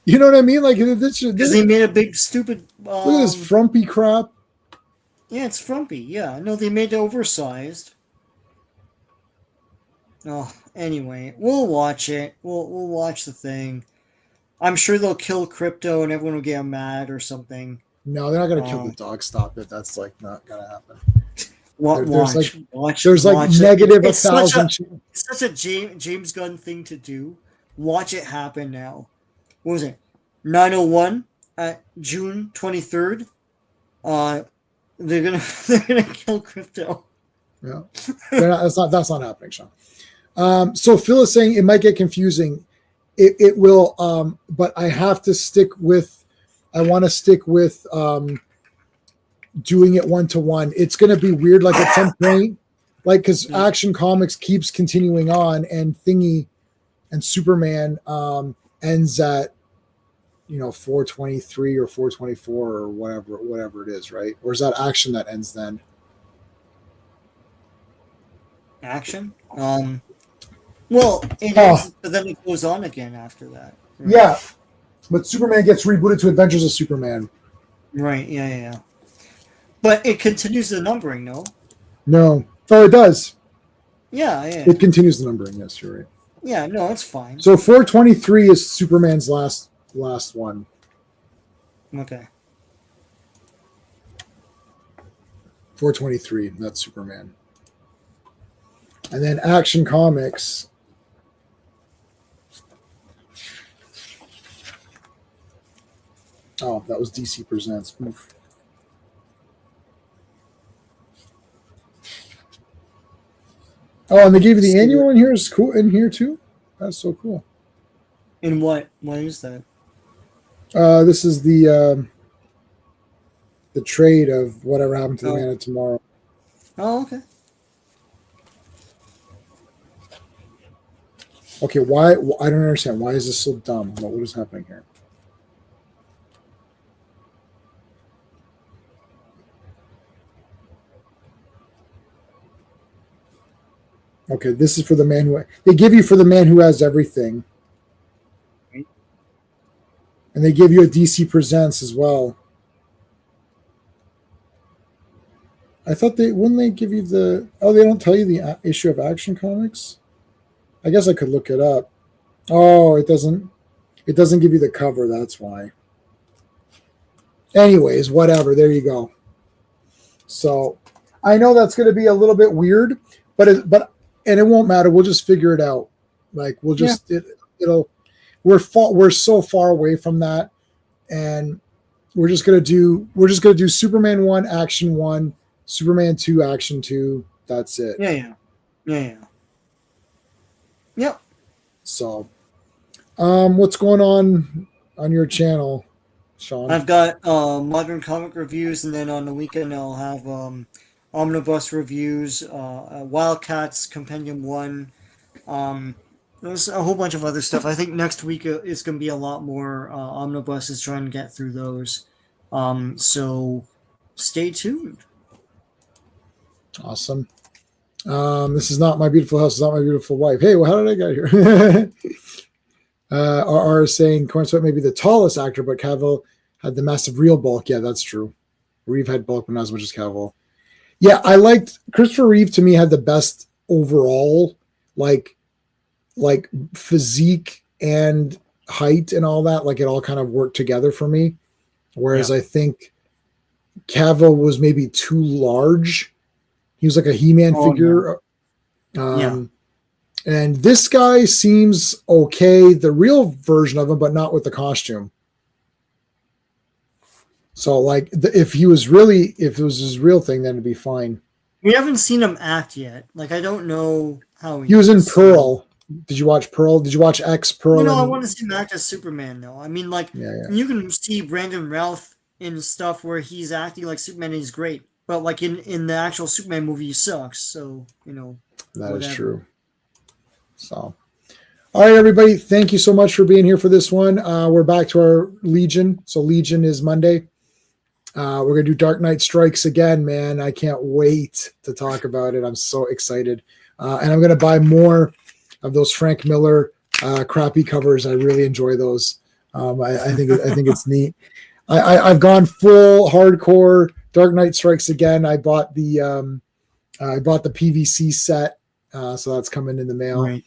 You know what I mean? Like, because they made a big stupid. Look at this frumpy crap. Yeah, it's frumpy. Yeah, no, they made it oversized. Oh, anyway, we'll watch it. We'll watch the thing. I'm sure they'll kill Crypto and everyone will get mad or something. No, they're not gonna kill the dog. Stop it. That's like not gonna happen. There's negative 1,000. It's such a James Gunn thing to do. Watch it happen now. What was it? 9:01 at June 23rd. They're gonna kill Crypto. Yeah, that's not happening, Sean. So Phil is saying it might get confusing. It will, but I have to stick with. I want to stick with doing it 1-to-1. It's going to be weird, like at some point, like because Action Comics keeps continuing on, and Thingy and Superman ends at 423 or 424 or whatever it is, right? Or is that Action that ends then? Action. Well, it ends, but then it goes on again after that. Right? Yeah, but Superman gets rebooted to Adventures of Superman. Right. Yeah. But it continues the numbering, no? No. Oh, it does. Yeah. It continues the numbering. Yes, you're right. Yeah. No, it's fine. So 423 is Superman's last one. Okay. 423. That's Superman. And then Action Comics. Oh, that was DC Presents. Oof. Oh, and they gave you the annual in here. Is cool in here too. That's so cool. In what? What is that? This is the trade of whatever happened to the Man of Tomorrow. Oh, okay. Okay, why? I don't understand. Why is this so dumb? What is happening here? Okay, this is for the man who they give you for the man who has everything, right. And they give you a DC Presents as well. I thought wouldn't they give you the? Oh, they don't tell you the issue of Action Comics. I guess I could look it up. Oh, it doesn't. It doesn't give you the cover. That's why. Anyways, whatever. There you go. So, I know that's going to be a little bit weird, but it won't matter. We'll just figure it out. Like we'll just it'll. We're so far away from that, and we're just gonna do Superman 1, Action 1, Superman 2, Action 2. That's it. Yeah. Yep. So, what's going on your channel, Sean? I've got modern comic reviews, and then on the weekend I'll have omnibus reviews, Wildcats Compendium 1. There's a whole bunch of other stuff. I think next week is going to be a lot more omnibuses, trying to get through those. So stay tuned. Awesome. This is not my beautiful house. It's not my beautiful wife. Hey, well, how did I get here? RR is saying Corn Sweat may be the tallest actor, but Cavill had the massive real bulk. Yeah, that's true. Reeve had bulk, but not as much as Cavill. Yeah, I liked Christopher Reeve. To me, had the best overall, like physique and height and all that. Like it all kind of worked together for me. Whereas I think Cavill was maybe too large. He was like a He-Man figure. And this guy seems okay, the real version of him, but not with the costume. So, like, if it was his real thing, then it'd be fine. We haven't seen him act yet. Like, I don't know how he was in Pearl. Did you watch Pearl? Did you watch X Pearl? No, I want to see him act as Superman, though. I mean, like, you can see Brandon Routh in stuff where he's acting like Superman and he's great. But, like, in the actual Superman movie, he sucks. So, That is true. So, all right, everybody. Thank you so much for being here for this one. We're back to our Legion. So Legion is Monday. We're going to do Dark Knight Strikes again, man. I can't wait to talk about it. I'm so excited. And I'm going to buy more of those Frank Miller crappy covers. I really enjoy those. I think it's neat. I've gone full hardcore Dark Knight Strikes again. I bought the PVC set. So that's coming in the mail. Right.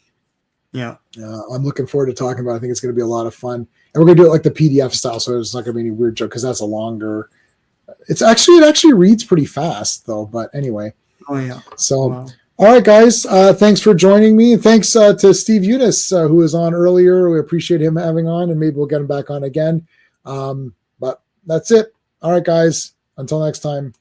Yeah. I'm looking forward to talking about it. I think it's going to be a lot of fun. And we're going to do it like the PDF style, so it's not going to be any weird joke because that's a longer. It actually reads pretty fast though. But anyway. Oh yeah. So, all right, guys. Thanks for joining me. And thanks to Steve Eunice, who was on earlier. We appreciate him having on, and maybe we'll get him back on again. But that's it. All right, guys. Until next time.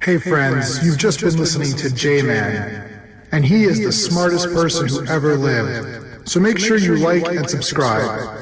Hey friends, you've just been listening to J-Man, and he is the smartest person who ever lived. So make sure you like and subscribe.